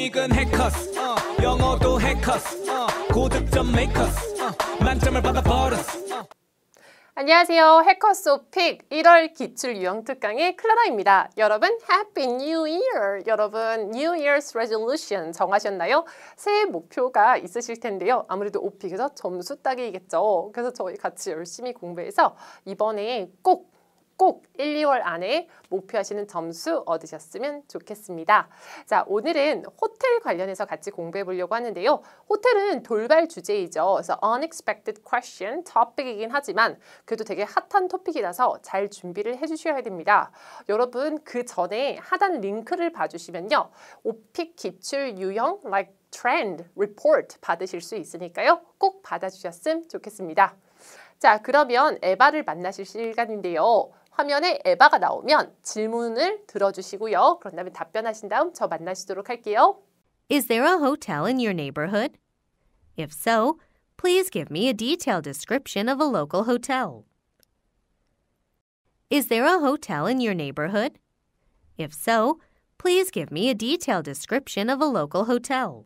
오픽은 해커스 영어도 해커스 고득점 메이커스 만점을 받아버렸어. 안녕하세요. 해커스 오픽 1월 기출 유형 특강의 클라라입니다. 여러분 Happy New Year! 여러분 New Year's Resolution 정하셨나요? 새해 목표가 있으실 텐데요. 아무래도 오픽에서 점수 따기겠죠. 그래서 저희 같이 열심히 공부해서 이번에 꼭 1, 2월 안에 목표하시는 점수 얻으셨으면 좋겠습니다. 자, 오늘은 호텔 관련해서 같이 공부해 보려고 하는데요. 호텔은 돌발 주제이죠. 그래서 unexpected question topic이긴 하지만 그래도 되게 핫한 토픽이라서 잘 준비를 해주셔야 됩니다. 여러분 그 전에 하단 링크를 봐주시면요. 오픽 기출 유형 like trend report 받으실 수 있으니까요. 꼭 받아주셨으면 좋겠습니다. 자, 그러면 에바를 만나실 시간인데요. 화면에 에바가 나오면 질문을 들어주시고요. 그런 다음에 답변하신 다음 저 만나시도록 할게요. Is there a hotel in your neighborhood? If so, please give me a detailed description of a local hotel. Is there a hotel in your neighborhood? If so, please give me a detailed description of a local hotel.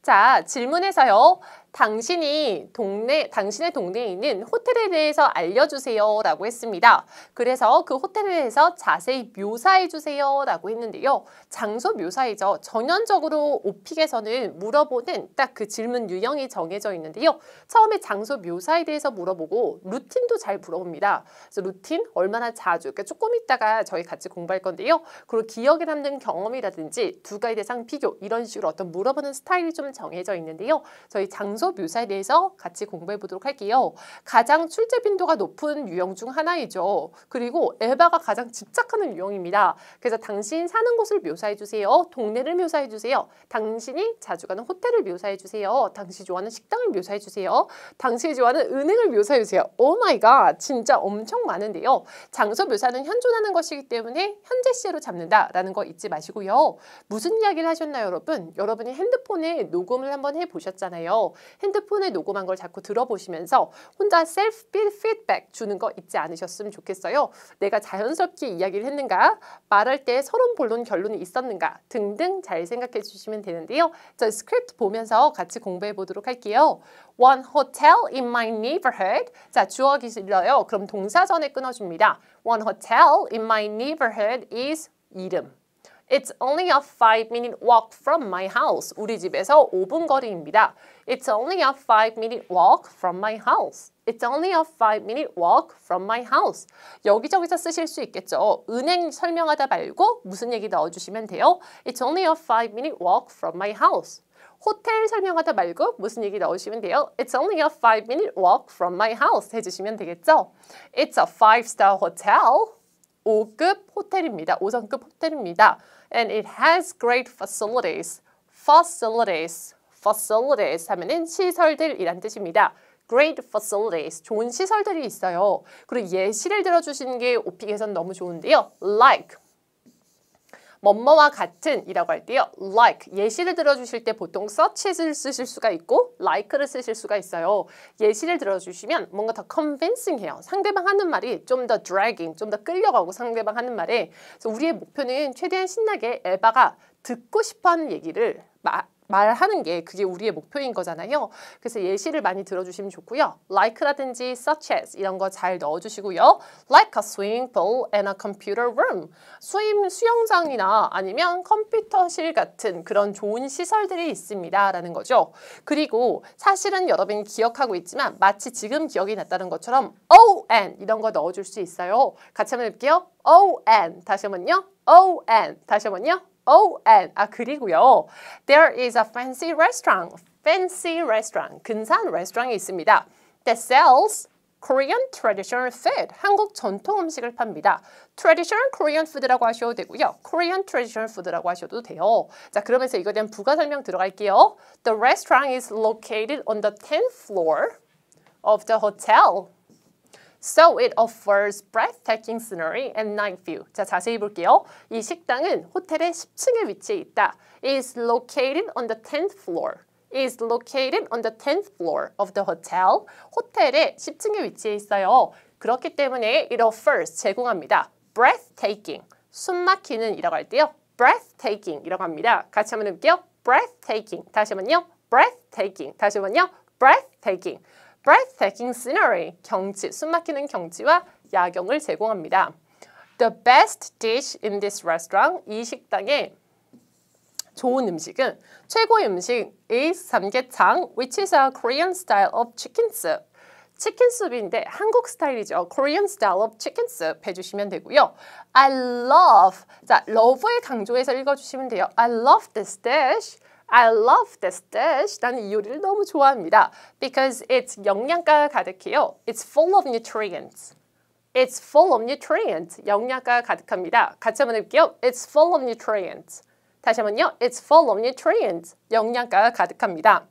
자, 질문에서요. 당신의 동네에 있는 호텔에 대해서 알려주세요 라고 했습니다. 그래서 그 호텔에 대해서 자세히 묘사해 주세요 라고 했는데요. 장소 묘사이죠. 전형적으로 오픽에서는 물어보는 딱 그 질문 유형이 정해져 있는데요. 처음에 장소 묘사에 대해서 물어보고 루틴도 잘 물어봅니다. 그래서 루틴 얼마나 자주, 그러니까 조금 있다가 저희 같이 공부할 건데요. 그리고 기억에 남는 경험이라든지 두 가지 대상 비교 이런 식으로 어떤 물어보는 스타일이 좀 정해져 있는데요. 저희 장소 묘사에 대해서 같이 공부해 보도록 할게요. 가장 출제 빈도가 높은 유형 중 하나이죠. 그리고 에바가 가장 집착하는 유형입니다. 그래서 당신 사는 곳을 묘사해 주세요. 동네를 묘사해 주세요. 당신이 자주 가는 호텔을 묘사해 주세요. 당신이 좋아하는 식당을 묘사해 주세요. 당신이 좋아하는 은행을 묘사해 주세요. 오 마이 갓, 진짜 엄청 많은데요. 장소 묘사는 현존하는 것이기 때문에 현재 시제로 잡는다라는 거 잊지 마시고요. 무슨 이야기를 하셨나요, 여러분? 여러분이 핸드폰에 녹음을 한번 해보셨잖아요. 핸드폰에 녹음한 걸 자꾸 들어보시면서 혼자 셀프 피드백 주는 거 잊지 않으셨으면 좋겠어요. 내가 자연스럽게 이야기를 했는가? 말할 때 서론, 본론, 결론이 있었는가? 등등 잘 생각해 주시면 되는데요. 저 스크립트 보면서 같이 공부해 보도록 할게요. One hotel in my neighborhood. 자, 주어가 길어요. 그럼 동사 전에 끊어줍니다. One hotel in my neighborhood is 이름. It's only a 5-minute walk from my house. 우리 집에서 5분 거리입니다. It's only a 5-minute walk from my house. It's only a 5-minute walk from my house. 여기저기서 쓰실 수 있겠죠. 은행 설명하다 말고 무슨 얘기 넣어주시면 돼요. It's only a 5-minute walk from my house. 호텔 설명하다 말고 무슨 얘기 넣으시면 돼요. It's only a 5-minute walk from my house 해주시면 되겠죠. It's a 5-star hotel. 5급 호텔입니다. 5성급 호텔입니다. And it has great facilities. Facilities 하면은 시설들이란 뜻입니다. Great facilities. 좋은 시설들이 있어요. 그리고 예시를 들어주시는 게 오픽에선 너무 좋은데요. Like. 뭐뭐와 같은 이라고 할 때요. Like. 예시를 들어주실 때 보통 such를 쓰실 수가 있고 like를 쓰실 수가 있어요. 예시를 들어주시면 뭔가 더 convincing 해요. 상대방 하는 말이 좀 더 dragging, 좀 더 끌려가고 상대방 하는 말에. 그래서 우리의 목표는 최대한 신나게 에바가 듣고 싶어하는 얘기를 말하는 게 그게 우리의 목표인 거잖아요. 그래서 예시를 많이 들어주시면 좋고요. like라든지 such as 이런 거 잘 넣어주시고요. like a swimming pool and a computer room. 수영장이나 아니면 컴퓨터실 같은 그런 좋은 시설들이 있습니다. 라는 거죠. 그리고 사실은 여러분이 기억하고 있지만 마치 지금 기억이 났다는 것처럼 ON 이런 거 넣어줄 수 있어요. 같이 한번 해볼게요. ON 다시 한번요. ON 다시 한번요. ON 그리고요. There is a fancy restaurant. 근사한 레스토랑이 있습니다. That sells Korean traditional food. 한국 전통 음식을 팝니다. Traditional Korean food라고 하셔도 되고요. Korean traditional food라고 하셔도 돼요. 자, 그러면서 이거에 대한 부가 설명 들어갈게요. The restaurant is located on the 10th floor of the hotel. So it offers breathtaking scenery and night view. 자, 자세히 볼게요. 이 식당은 호텔의 10층에 위치해 있다. It is located on the 10th floor. Is located on the 10th floor of the hotel. 호텔의 10층에 위치해 있어요. 그렇기 때문에 it offers 제공합니다. breathtaking 숨막히는 이라고 할 때요. breathtaking 이라고 합니다. 같이 한번 해볼게요. breathtaking 다시 한번요. breathtaking 다시 한번요. breathtaking breathtaking scenery 경치 숨막히는 경치와 야경을 제공합니다. The best dish in this restaurant 이 식당의 좋은 음식은 최고의 음식 is 삼계탕 which is a Korean style of chicken soup. 치킨 수프인데 한국 스타일이죠. Korean style of chicken soup 해주시면 되고요. I love 자 love를 강조해서 읽어주시면 돼요. I love this dish. I love this dish. 나는 이 요리를 너무 좋아합니다. Because it's 영양가가 가득해요. It's full of nutrients. It's full of nutrients. 영양가가 가득합니다. 같이 한번 해볼게요. It's full of nutrients. 다시 한번요. It's full of nutrients. 영양가가 가득합니다.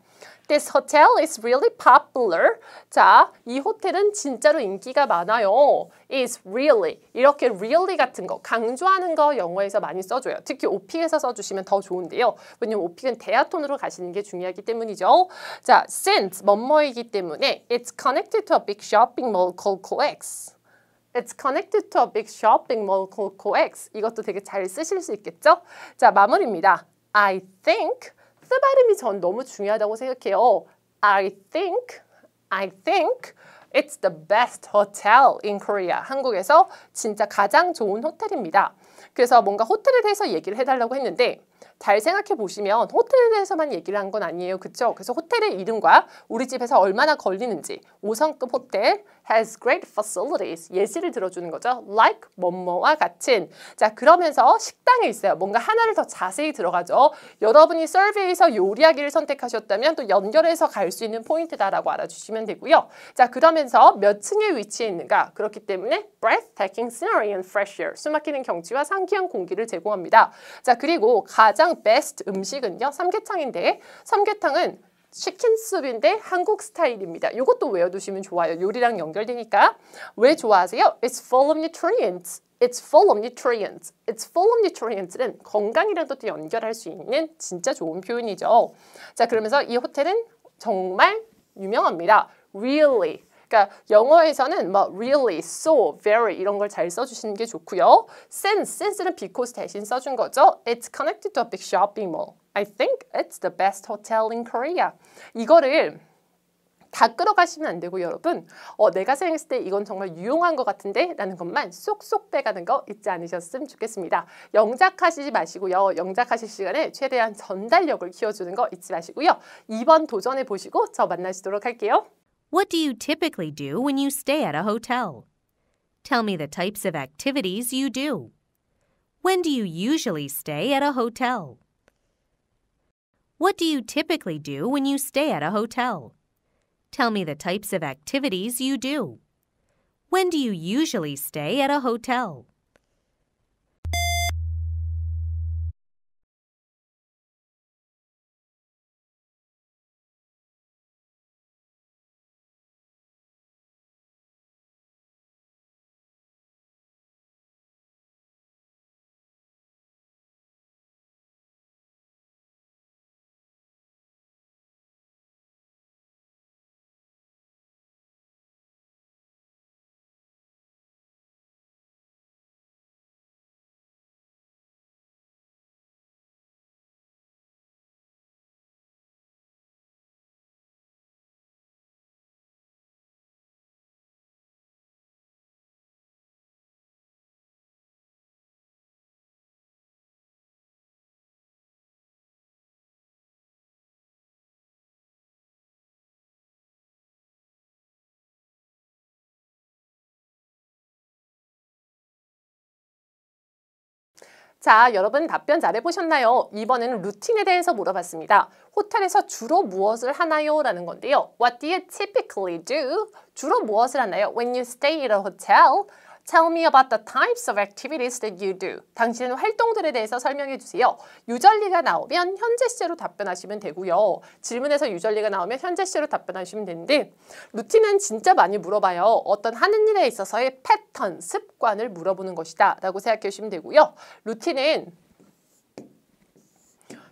This hotel is really popular. 자, 이 호텔은 진짜로 인기가 많아요. Is really. 이렇게 really 같은 거 강조하는 거 영어에서 많이 써줘요. 특히 오픽에서 써주시면 더 좋은데요. 왜냐면 오픽은 대하톤으로 가시는 게 중요하기 때문이죠. 자, since 뭐뭐이기 때문에 It's connected to a big shopping mall called COEX. It's connected to a big shopping mall called COEX. 이것도 되게 잘 쓰실 수 있겠죠? 자, 마무리입니다. I think 스 발음이 전 너무 중요하다고 생각해요. I think it's the best hotel in Korea. 한국에서 진짜 가장 좋은 호텔입니다. 그래서 뭔가 호텔에 대해서 얘기를 해달라고 했는데 잘 생각해 보시면 호텔에 대해서만 얘기를 한 건 아니에요. 그쵸? 그래서 호텔의 이름과 우리 집에서 얼마나 걸리는지 5성급 호텔 has great facilities 예시를 들어주는 거죠. like 뭐뭐와 같은 자 그러면서 식당에 있어요. 뭔가 하나를 더 자세히 들어가죠. 여러분이 서베이에서 요리하기를 선택하셨다면 또 연결해서 갈 수 있는 포인트다라고 알아주시면 되고요. 자 그러면서 몇 층에 위치해 있는가 그렇기 때문에 breathtaking scenery and fresh air 숨막히는 경치와 상쾌한 공기를 제공합니다. 자 그리고 가장 베스트 음식은요. 삼계탕인데 삼계탕은 치킨 수프인데 한국 스타일입니다. 이것도 외워두시면 좋아요. 요리랑 연결되니까. 왜 좋아하세요? It's full of nutrients. It's full of nutrients. It's full of nutrients는 건강이랑도 또 연결할 수 있는 진짜 좋은 표현이죠. 자 그러면서 이 호텔은 정말 유명합니다. Really. 그러니까 영어에서는 뭐 really, so, very 이런 걸 잘 써주시는 게 좋고요. sense는 because 대신 써준 거죠. It's connected to a big shopping mall. I think it's the best hotel in Korea. 이거를 다 끌어가시면 안 되고 여러분 내가 생각했을 때 이건 정말 유용한 것 같은데 라는 것만 쏙쏙 빼가는 거 잊지 않으셨으면 좋겠습니다. 영작하시지 마시고요. 영작하실 시간에 최대한 전달력을 키워주는 거 잊지 마시고요. 2번 도전해 보시고 저 만나시도록 할게요. What do you typically do when you stay at a hotel? Tell me the types of activities you do. When do you usually stay at a hotel? What do you typically do when you stay at a hotel? Tell me the types of activities you do. When do you usually stay at a hotel? 자, 여러분 답변 잘해보셨나요? 이번에는 루틴에 대해서 물어봤습니다. 호텔에서 주로 무엇을 하나요? 라는 건데요. What do you typically do? 주로 무엇을 하나요? When you stay at a hotel, tell me about the types of activities that you do. 당신의 활동들에 대해서 설명해 주세요. 유전리가 나오면 현재 시제로 답변하시면 되고요. 질문에서 유전리가 나오면 현재 시제로 답변하시면 되는데 루틴은 진짜 많이 물어봐요. 어떤 하는 일에 있어서의 패턴, 습관을 물어보는 것이다 라고 생각해 주시면 되고요. 루틴은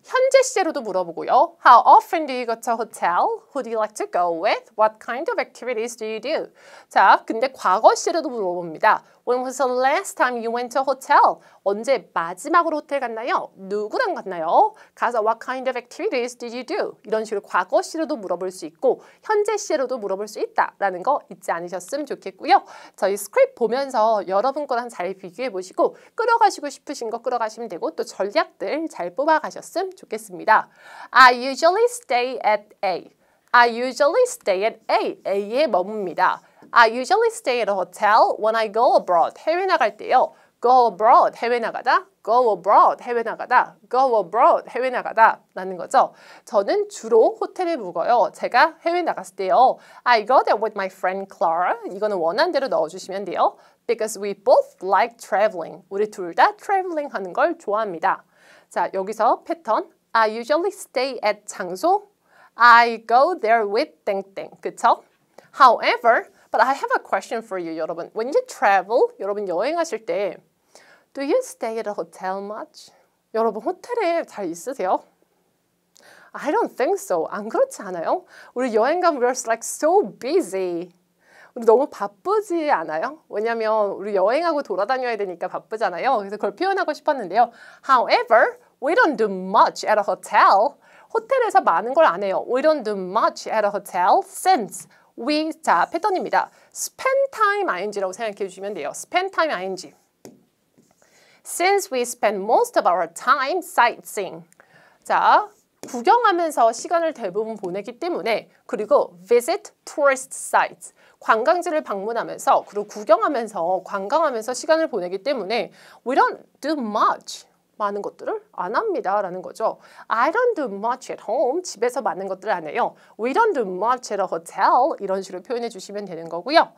현재 시제로도 물어보고요. How often do you go to a hotel? Who do you like to go with? What kind of activities do you do? 자, 근데 과거 시제로도 물어봅니다. When was the last time you went to a hotel? 언제 마지막으로 호텔 갔나요? 누구랑 갔나요? 가서 what kind of activities did you do? 이런 식으로 과거 시제로도 물어볼 수 있고 현재 시제로도 물어볼 수 있다라는 거 잊지 않으셨으면 좋겠고요. 저희 스크립트 보면서 여러분 거랑 잘 비교해 보시고 끌어가시고 싶으신 거 끌어가시면 되고 또 전략들 잘 뽑아가셨으면 좋겠습니다. I usually stay at A. I usually stay at A. A에 머뭅니다. I usually stay at a hotel when I go abroad. 해외 나갈 때요. Go abroad. 해외 나가다. Go abroad. 해외 나가다. Go abroad. 해외 나가다. 라는 거죠. 저는 주로 호텔에 묵어요. 제가 해외 나갔을 때요. I go there with my friend Clara. 이거는 원하는 대로 넣어주시면 돼요. Because we both like traveling. 우리 둘 다 traveling 하는 걸 좋아합니다. 자, 여기서 패턴. I usually stay at 장소. I go there with 땡땡. 그쵸? However, but I have a question for you, 여러분. When you travel, 여러분 여행하실 때 Do you stay at a hotel much? 여러분 호텔에 잘 있으세요? I don't think so. 안 그렇지 않아요? 우리 여행 가면 we're like so busy. 우리 너무 바쁘지 않아요? 왜냐면 우리 여행하고 돌아다녀야 되니까 바쁘잖아요. 그래서 그걸 표현하고 싶었는데요. However, we don't do much at a hotel. 호텔에서 많은 걸 안 해요. We don't do much at a hotel since we, 자, 패턴입니다. spend time ing라고 생각해 주시면 돼요. spend time ing. Since we spend most of our time sightseeing. 자, 구경하면서 시간을 대부분 보내기 때문에 그리고 visit tourist sites. 관광지를 방문하면서 그리고 구경하면서 관광하면서 시간을 보내기 때문에 we don't do much. 많은 것들을 안 합니다 라는 거죠. I don't do much at home. 집에서 많은 것들을 안 해요. We don't do much at a hotel. 이런 식으로 표현해 주시면 되는 거고요.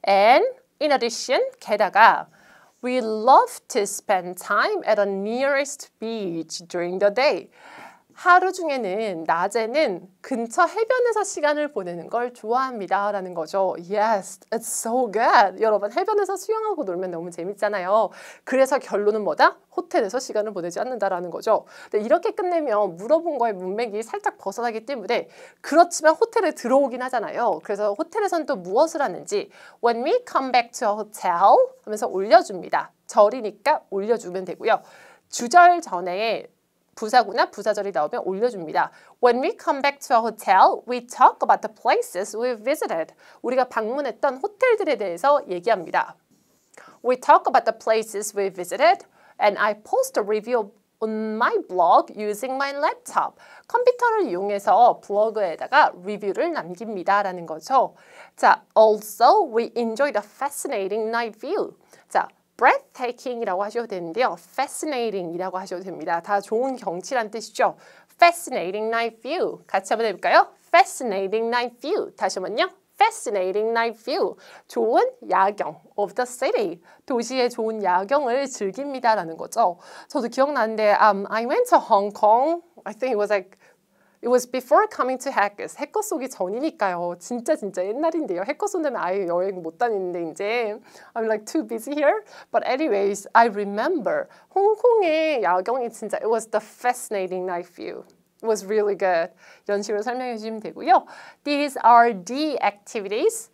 And in addition, 게다가 we love to spend time at the nearest beach during the day. 하루 중에는 낮에는 근처 해변에서 시간을 보내는 걸 좋아합니다 라는 거죠. Yes, it's so good. 여러분 해변에서 수영하고 놀면 너무 재밌잖아요. 그래서 결론은 뭐다? 호텔에서 시간을 보내지 않는다라는 거죠. 근데 이렇게 끝내면 물어본 거의 문맥이 살짝 벗어나기 때문에 그렇지만 호텔에 들어오긴 하잖아요. 그래서 호텔에서는 또 무엇을 하는지 When we come back to a hotel 하면서 올려줍니다. 절이니까 올려주면 되고요. 주절 전에 부사구나 부사절이 나오면 올려줍니다. When we come back to a hotel, we talk about the places we visited. 우리가 방문했던 호텔들에 대해서 얘기합니다. We talk about the places we visited and I post a review on my blog using my laptop. 컴퓨터를 이용해서 블로그에다가 리뷰를 남깁니다 라는 거죠. 자, also we enjoyed a fascinating night view. 자, breathtaking이라고 하셔도 되는데요. fascinating이라고 하셔도 됩니다. 다 좋은 경치란 뜻이죠. fascinating night view. 같이 한번 해볼까요? fascinating night view. 다시 한번요. fascinating night view. 좋은 야경 of the city. 도시의 좋은 야경을 즐깁니다 라는 거죠. 저도 기억나는데 I went to Hong Kong. I think it was before coming to Hackers. 해커스 오기 전이니까요. 진짜 옛날인데요. 해커스 온다면 아예 여행 못 다니는데 이제 I'm like too busy here. But anyways, I remember 홍콩의 야경이 진짜 it was the fascinating night view. It was really good. 이런 식으로 설명해 주시면 되고요. These are the activities.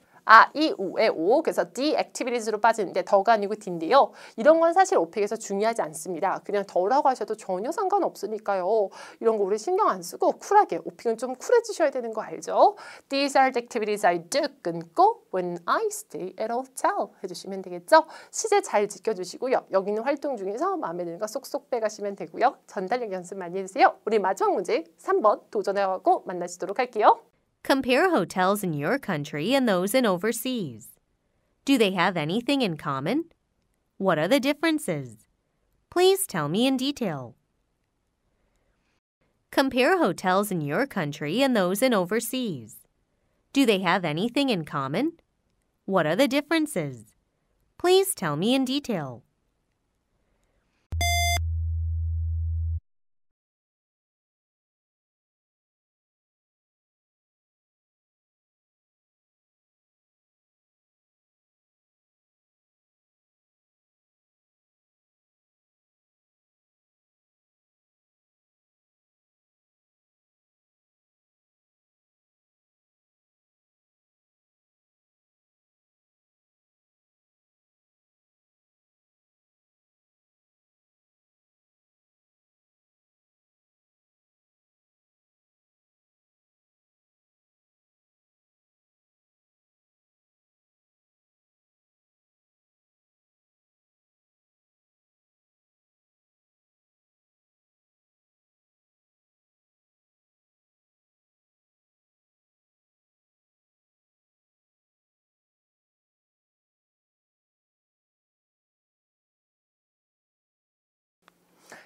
이 우의 오. 그래서 the activities로 빠지는데 더가 아니고 D인데요. 이런 건 사실 오픽에서 중요하지 않습니다. 그냥 더라고 하셔도 전혀 상관없으니까요. 이런 거 우리 신경 안 쓰고 쿨하게 오픽은 좀 쿨해지셔야 되는 거 알죠? These are the activities I do 끊고 when I stay at a hotel 해주시면 되겠죠? 시제 잘 지켜주시고요. 여기 있는 활동 중에서 마음에 드는 거 쏙쏙 빼가시면 되고요. 전달력 연습 많이 해주세요. 우리 마지막 문제 3번 도전해가고 만나시도록 할게요. Compare hotels in your country and those in overseas. Do they have anything in common? What are the differences? Please tell me in detail. Compare hotels in your country and those in overseas. Do they have anything in common? What are the differences? Please tell me in detail.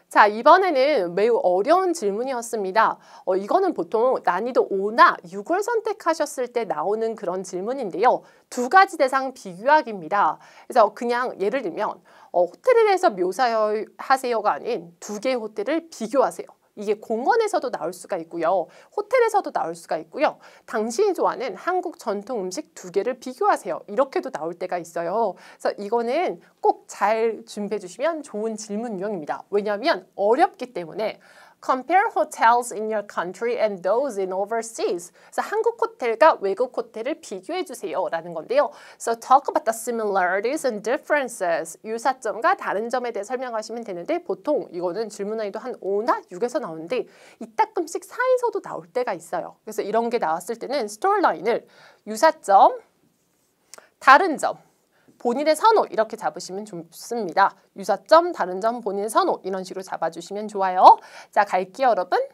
자, 이번에는 매우 어려운 질문이었습니다. 이거는 보통 난이도 5나 6을 선택하셨을 때 나오는 그런 질문인데요. 두 가지 대상 비교하기입니다. 그래서 그냥 예를 들면 호텔에 대해서 묘사하세요가 아닌 두 개의 호텔을 비교하세요. 이게 공원에서도 나올 수가 있고요. 호텔에서도 나올 수가 있고요. 당신이 좋아하는 한국 전통 음식 두 개를 비교하세요. 이렇게도 나올 때가 있어요. 그래서 이거는 꼭 잘 준비해 주시면 좋은 질문 유형입니다. 왜냐하면 어렵기 때문에. Compare hotels in your country and those in overseas. 그래서 한국 호텔과 외국 호텔을 비교해 주세요 라는 건데요. So talk about the similarities and differences. 유사점과 다른 점에 대해 설명하시면 되는데 보통 이거는 질문 난이도 한 5나 6에서 나오는데 이따끔씩 4에서도 나올 때가 있어요. 그래서 이런 게 나왔을 때는 스토리라인을 유사점, 다른 점, 본인의 선호 이렇게 잡으시면 좋습니다. 유사점, 다른 점, 본인의 선호 이런 식으로 잡아주시면 좋아요. 자, 갈게요 여러분.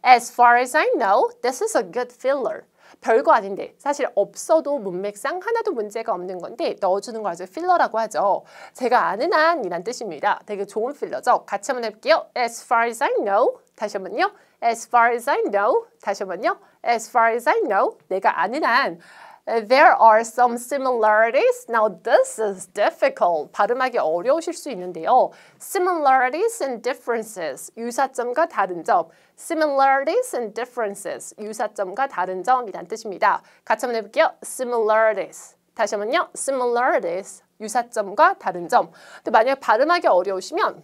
As far as I know, this is a good filler. 별거 아닌데 사실 없어도 문맥상 하나도 문제가 없는 건데 넣어주는 거 아주 필러라고 하죠. 제가 아는 한이란 뜻입니다. 되게 좋은 필러죠. 같이 한번 해볼게요. As far as I know. 다시 한번요. As far as I know. 다시 한번요. As far as I know. 내가 아는 한. There are some similarities. Now this is difficult. 발음하기 어려우실 수 있는데요. Similarities and differences. 유사점과 다른 점. Similarities and differences. 유사점과 다른 점이란 뜻입니다. 같이 한번 해볼게요. Similarities. 다시 한번요. Similarities. 유사점과 다른 점. 근데 만약에 발음하기 어려우시면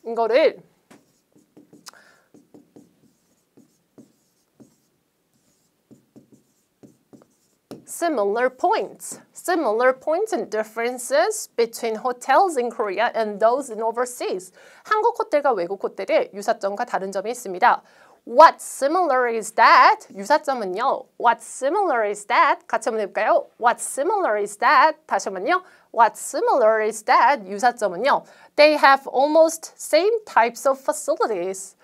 이거를 similar points and differences between hotels in Korea and those in overseas. 한국 호텔과 외국 호텔의 유사점과 다른 점이 있습니다. What similar is that? 유사점은요. What similar is that? 같이 한번 해볼까요? What similar is that? 다시 한번요. What similar is that? 유사점은요. They have almost same types of facilities.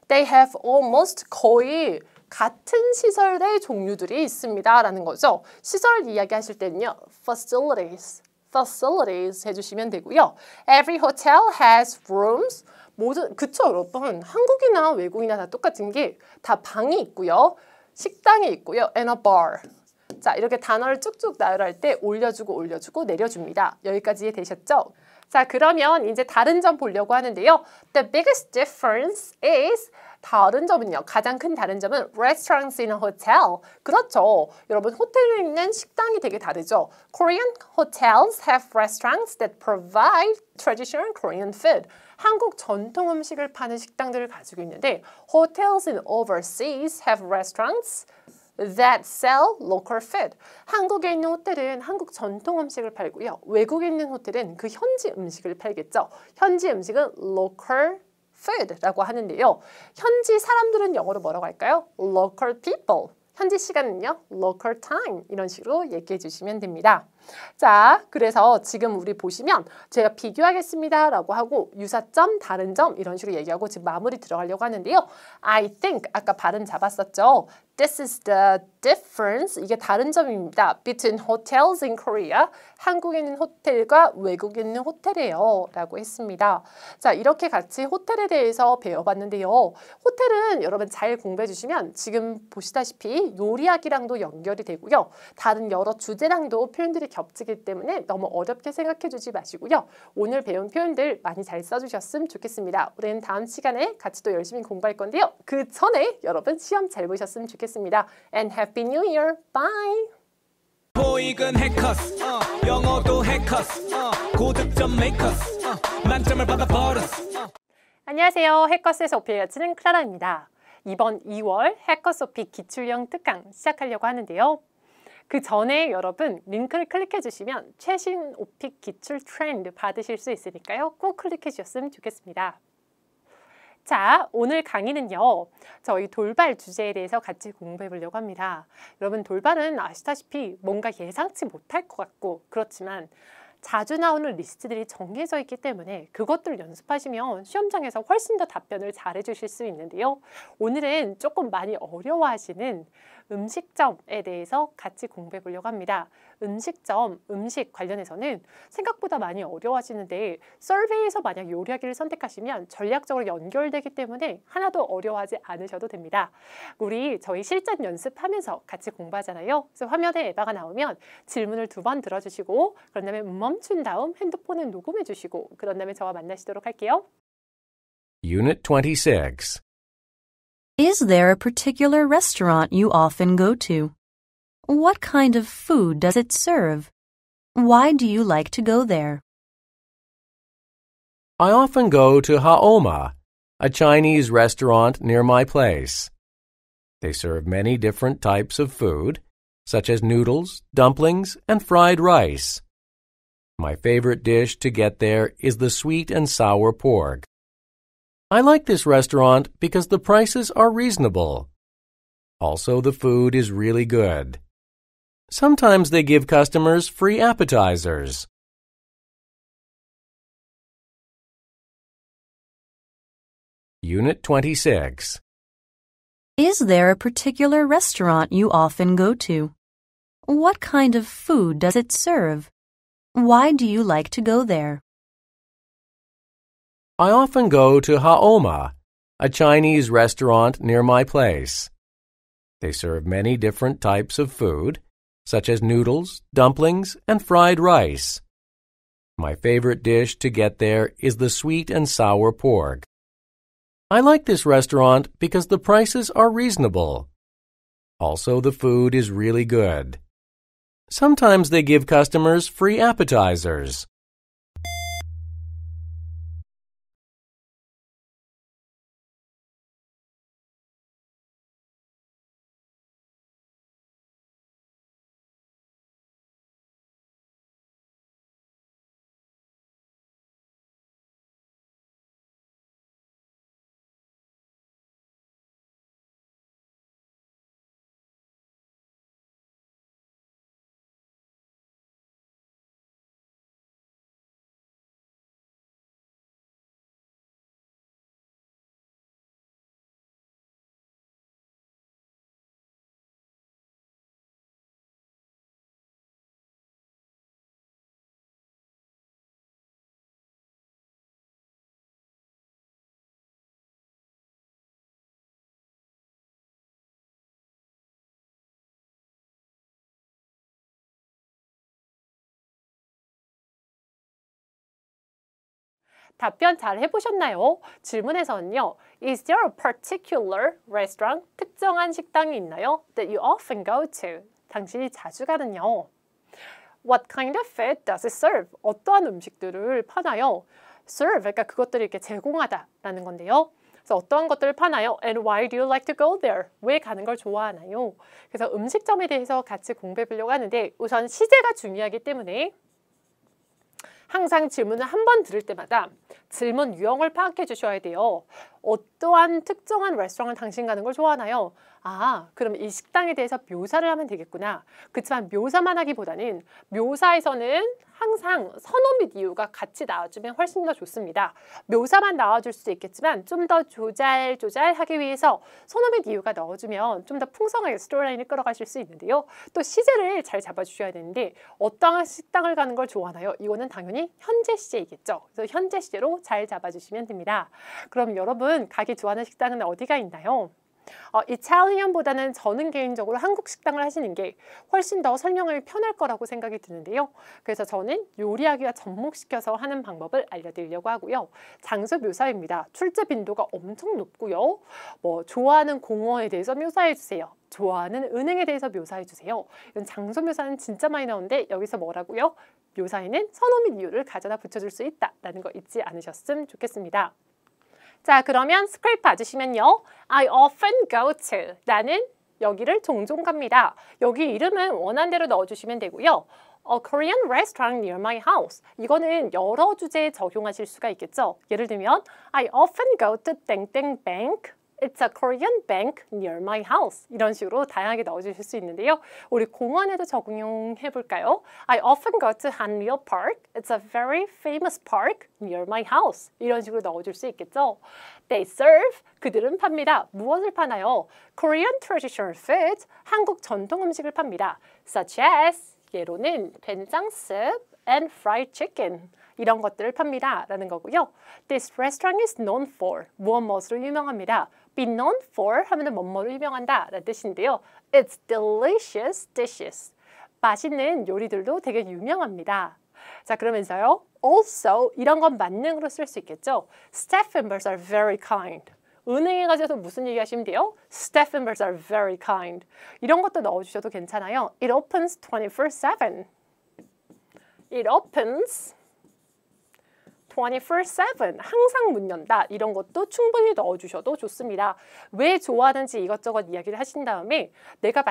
They have almost 거의 같은 시설의 종류들이 있습니다 라는 거죠. 시설 이야기하실 때는요. facilities 해주시면 되고요. Every hotel has rooms. 모든 그쵸 여러분. 한국이나 외국이나 다 똑같은 게 다 방이 있고요. 식당이 있고요. and a bar. 자, 이렇게 단어를 쭉쭉 나열할 때 올려주고 내려줍니다. 여기까지 이해되셨죠? 자, 그러면 이제 다른 점 보려고 하는데요. The biggest difference is 다른 점은요. 가장 큰 다른 점은 restaurants in a hotel. 그렇죠. 여러분 호텔에 있는 식당이 되게 다르죠. Korean hotels have restaurants that provide traditional Korean food. 한국 전통 음식을 파는 식당들을 가지고 있는데 hotels in overseas have restaurants that sell local food. 한국에 있는 호텔은 한국 전통 음식을 팔고요. 외국에 있는 호텔은 그 현지 음식을 팔겠죠. 현지 음식은 local food라고 하는데요. 현지 사람들은 영어로 뭐라고 할까요? local people. 현지 시간은요. local time 이런 식으로 얘기해 주시면 됩니다. 자, 그래서 지금 우리 보시면 제가 비교하겠습니다 라고 하고 유사점, 다른 점 이런 식으로 얘기하고 지금 마무리 들어가려고 하는데요. I think 아까 발음 잡았었죠. This is the difference. 이게 다른 점입니다. Between hotels in Korea. 한국에 있는 호텔과 외국에 있는 호텔이에요. 라고 했습니다. 자, 이렇게 같이 호텔에 대해서 배워봤는데요. 호텔은 여러분 잘 공부해 주시면 지금 보시다시피 요리학이랑도 연결이 되고요. 다른 여러 주제랑도 표현들이 겹치기 때문에 너무 어렵게 생각해 주지 마시고요. 오늘 배운 표현들 많이 잘 써주셨으면 좋겠습니다. 우리는 다음 시간에 같이 또 열심히 공부할 건데요. 그 전에 여러분 시험 잘 보셨으면 좋겠습니다. And Happy New Year. Bye. 토익은 해커스 영어도 해커스 고득점 메이커스 만점을 받아 버렸어. 안녕하세요. 해커스에서 오피를 가르치는 클라라입니다. 이번 2월 해커스 오피 기출형 특강 시작하려고 하는데요. 그 전에 여러분 링크를 클릭해 주시면 최신 오픽 기출 트렌드 받으실 수 있으니까요. 꼭 클릭해 주셨으면 좋겠습니다. 자, 오늘 강의는요. 저희 돌발 주제에 대해서 같이 공부해 보려고 합니다. 여러분 돌발은 아시다시피 뭔가 예상치 못할 것 같고 그렇지만 자주 나오는 리스트들이 정해져 있기 때문에 그것들을 연습하시면 시험장에서 훨씬 더 답변을 잘해 주실 수 있는데요. 오늘은 조금 많이 어려워하시는 음식점에 대해서 같이 공부해 보려고 합니다. 음식점, 음식 관련해서는 생각보다 많이 어려워하시는데 서베이에서 만약 요리하기를 선택하시면 전략적으로 연결되기 때문에 하나도 어려워하지 않으셔도 됩니다. 우리 저희 실전 연습하면서 같이 공부하잖아요. 그래서 화면에 에바가 나오면 질문을 2번 들어주시고 그런 다음에 멈춘 다음 핸드폰에 녹음해 주시고 그런 다음에 저와 만나시도록 할게요. Unit 26. Is there a particular restaurant you often go to? What kind of food does it serve? Why do you like to go there? I often go to Haoma, a Chinese restaurant near my place. They serve many different types of food, such as noodles, dumplings, and fried rice. My favorite dish to get there is the sweet and sour pork. I like this restaurant because the prices are reasonable. Also, the food is really good. Sometimes they give customers free appetizers. Unit 26. Is there a particular restaurant you often go to? What kind of food does it serve? Why do you like to go there? I often go to Haoma, a Chinese restaurant near my place. They serve many different types of food, such as noodles, dumplings, and fried rice. My favorite dish to get there is the sweet and sour pork. I like this restaurant because the prices are reasonable. Also, the food is really good. Sometimes they give customers free appetizers. 답변 잘 해보셨나요? 질문에서는요. Is there a particular restaurant? 특정한 식당이 있나요? That you often go to. 당신이 자주 가는요. What kind of food does it serve? 어떠한 음식들을 파나요? Serve, 그러니까 그것들을 이렇게 제공하다라는 건데요. 그래서 어떠한 것들을 파나요? And why do you like to go there? 왜 가는 걸 좋아하나요? 그래서 음식점에 대해서 같이 공부해 보려고 하는데 우선 시제가 중요하기 때문에 항상 질문을 한 번 들을 때마다 질문 유형을 파악해 주셔야 돼요. 어떠한 특정한 레스토랑을 당신 가는 걸 좋아하나요? 아, 그럼 이 식당에 대해서 묘사를 하면 되겠구나. 그렇지만 묘사만 하기보다는 묘사에서는 항상 선호 및 이유가 같이 나와주면 훨씬 더 좋습니다. 묘사만 나와줄 수도 있겠지만 좀 더 조잘조잘하기 위해서 선호 및 이유가 넣어주면 좀 더 풍성하게 스토리라인을 끌어가실 수 있는데요. 또 시제를 잘 잡아주셔야 되는데 어떠한 식당을 가는 걸 좋아하나요? 이거는 당연히 현재 시제이겠죠. 그래서 현재 시제로 잘 잡아주시면 됩니다. 그럼 여러분 가기 좋아하는 식당은 어디가 있나요? 이탈리안보다는 저는 개인적으로 한국 식당을 하시는 게 훨씬 더 설명을 편할 거라고 생각이 드는데요. 그래서 저는 요리하기와 접목시켜서 하는 방법을 알려드리려고 하고요. 장소 묘사입니다. 출제 빈도가 엄청 높고요. 좋아하는 공원에 대해서 묘사해주세요. 좋아하는 은행에 대해서 묘사해주세요. 이런 장소 묘사는 진짜 많이 나오는데 여기서 뭐라고요? 묘사에는 선호 및 이유를 가져다 붙여줄 수 있다라는 거 잊지 않으셨으면 좋겠습니다. 자, 그러면 스크립트 봐주시면요. I often go to. 나는 여기를 종종 갑니다. 여기 이름은 원하는 대로 넣어주시면 되고요. A Korean restaurant near my house. 이거는 여러 주제에 적용하실 수가 있겠죠. 예를 들면 I often go to 땡땡 bank. It's a Korean bank near my house. 이런 식으로 다양하게 넣어주실 수 있는데요. 우리 공원에도 적용해 볼까요? I often go to Hanwil Park. It's a very famous park near my house. 이런 식으로 넣어줄 수 있겠죠. They serve. 그들은 팝니다. 무엇을 파나요? Korean traditional food. 한국 전통 음식을 팝니다. Such as 예로는 된장스프 and fried chicken. 이런 것들을 팝니다. 라는 거고요. This restaurant is known for. 무엇으로 유명합니다. Be known for 하면 뭐뭐로 유명한다 라는 뜻인데요. It's delicious dishes. 맛있는 요리들도 되게 유명합니다. 자, 그러면서요. Also 이런 건 만능으로 쓸 수 있겠죠. Staff members are very kind. 은행에 가셔서 무슨 얘기 하시면 돼요? Staff members are very kind. 이런 것도 넣어주셔도 괜찮아요. It opens 24/7. It opens 24/7. 항상 문 연다. 이런 것도 충분히 넣어주셔도 좋습니다. 왜 좋아하는지 이것저것 이야기를 하신 다음에 내가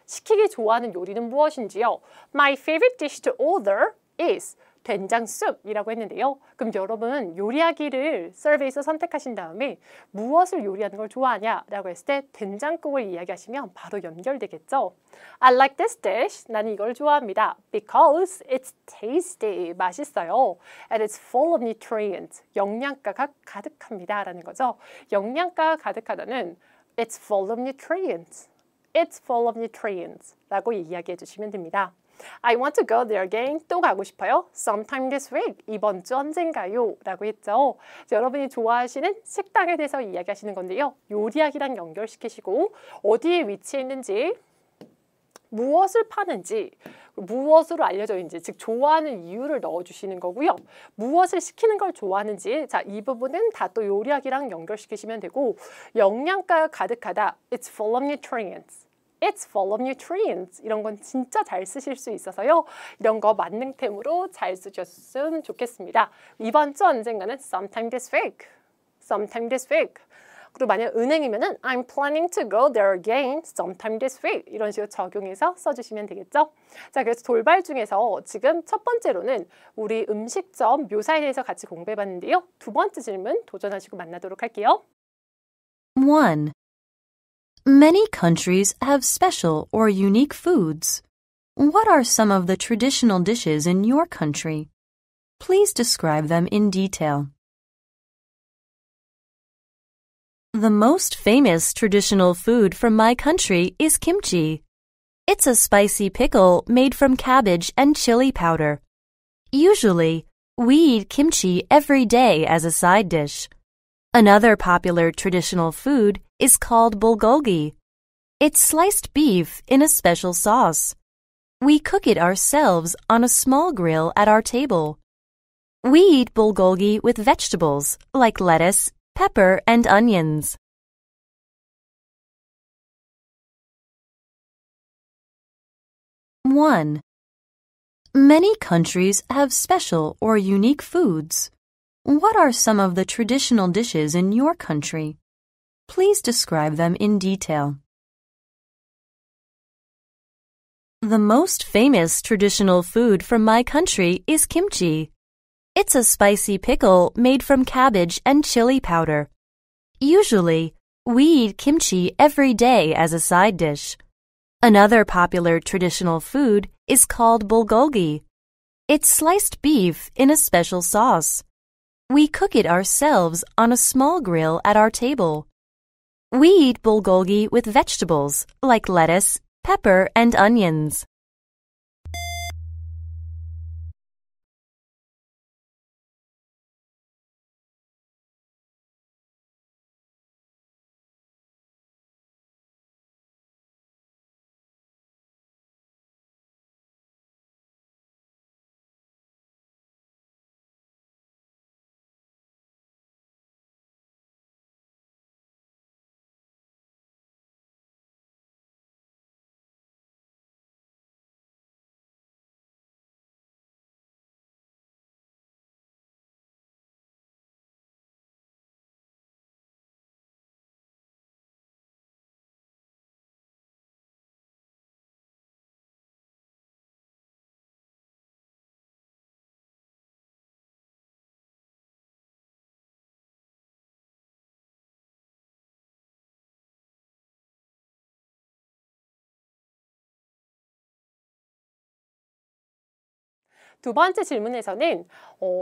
시키기 좋아하는 요리는 무엇인지요? My favorite dish to order is 된장숲이라고 했는데요. 그럼 여러분 요리하기를 서베이에서 선택하신 다음에 무엇을 요리하는 걸 좋아하냐라고 했을 때 된장국을 이야기하시면 바로 연결되겠죠. I like this dish. 나는 이걸 좋아합니다. Because it's tasty. 맛있어요. And it's full of nutrients. 영양가가 가득합니다. 라는 거죠. 영양가가 가득하다는 It's full of nutrients. It's full of nutrients. 라고 이야기해 주시면 됩니다. I want to go there again. 또 가고 싶어요. Sometime this week. 이번 주 언젠가요? 라고 했죠. 여러분이 좋아하시는 식당에 대해서 이야기하시는 건데요. 요리학이랑 연결시키시고 어디에 위치해 있는지, 무엇을 파는지, 무엇으로 알려져 있는지, 즉 좋아하는 이유를 넣어주시는 거고요. 무엇을 시키는 걸 좋아하는지, 자, 이 부분은 다 또 요리학이랑 연결시키시면 되고 영양가가 가득하다. It's full of nutrients. It's full of nutrients. 이런 건 진짜 잘 쓰실 수 있어서요. 이런 거 만능템으로 잘 쓰셨으면 좋겠습니다. 이번 주 언젠가는 sometime this week. Sometime this week. 그리고 만약 은행이면은 I'm planning to go there again sometime this week. 이런 식으로 적용해서 써주시면 되겠죠. 자, 그래서 돌발 중에서 지금 첫 번째로는 우리 음식점 묘사에 대해서 같이 공부해봤는데요. 두 번째 질문 도전하시고 만나도록 할게요. 1. Many countries have special or unique foods. What are some of the traditional dishes in your country? Please describe them in detail. The most famous traditional food from my country is kimchi. It's a spicy pickle made from cabbage and chili powder. Usually, we eat kimchi every day as a side dish. Another popular traditional food is called bulgogi. It's sliced beef in a special sauce. We cook it ourselves on a small grill at our table. We eat bulgogi with vegetables like lettuce, pepper, and onions. One. Many countries have special or unique foods. What are some of the traditional dishes in your country? Please describe them in detail. The most famous traditional food from my country is kimchi. It's a spicy pickle made from cabbage and chili powder. Usually, we eat kimchi every day as a side dish. Another popular traditional food is called bulgogi. It's sliced beef in a special sauce. We cook it ourselves on a small grill at our table. We eat bulgogi with vegetables like lettuce, pepper, and onions. 두 번째 질문에서는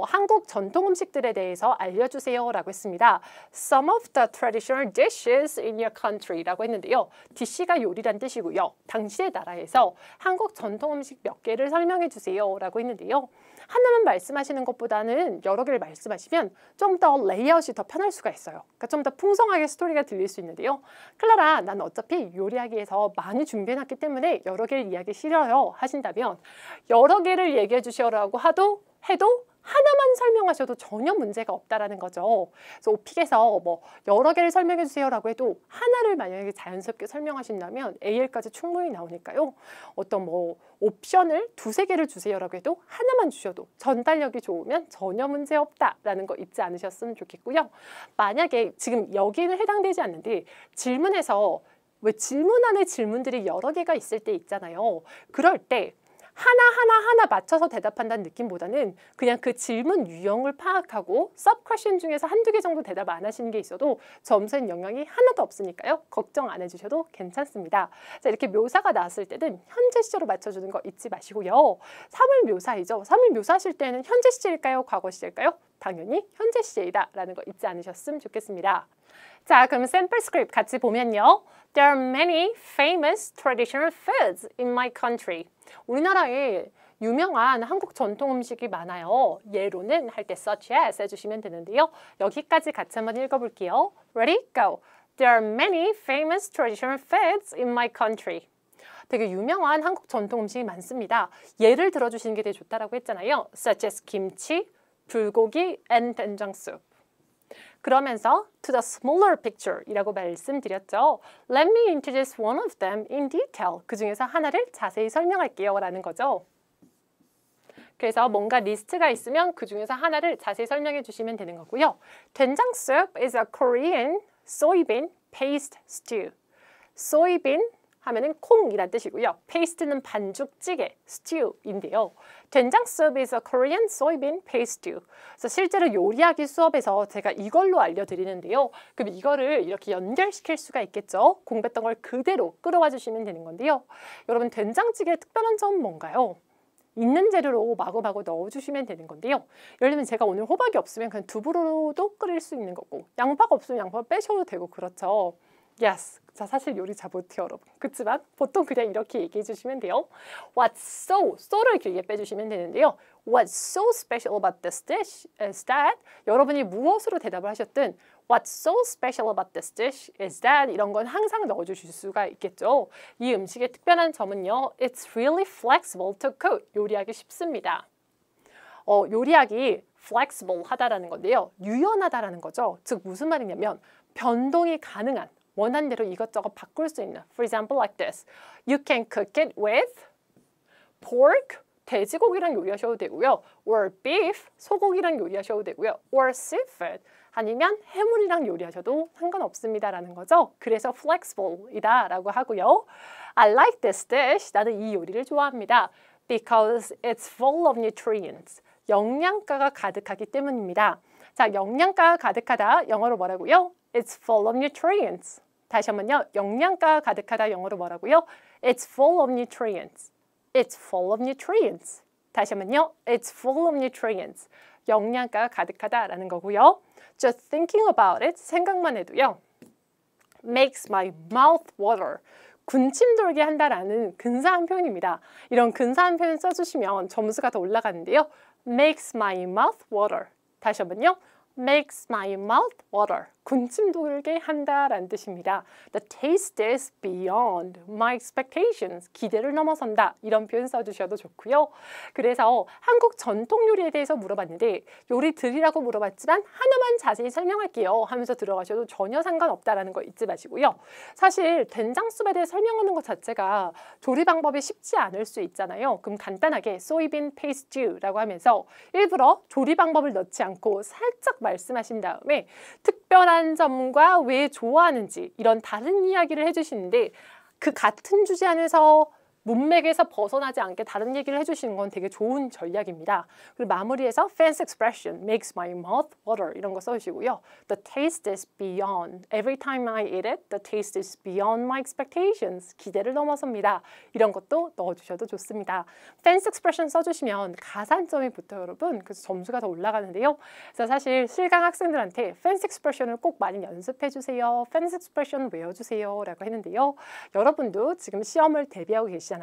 한국 전통 음식들에 대해서 알려주세요 라고 했습니다. Some of the traditional dishes in your country 라고 했는데요. dish가 요리란 뜻이고요. 당신의 나라에서 한국 전통 음식 몇 개를 설명해 주세요 라고 했는데요. 하나만 말씀하시는 것보다는 여러 개를 말씀하시면 좀 더 레이아웃이 더 편할 수가 있어요. 그러니까 좀 더 풍성하게 스토리가 들릴 수 있는데요. 클라라, 난 어차피 요리하기 위해서 많이 준비해놨기 때문에 여러 개를 이야기 싫어요 하신다면 여러 개를 얘기해 주시라고 해도 하나만 설명하셔도 전혀 문제가 없다라는 거죠. 그래서 오픽에서 뭐 여러 개를 설명해 주세요라고 해도 하나를 만약에 자연스럽게 설명하신다면 AL까지 충분히 나오니까요. 어떤 뭐 옵션을 두세 개를 주세요라고 해도 하나만 주셔도 전달력이 좋으면 전혀 문제 없다라는 거 잊지 않으셨으면 좋겠고요. 만약에 지금 여기는 해당되지 않는데 질문에서 왜 질문 안에 질문들이 여러 개가 있을 때 있잖아요. 그럴 때 하나 맞춰서 대답한다는 느낌보다는 그냥 그 질문 유형을 파악하고 서브 퀘션 중에서 한두 개 정도 대답 안 하시는 게 있어도 점수엔 영향이 하나도 없으니까요. 걱정 안 해주셔도 괜찮습니다. 자, 이렇게 묘사가 나왔을 때는 현재 시제로 맞춰주는 거 잊지 마시고요. 사물 묘사이죠. 사물 묘사하실 때는 현재 시제일까요? 과거 시제일까요? 당연히 현재 시제이다 라는 거 잊지 않으셨으면 좋겠습니다. 자, 그럼 샘플 스크립트 같이 보면요. There are many famous traditional foods in my country. 우리나라에 유명한 한국 전통 음식이 많아요. 예로는 할 때 such as 해주시면 되는데요. 여기까지 같이 한번 읽어볼게요. Ready? Go! There are many famous traditional foods in my country. 되게 유명한 한국 전통 음식이 많습니다. 예를 들어주시는 게 되게 좋다라고 했잖아요. Such as 김치, 불고기, and 된장국. 그러면서 to the smaller picture 이라고 말씀드렸죠. Let me introduce one of them in detail. 그 중에서 하나를 자세히 설명할게요 라는 거죠. 그래서 뭔가 리스트가 있으면 그 중에서 하나를 자세히 설명해 주시면 되는 거고요. 된장국 is a Korean soybean paste stew. soybean 하면은 콩이란 뜻이고요. 페이스트는 반죽찌개, stew인데요. 된장국 is a Korean soybean paste stew. 그래서 실제로 요리하기 수업에서 제가 이걸로 알려드리는데요. 그럼 이거를 이렇게 연결시킬 수가 있겠죠. 공부했던 걸 그대로 끌어와 주시면 되는 건데요. 여러분 된장찌개의 특별한 점은 뭔가요? 있는 재료로 마구마구 넣어주시면 되는 건데요. 예를 들면 제가 오늘 호박이 없으면 그냥 두부로도 끓일 수 있는 거고 양파가 없으면 양파 빼셔도 되고 그렇죠. Yes. 자, 사실 요리 잘 못해요, 여러분. 그렇지만 보통 그냥 이렇게 얘기해 주시면 돼요. What's so를 길게 빼주시면 되는데요. What's so special about this dish is that 여러분이 무엇으로 대답을 하셨든 What's so special about this dish is that 이런 건 항상 넣어주실 수가 있겠죠. 이 음식의 특별한 점은요. It's really flexible to cook. 요리하기 쉽습니다. 요리하기 flexible 하다라는 건데요. 유연하다라는 거죠. 즉 무슨 말이냐면 변동이 가능한 원하는 대로 이것저것 바꿀 수 있는. For example, like this. You can cook it with pork, 돼지고기랑 요리하셔도 되고요. Or beef, 소고기랑 요리하셔도 되고요. Or seafood, 아니면 해물이랑 요리하셔도 상관없습니다라는 거죠. 그래서 flexible이다라고 하고요. I like this dish. 나는 이 요리를 좋아합니다. Because it's full of nutrients. 영양가가 가득하기 때문입니다. 자, 영양가가 가득하다 영어로 뭐라고요? It's full of nutrients. 다시 한번요. 영양가가 가득하다 영어로 뭐라고요? It's full of nutrients. It's full of nutrients. 다시 한번요. It's full of nutrients. 영양가가 가득하다라는 거고요. Just thinking about it, 생각만 해도요. Makes my mouth water. 군침 돌게 한다라는 근사한 표현입니다. 이런 근사한 표현 써주시면 점수가 더 올라가는데요. Makes my mouth water. 다시 한번요. Makes my mouth water. 군침 돌게 한다라는 뜻입니다. The taste is beyond my expectations. 기대를 넘어선다. 이런 표현 써주셔도 좋고요. 그래서 한국 전통 요리에 대해서 물어봤는데 요리들이라고 물어봤지만 하나만 자세히 설명할게요 하면서 들어가셔도 전혀 상관없다라는 거 잊지 마시고요. 사실 된장숲에 대해 설명하는 것 자체가 조리 방법이 쉽지 않을 수 있잖아요. 그럼 간단하게 soybean paste stew라고 하면서 일부러 조리 방법을 넣지 않고 살짝 말씀하신 다음에 특별한 점과 왜 좋아하는지 이런 다른 이야기를 해주시는데 그 같은 주제 안에서 문맥에서 벗어나지 않게 다른 얘기를 해주시는 건 되게 좋은 전략입니다. 그리고 마무리해서 fancy expression makes my mouth water 이런 거 써주시고요. The taste is beyond. Every time I eat it, the taste is beyond my expectations. 기대를 넘어섭니다. 이런 것도 넣어주셔도 좋습니다. fancy expression 써주시면 가산점이 붙어요, 여러분. 그래서 점수가 더 올라가는데요. 그래서 사실 실강 학생들한테 fancy expression을 꼭 많이 연습해주세요. fancy expression 외워주세요 라고 했는데요. 여러분도 지금 시험을 대비하고 계시잖아요.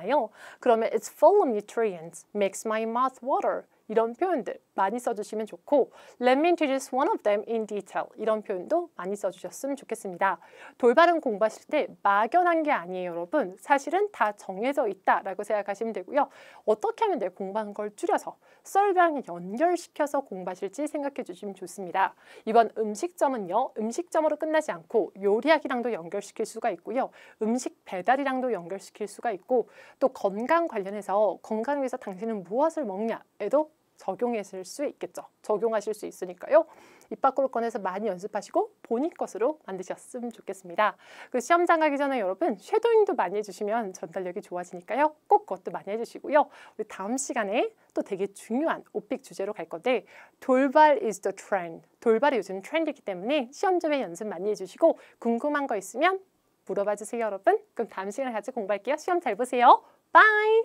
그러면 it's full of nutrients, makes my mouth water 이런 표현들 많이 써주시면 좋고 Let me introduce one of them in detail 이런 표현도 많이 써주셨으면 좋겠습니다. 돌발은 공부하실 때 막연한 게 아니에요, 여러분. 사실은 다 정해져 있다라고 생각하시면 되고요. 어떻게 하면 내 공부한 걸 줄여서 썰이랑 연결시켜서 공부하실지 생각해 주시면 좋습니다. 이번 음식점은요. 음식점으로 끝나지 않고 요리학이랑도 연결시킬 수가 있고요. 음식 배달이랑도 연결시킬 수가 있고 또 건강 관련해서 건강을 위해서 당신은 무엇을 먹냐에도 적용하실 수 있겠죠. 적용하실 수 있으니까요. 입 밖으로 꺼내서 많이 연습하시고 본인 것으로 만드셨으면 좋겠습니다. 그 시험장 가기 전에 여러분 쉐도잉도 많이 해주시면 전달력이 좋아지니까요. 꼭 그것도 많이 해주시고요. 우리 다음 시간에 또 되게 중요한 오픽 주제로 갈 건데 돌발 is the trend. 돌발이 요즘 트렌드이기 때문에 시험점에 연습 많이 해주시고 궁금한 거 있으면 물어봐 주세요, 여러분. 그럼 다음 시간에 같이 공부할게요. 시험 잘 보세요. 바이!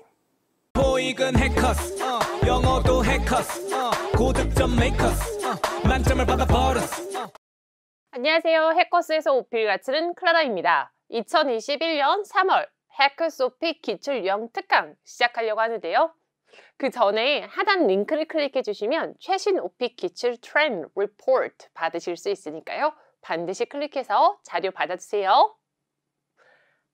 토익은 해커스 영어도 해커스 고득점 메이커스 만점을 받아버렸어. 안녕하세요. 해커스에서 오픽을 가르치는 클라라입니다. 2021년 3월 해커스 오픽 기출 유형 특강 시작하려고 하는데요. 그 전에 하단 링크를 클릭해 주시면 최신 오픽 기출 트렌드 리포트 받으실 수 있으니까요. 반드시 클릭해서 자료 받아주세요.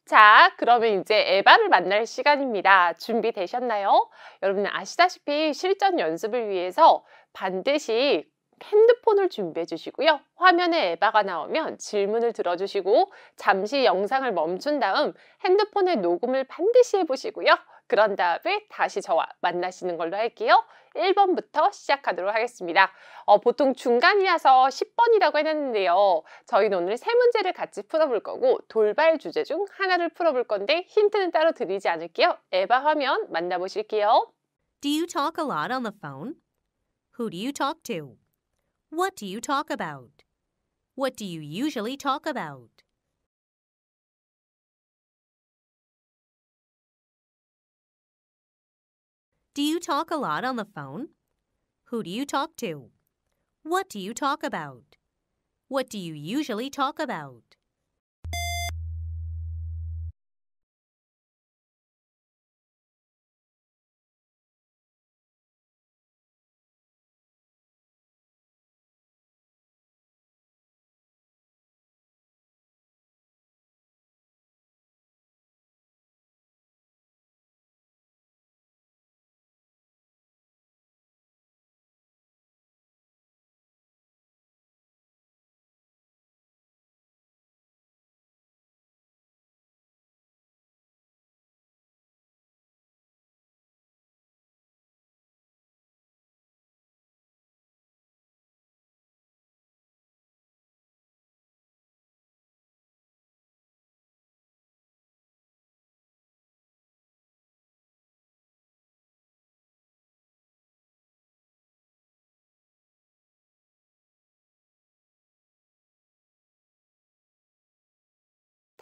자, 그러면 이제 에바를 만날 시간입니다. 준비되셨나요? 여러분 아시다시피 실전 연습을 위해서 반드시 핸드폰을 준비해 주시고요. 화면에 에바가 나오면 질문을 들어주시고 잠시 영상을 멈춘 다음 핸드폰에 녹음을 반드시 해보시고요. 그런 다음에 다시 저와 만나시는 걸로 할게요. 1번부터 시작하도록 하겠습니다. 보통 중간이라서 10번이라고 해놨는데요. 저희는 오늘 세 문제를 같이 풀어볼 거고 돌발 주제 중 하나를 풀어볼 건데 힌트는 따로 드리지 않을게요. 에바 화면 만나보실게요. Do you talk a lot on the phone? Who do you talk to? What do you talk about? What do you usually talk about? Do you talk a lot on the phone? Who do you talk to? What do you talk about? What do you usually talk about?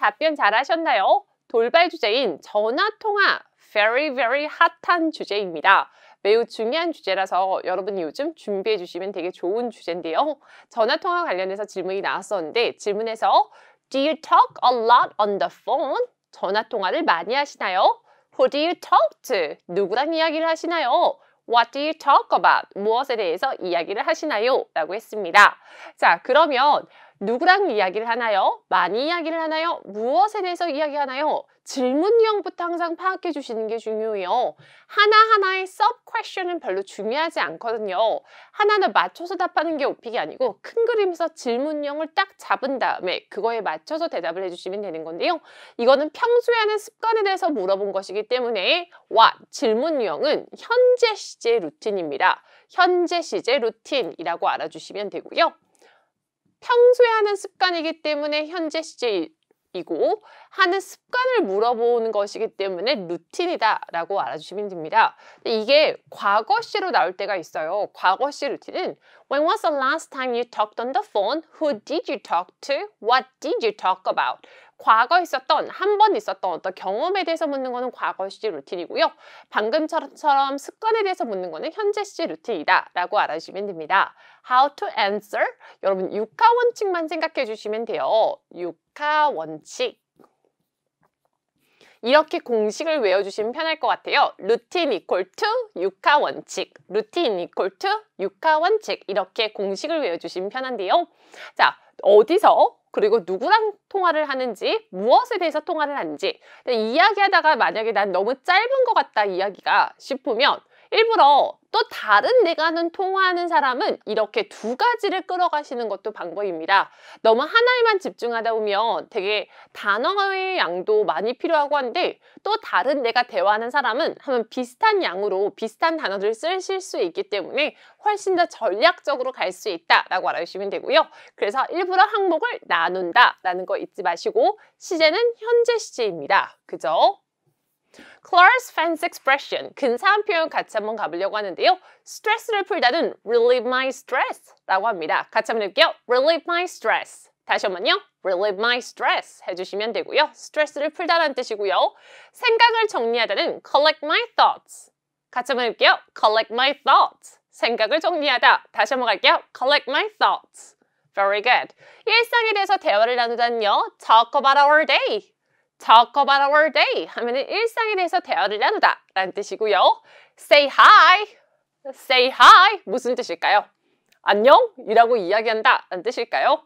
답변 잘하셨나요? 돌발 주제인 전화통화, very very 핫한 주제입니다. 매우 중요한 주제라서 여러분이 요즘 준비해 주시면 되게 좋은 주제인데요. 전화통화 관련해서 질문이 나왔었는데 질문에서 Do you talk a lot on the phone? 전화통화를 많이 하시나요? Who do you talk to? 누구랑 이야기를 하시나요? What do you talk about? 무엇에 대해서 이야기를 하시나요? 라고 했습니다. 자, 그러면 누구랑 이야기를 하나요? 많이 이야기를 하나요? 무엇에 대해서 이야기하나요? 질문 유형부터 항상 파악해 주시는 게 중요해요. 하나하나의 sub-question은 별로 중요하지 않거든요. 하나하나 맞춰서 답하는 게 오픽이 아니고 큰 그림에서 질문 유형을 딱 잡은 다음에 그거에 맞춰서 대답을 해주시면 되는 건데요. 이거는 평소에 하는 습관에 대해서 물어본 것이기 때문에 질문 유형은 현재 시제 루틴입니다. 현재 시제 루틴이라고 알아주시면 되고요. 평소에 하는 습관이기 때문에 현재 시제이고 하는 습관을 물어보는 것이기 때문에 루틴이다 라고 알아주시면 됩니다. 이게 과거시로 나올 때가 있어요. 과거시 루틴은 When was the last time you talked on the phone? Who did you talk to? What did you talk about? 과거에 있었던, 한 번 있었던 어떤 경험에 대해서 묻는 거는 과거 시제 루틴이고요. 방금처럼 습관에 대해서 묻는 거는 현재 시제 루틴이다 라고 알아주시면 됩니다. How to answer? 여러분 육하 원칙만 생각해 주시면 돼요. 육하 원칙. 이렇게 공식을 외워주시면 편할 것 같아요. 루틴 equal to 육하 원칙, 루틴 equal to 육하 원칙 이렇게 공식을 외워주시면 편한데요. 자, 어디서 그리고 누구랑 통화를 하는지 무엇에 대해서 통화를 하는지 이야기하다가 만약에 난 너무 짧은 것 같다 이야기가 싶으면 일부러 또 다른 내가 하는 통화하는 사람은 이렇게 두 가지를 끌어가시는 것도 방법입니다. 너무 하나에만 집중하다 보면 되게 단어의 양도 많이 필요하고 한데 또 다른 내가 대화하는 사람은 하면 비슷한 양으로 비슷한 단어들을 쓰실 수 있기 때문에 훨씬 더 전략적으로 갈 수 있다라고 알아주시면 되고요. 그래서 일부러 항목을 나눈다라는 거 잊지 마시고 시제는 현재 시제입니다. 그죠? Claire's fancy expression, 근사한 표현 같이 한번 가보려고 하는데요. 스트레스를 풀다는 relieve my stress 라고 합니다. 같이 한번 해볼게요. relieve my stress. 다시 한번요. relieve my stress 해주시면 되고요. 스트레스를 풀다라는 뜻이고요. 생각을 정리하다는 collect my thoughts. 같이 한번 해볼게요. collect my thoughts. 생각을 정리하다. 다시 한번 갈게요. collect my thoughts. Very good. 일상에 대해서 대화를 나누다는요. talk about our day. Talk about our day 하면은 일상에 대해서 대화를 나누다 라는 뜻이고요. Say hi, say hi 무슨 뜻일까요? 안녕? 이라고 이야기한다 라는 뜻일까요?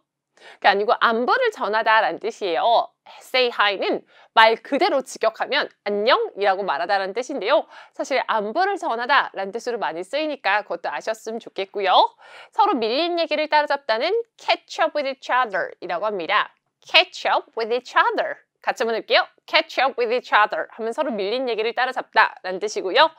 그게 아니고 안부를 전하다 라는 뜻이에요. Say hi는 말 그대로 직역하면 안녕이라고 말하다 라는 뜻인데요. 사실 안부를 전하다 라는 뜻으로 많이 쓰이니까 그것도 아셨으면 좋겠고요. 서로 밀린 얘기를 따라잡다는 catch up with each other 이라고 합니다. Catch up with each other 같이 한번 해볼게요. Catch up with each other 하면 서로 밀린 얘기를 따라잡다 라는 뜻이고요.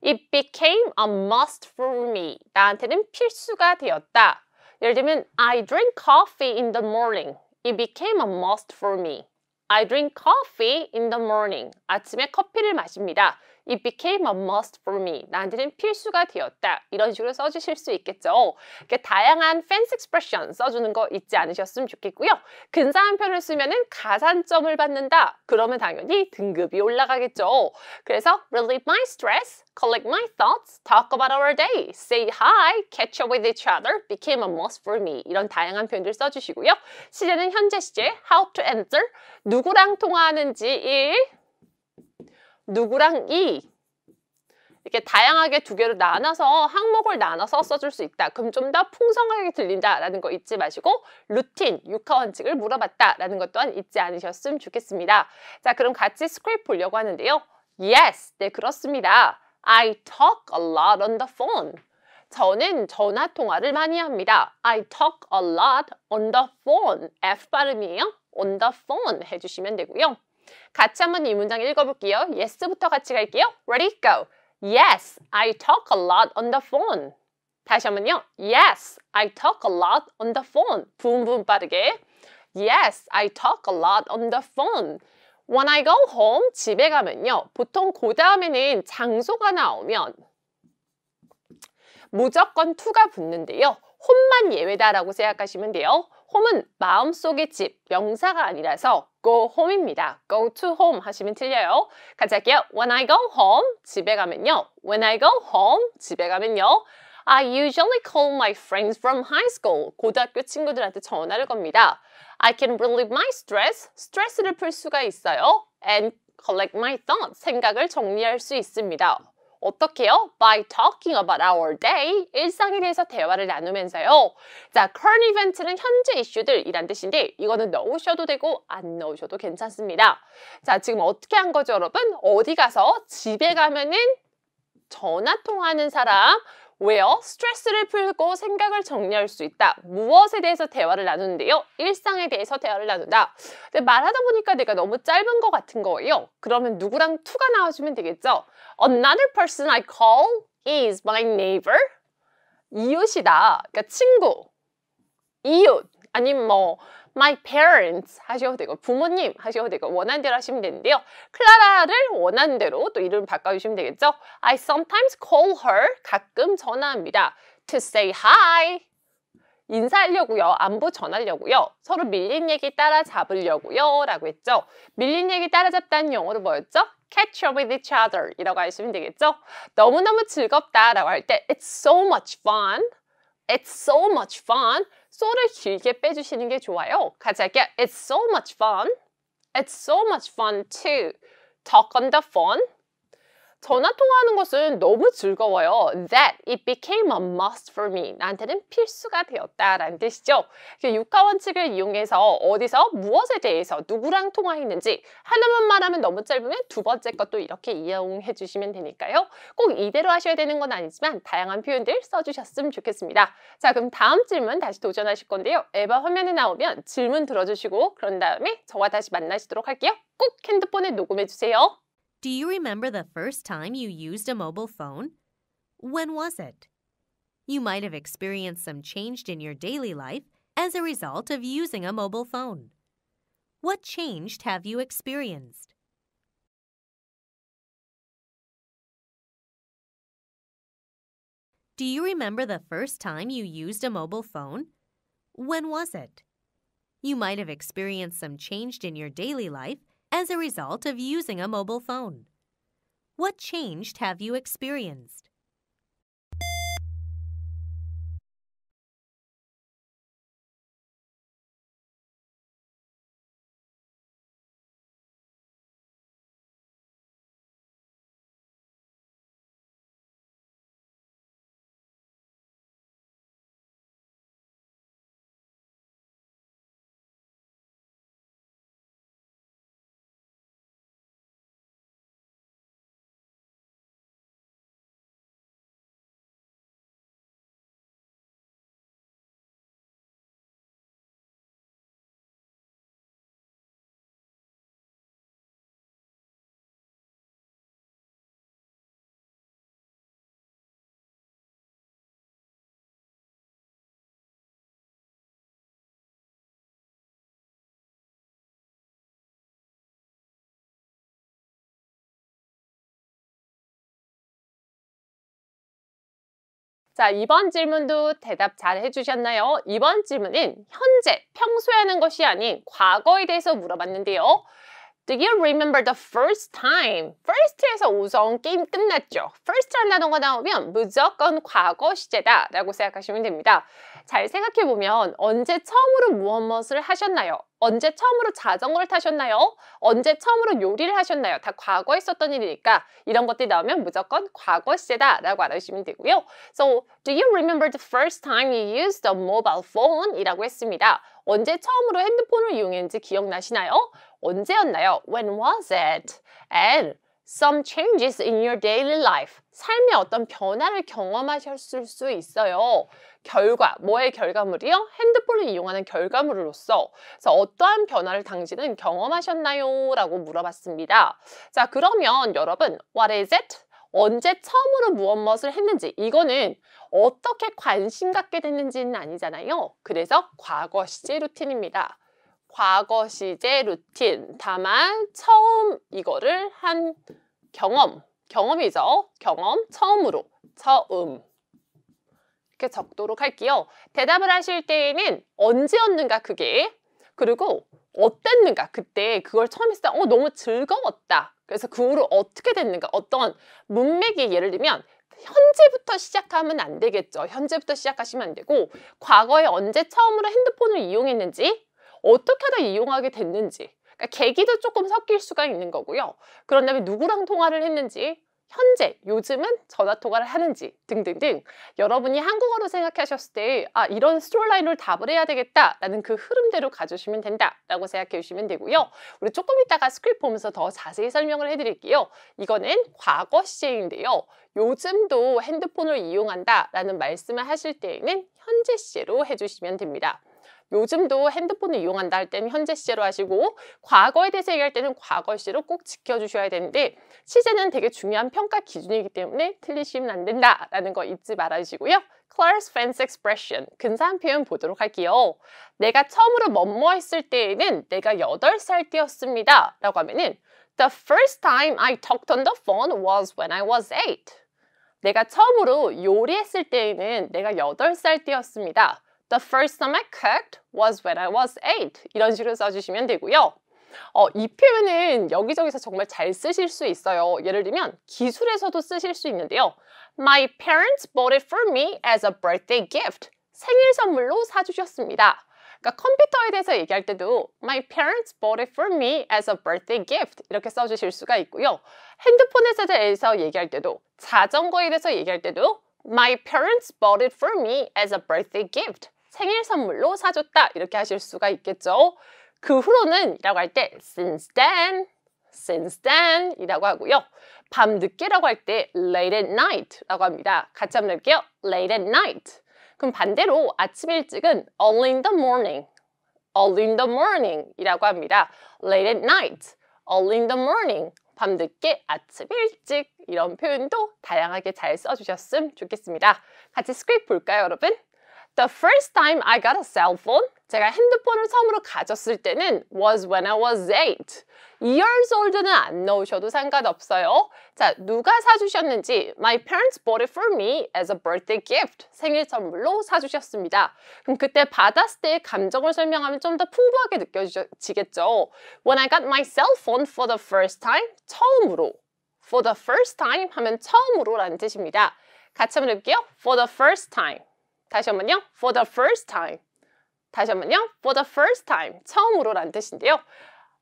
It became a must for me. 나한테는 필수가 되었다. 예를 들면 I drink coffee in the morning. It became a must for me. I drink coffee in the morning. 아침에 커피를 마십니다. It became a must for me. 나한테는 필수가 되었다. 이런 식으로 써주실 수 있겠죠. 이렇게 다양한 fancy expression 써주는 거 잊지 않으셨으면 좋겠고요. 근사한 표현을 쓰면은 가산점을 받는다. 그러면 당연히 등급이 올라가겠죠. 그래서 relieve my stress, collect my thoughts, talk about our day, say hi, catch up with each other, became a must for me. 이런 다양한 표현들 써주시고요. 시제는 현재 시제, how to answer, 누구랑 통화하는지 1, 누구랑 2 이렇게 다양하게 두 개로 나눠서 항목을 나눠서 써줄 수 있다. 그럼 좀 더 풍성하게 들린다라는 거 잊지 마시고 루틴, 육하 원칙을 물어봤다라는 것 또한 잊지 않으셨으면 좋겠습니다. 자, 그럼 같이 스크립트 보려고 하는데요. Yes, 네 그렇습니다. I talk a lot on the phone. 저는 전화 통화를 많이 합니다. I talk a lot on the phone. F 발음이에요. on the phone 해주시면 되고요. 같이 한번 이 문장 읽어볼게요. Yes부터 같이 갈게요. Ready, go. Yes, I talk a lot on the phone. 다시 한번요. Yes, I talk a lot on the phone. 부음 빠르게. Yes, I talk a lot on the phone. When I go home, 집에 가면요. 보통 그 다음에는 장소가 나오면 무조건 to가 붙는데요. home만 예외다라고 생각하시면 돼요. home은 마음속의 집, 명사가 아니라서 go home입니다. go to home 하시면 틀려요. 같이 할게요. When I go home, 집에 가면요. When I go home, 집에 가면요. I usually call my friends from high school. 고등학교 친구들한테 전화를 겁니다. I can relieve my stress. 스트레스를 풀 수가 있어요. And collect my thoughts. 생각을 정리할 수 있습니다. 어떻게요? By talking about our day. 일상에 대해서 대화를 나누면서요. 자, current event는 현재 이슈들이란 뜻인데 이거는 넣으셔도 되고 안 넣으셔도 괜찮습니다. 자, 지금 어떻게 한 거죠, 여러분? 어디 가서 집에 가면은 전화 통화하는 사람 왜요? 스트레스를 풀고 생각을 정리할 수 있다. 무엇에 대해서 대화를 나누는데요? 일상에 대해서 대화를 나눈다. 근데 말하다 보니까 내가 너무 짧은 것 같은 거예요. 그러면 누구랑 to가 나와주면 되겠죠? Another person I call is my neighbor. 이웃이다. 그러니까 친구, 이웃, 아니면 뭐 my parents 하셔도 되고 부모님 하셔도 되고 원하는 대로 하시면 되는데요. 클라라를 원하는 대로 또 이름 바꿔주시면 되겠죠. I sometimes call her. 가끔 전화합니다. To say hi. 인사하려고요. 안부 전하려고요. 서로 밀린 얘기 따라잡으려고요. 라고 했죠. 밀린 얘기 따라잡다는 영어로 뭐였죠? Catch up with each other 이라고 하시면 되겠죠. 너무너무 즐겁다 라고 할 때 It's so much fun. It's so much fun. so를 길게 빼주시는 게 좋아요. 같이 할게요. It's so much fun. It's so much fun to talk on the phone. 전화 통화하는 것은 너무 즐거워요. That it became a must for me. 나한테는 필수가 되었다라는 뜻이죠. 육하 원칙을 이용해서 어디서 무엇에 대해서 누구랑 통화했는지 하나만 말하면 너무 짧으면 두 번째 것도 이렇게 이용해 주시면 되니까요. 꼭 이대로 하셔야 되는 건 아니지만 다양한 표현들 써주셨으면 좋겠습니다. 자, 그럼 다음 질문 다시 도전하실 건데요. 에바 화면에 나오면 질문 들어주시고 그런 다음에 저와 다시 만나시도록 할게요. 꼭 핸드폰에 녹음해 주세요. Do you remember the first time you used a mobile phone? When was it? You might have experienced some change in your daily life as a result of using a mobile phone. What change have you experienced? Do you remember the first time you used a mobile phone? When was it? You might have experienced some change in your daily life as a result of using a mobile phone. What change have you experienced? 자, 이번 질문도 대답 잘 해주셨나요? 이번 질문은 현재, 평소에 하는 것이 아닌 과거에 대해서 물어봤는데요. Do you remember the first time? first에서 우선 게임 끝났죠. first라는 단어가 나오면 무조건 과거 시제다 라고 생각하시면 됩니다. 잘 생각해보면 언제 처음으로 무엇을 하셨나요? 언제 처음으로 자전거를 타셨나요? 언제 처음으로 요리를 하셨나요? 다 과거에 있었던 일이니까 이런 것들이 나오면 무조건 과거 시제다 라고 알아주시면 되고요. So, do you remember the first time you used a mobile phone? 이라고 했습니다. 언제 처음으로 핸드폰을 이용했는지 기억나시나요? 언제였나요? When was it? And some changes in your daily life. 삶의 어떤 변화를 경험하셨을 수 있어요. 결과, 뭐의 결과물이요? 핸드폰을 이용하는 결과물로서 그래서 어떠한 변화를 당신은 경험하셨나요? 라고 물어봤습니다. 자, 그러면 여러분, what is it? 언제 처음으로 무엇을 했는지 이거는 어떻게 관심 갖게 됐는지는 아니잖아요. 그래서 과거 시제 루틴입니다. 과거 시제 루틴, 다만 처음 이거를 한 경험이죠. 경험, 처음으로, 처음. 이렇게 적도록 할게요. 대답을 하실 때에는 언제였는가 그게, 그리고 어땠는가 그때 그걸 처음 했을 때 너무 즐거웠다. 그래서 그 후로 어떻게 됐는가, 어떤 문맥이 예를 들면 현재부터 시작하면 안 되겠죠. 현재부터 시작하시면 안 되고 과거에 언제 처음으로 핸드폰을 이용했는지, 어떻게 하다 이용하게 됐는지, 그러니까 계기도 조금 섞일 수가 있는 거고요. 그런 다음에 누구랑 통화를 했는지, 현재, 요즘은 전화 통화를 하는지 등등등 여러분이 한국어로 생각하셨을 때 이런 스토리라인으로 답을 해야 되겠다라는 그 흐름대로 가주시면 된다라고 생각해 주시면 되고요. 우리 조금 이따가 스크립트 보면서 더 자세히 설명을 해드릴게요. 이거는 과거 시제인데요. 요즘도 핸드폰을 이용한다라는 말씀을 하실 때에는 현재 시제로 해주시면 됩니다. 요즘도 핸드폰을 이용한다 할 때는 현재 시제로 하시고 과거에 대해서 얘기할 때는 과거 시제로 꼭 지켜주셔야 되는데 시제는 되게 중요한 평가 기준이기 때문에 틀리시면 안 된다라는 거 잊지 말아주시고요. Claire's Fancy Expression, 근사한 표현 보도록 할게요. 내가 처음으로 뭐뭐 했을 때에는 내가 8살 때였습니다 라고 하면은 The first time I talked on the phone was when I was 8. 내가 처음으로 요리했을 때에는 내가 8살 때였습니다. The first time I cooked was when I was 8. 이런 식으로 써주시면 되고요. 이 표현은 여기저기서 정말 잘 쓰실 수 있어요. 예를 들면 기술에서도 쓰실 수 있는데요. My parents bought it for me as a birthday gift. 생일 선물로 사주셨습니다. 그러니까 컴퓨터에 대해서 얘기할 때도 My parents bought it for me as a birthday gift. 이렇게 써주실 수가 있고요. 핸드폰에 대해서 얘기할 때도, 자전거에 대해서 얘기할 때도 My parents bought it for me as a birthday gift. 생일 선물로 사줬다. 이렇게 하실 수가 있겠죠. 그 후로는 이라고 할 때 since then 이라고 하고요. 밤늦게라고 할 때 late at night 라고 합니다. 같이 한번 해볼게요. late at night. 그럼 반대로 아침 일찍은 early in the morning 이라고 합니다. late at night, early in the morning. 밤늦게, 아침 일찍 이런 표현도 다양하게 잘 써주셨으면 좋겠습니다. 같이 스크립트 볼까요, 여러분? The first time I got a cell phone, 제가 핸드폰을 처음으로 가졌을 때는 was when I was 8. years old는 안 넣으셔도 상관없어요. 자, 누가 사주셨는지 My parents bought it for me as a birthday gift. 생일 선물로 사주셨습니다. 그럼 그때 받았을 때의 감정을 설명하면 좀 더 풍부하게 느껴지겠죠. When I got my cell phone for the first time, 처음으로. For the first time 하면 처음으로 라는 뜻입니다. 같이 한번 해볼게요. For the first time. 다시 한번요. For the first time. 다시 한번요. For the first time. 처음으로 라는 뜻인데요.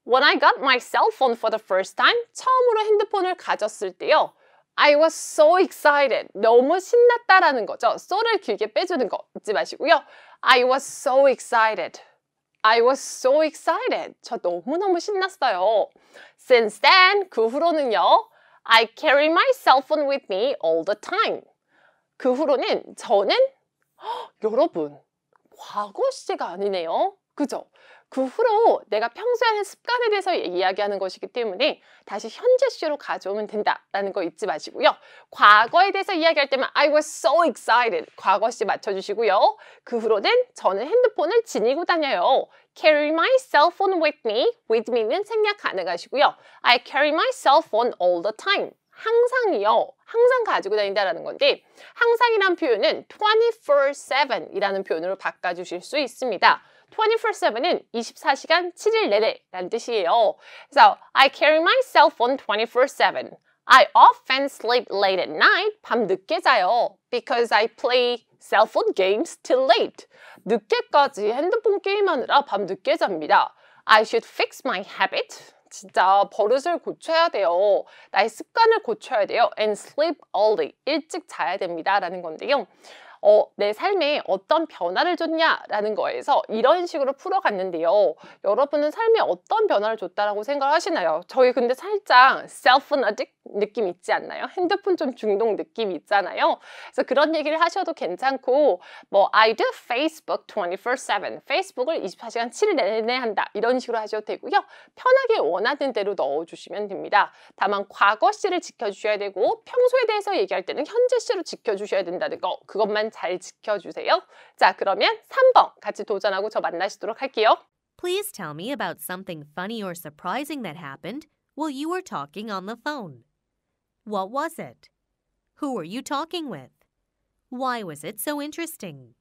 When I got my cell phone for the first time. 처음으로 핸드폰을 가졌을 때요. I was so excited. 너무 신났다라는 거죠. so를 길게 빼주는 거 잊지 마시고요. I was so excited. I was so excited. 저 너무너무 신났어요. Since then, 그 후로는요. I carry my cell phone with me all the time. 그 후로는 저는 여러분, 과거 시제가 아니네요. 그죠? 그 후로 내가 평소에 하는 습관에 대해서 이야기하는 것이기 때문에 다시 현재 시제로 가져오면 된다라는 거 잊지 마시고요. 과거에 대해서 이야기할 때만 I was so excited. 과거 시제 맞춰주시고요. 그 후로는 저는 핸드폰을 지니고 다녀요. Carry my cell phone with me. With me는 생략 가능하시고요. I carry my cell phone all the time. 항상이요. 항상 가지고 다닌다라는 건데 항상이란 표현은 24/7이라는 표현으로 바꿔주실 수 있습니다. 24/7은 24시간 7일 내내 라는 뜻이에요. 그래서 I carry my cell phone 24/7. I often sleep late at night. 밤 늦게 자요. Because I play cell phone games till late. 늦게까지 핸드폰 게임하느라 밤 늦게 잡니다. I should fix my habit. 진짜 버릇을 고쳐야 돼요. 나의 습관을 고쳐야 돼요. And sleep early. 일찍 자야 됩니다. 라는 건데요. 내 삶에 어떤 변화를 줬냐라는 거에서 이런 식으로 풀어갔는데요. 여러분은 삶에 어떤 변화를 줬다라고 생각을 하시나요? 저희 근데 살짝 cellphone addict 느낌 있지 않나요? 핸드폰 좀 중독 느낌 있잖아요. 그래서 그런 얘기를 하셔도 괜찮고 I do Facebook 24/7. 페이스북을 24시간 7일 내내 한다. 이런 식으로 하셔도 되고요. 편하게 원하는 대로 넣어주시면 됩니다. 다만 과거 시를 지켜주셔야 되고 평소에 대해서 얘기할 때는 현재 시로 지켜주셔야 된다는 거 그것만 잘 지켜주세요. 자, 그러면 3번 같이 도전하고 저 만나시도록 할게요. Please tell me about something funny or surprising that happened while you were talking on the phone. What was it? Who were you talking with? Why was it so interesting?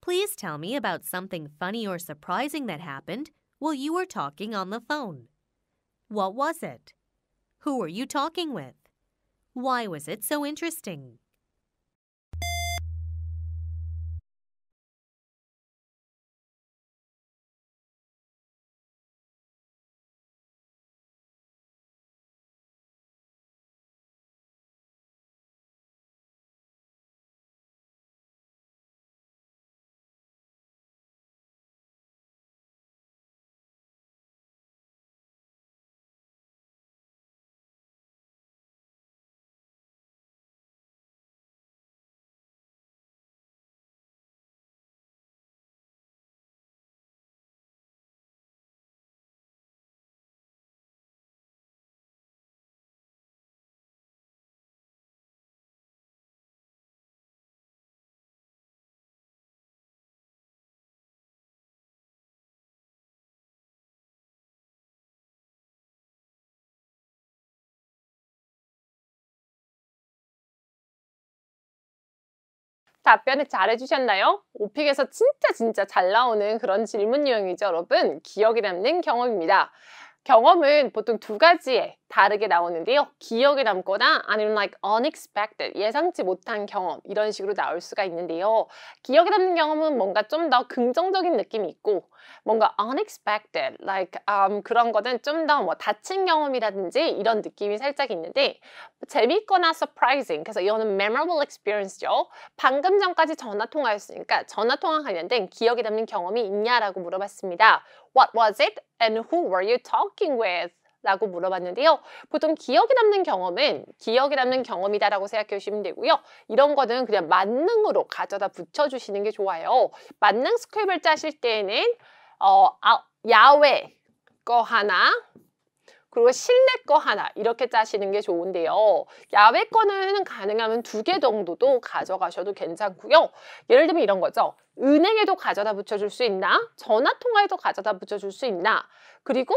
Please tell me about something funny or surprising that happened while you were talking on the phone. What was it? Who were you talking with? Why was it so interesting? 답변을 잘 해주셨나요? 오픽에서 진짜 잘 나오는 그런 질문 유형이죠, 여러분. 기억에 남는 경험입니다. 경험은 보통 두 가지에 다르게 나오는데요. 기억에 남거나 아니면 like unexpected, 예상치 못한 경험 이런 식으로 나올 수가 있는데요. 기억에 남는 경험은 뭔가 좀 더 긍정적인 느낌이 있고 뭔가 unexpected, like 그런 거는 좀 더 뭐 다친 경험이라든지 이런 느낌이 살짝 있는데 재밌거나 surprising, 그래서 이거는 memorable experience죠. 방금 전까지 전화통화였으니까 전화통화 관련된 기억에 남는 경험이 있냐라고 물어봤습니다. What was it and who were you talking with? 라고 물어봤는데요. 보통 기억에 남는 경험은 기억에 남는 경험이다라고 생각해 주시면 되고요. 이런 거는 그냥 만능으로 가져다 붙여주시는 게 좋아요. 만능 스크립을 짜실 때에는 야외 거 하나, 그리고 실내 거 하나 이렇게 짜시는 게 좋은데요. 야외 거는 가능하면 2개 정도도 가져가셔도 괜찮고요. 예를 들면 이런 거죠. 은행에도 가져다 붙여줄 수 있나? 전화통화에도 가져다 붙여줄 수 있나? 그리고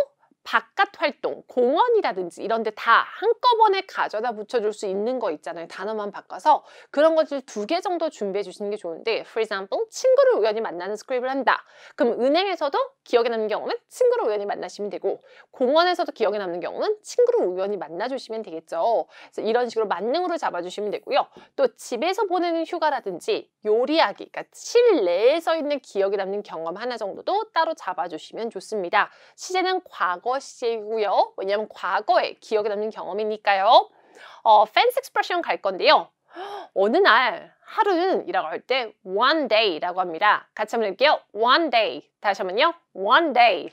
바깥 활동, 공원이라든지 이런 데 다 한꺼번에 가져다 붙여줄 수 있는 거 있잖아요. 단어만 바꿔서 그런 것들 2개 정도 준비해 주시는 게 좋은데 for example, 친구를 우연히 만나는 스크립을 한다. 그럼 은행에서도 기억에 남는 경험은 친구를 우연히 만나시면 되고 공원에서도 기억에 남는 경험은 친구를 우연히 만나주시면 되겠죠. 그래서 이런 식으로 만능으로 잡아주시면 되고요. 또 집에서 보내는 휴가라든지 요리하기, 그러니까 실내에서 있는 기억에 남는 경험 하나 정도도 따로 잡아주시면 좋습니다. 시제는 과거 시제이고요. 왜냐하면 과거에 기억에 남는 경험이니까요. fancy expression 갈 건데요. 어느 날, 하루는 이라고 할 때 one day라고 합니다. 같이 한번 해볼게요. one day. 다시 한번요. one day.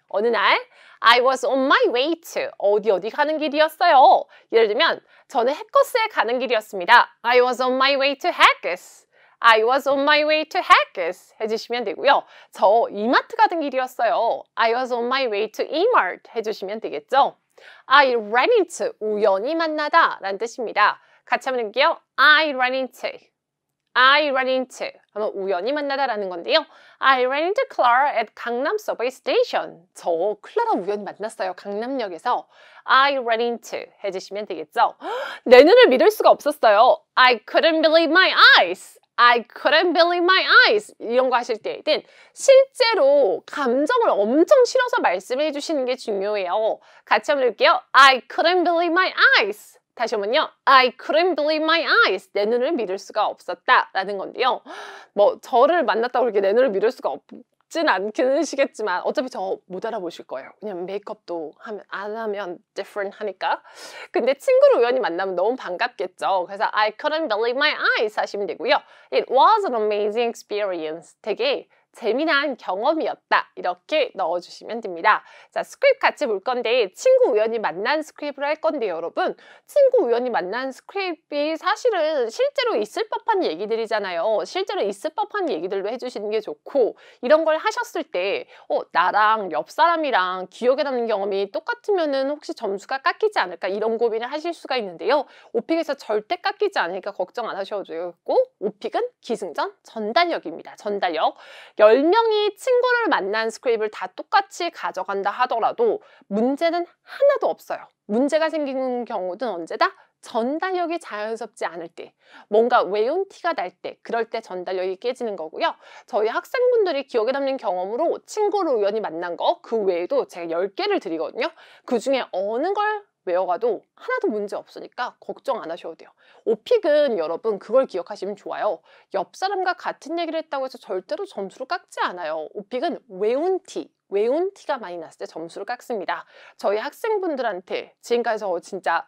어느 날 I was on my way to 어디 가는 길이었어요. 예를 들면 저는 해커스에 가는 길이었습니다. I was on my way to Hackers. I was on my way to Hackers 해주시면 되고요. 저 이마트 가는 길이었어요. I was on my way to E-Mart 해주시면 되겠죠. I ran into 우연히 만나다 라는 뜻입니다. 같이 한번 해볼게요. I ran into 하면 우연히 만나다라는 건데요. I ran into Clara at 강남 subway station. 저 클라라 우연히 만났어요. 강남역에서. I ran into 해주시면 되겠죠. 내 눈을 믿을 수가 없었어요. I couldn't believe my eyes. I couldn't believe my eyes. 이런 거 하실 때에는 실제로 감정을 엄청 실어서 말씀해 주시는 게 중요해요. 같이 한번 해볼게요. I couldn't believe my eyes. 다시 한번요. I couldn't believe my eyes. 내 눈을 믿을 수가 없었다 라는 건데요. 뭐 저를 만났다고 그렇게 내 눈을 믿을 수가 없진 않으시겠지만 어차피 저 못 알아보실 거예요. 왜냐면 메이크업도 안 하면 different 하니까. 근데 친구를 우연히 만나면 너무 반갑겠죠. 그래서 I couldn't believe my eyes 하시면 되고요. It was an amazing experience. 되게 재미난 경험이었다. 이렇게 넣어주시면 됩니다. 자, 스크립트 같이 볼 건데 친구 우연히 만난 스크립트를 할 건데 여러분 친구 우연히 만난 스크립트이 사실은 실제로 있을 법한 얘기들이잖아요. 실제로 있을 법한 얘기들로 해주시는 게 좋고 이런 걸 하셨을 때 나랑 옆 사람이랑 기억에 남는 경험이 똑같으면은 혹시 점수가 깎이지 않을까 이런 고민을 하실 수가 있는데요. 오픽에서 절대 깎이지 않으니까 걱정 안 하셔도 되고 오픽은 기승전 전달력입니다. 전달력. 10명이 친구를 만난 스크립을 다 똑같이 가져간다 하더라도 문제는 하나도 없어요. 문제가 생기는 경우는 언제다? 전달력이 자연스럽지 않을 때, 뭔가 외운 티가 날 때, 그럴 때 전달력이 깨지는 거고요. 저희 학생분들이 기억에 남는 경험으로 친구를 우연히 만난 거, 그 외에도 제가 10개를 드리거든요. 그 중에 어느 걸 외워가도 하나도 문제 없으니까 걱정 안 하셔도 돼요. 오픽은 여러분 그걸 기억하시면 좋아요. 옆 사람과 같은 얘기를 했다고 해서 절대로 점수를 깎지 않아요. 오픽은 외운 티가 많이 났을 때 점수를 깎습니다. 저희 학생분들한테 지금까지 진짜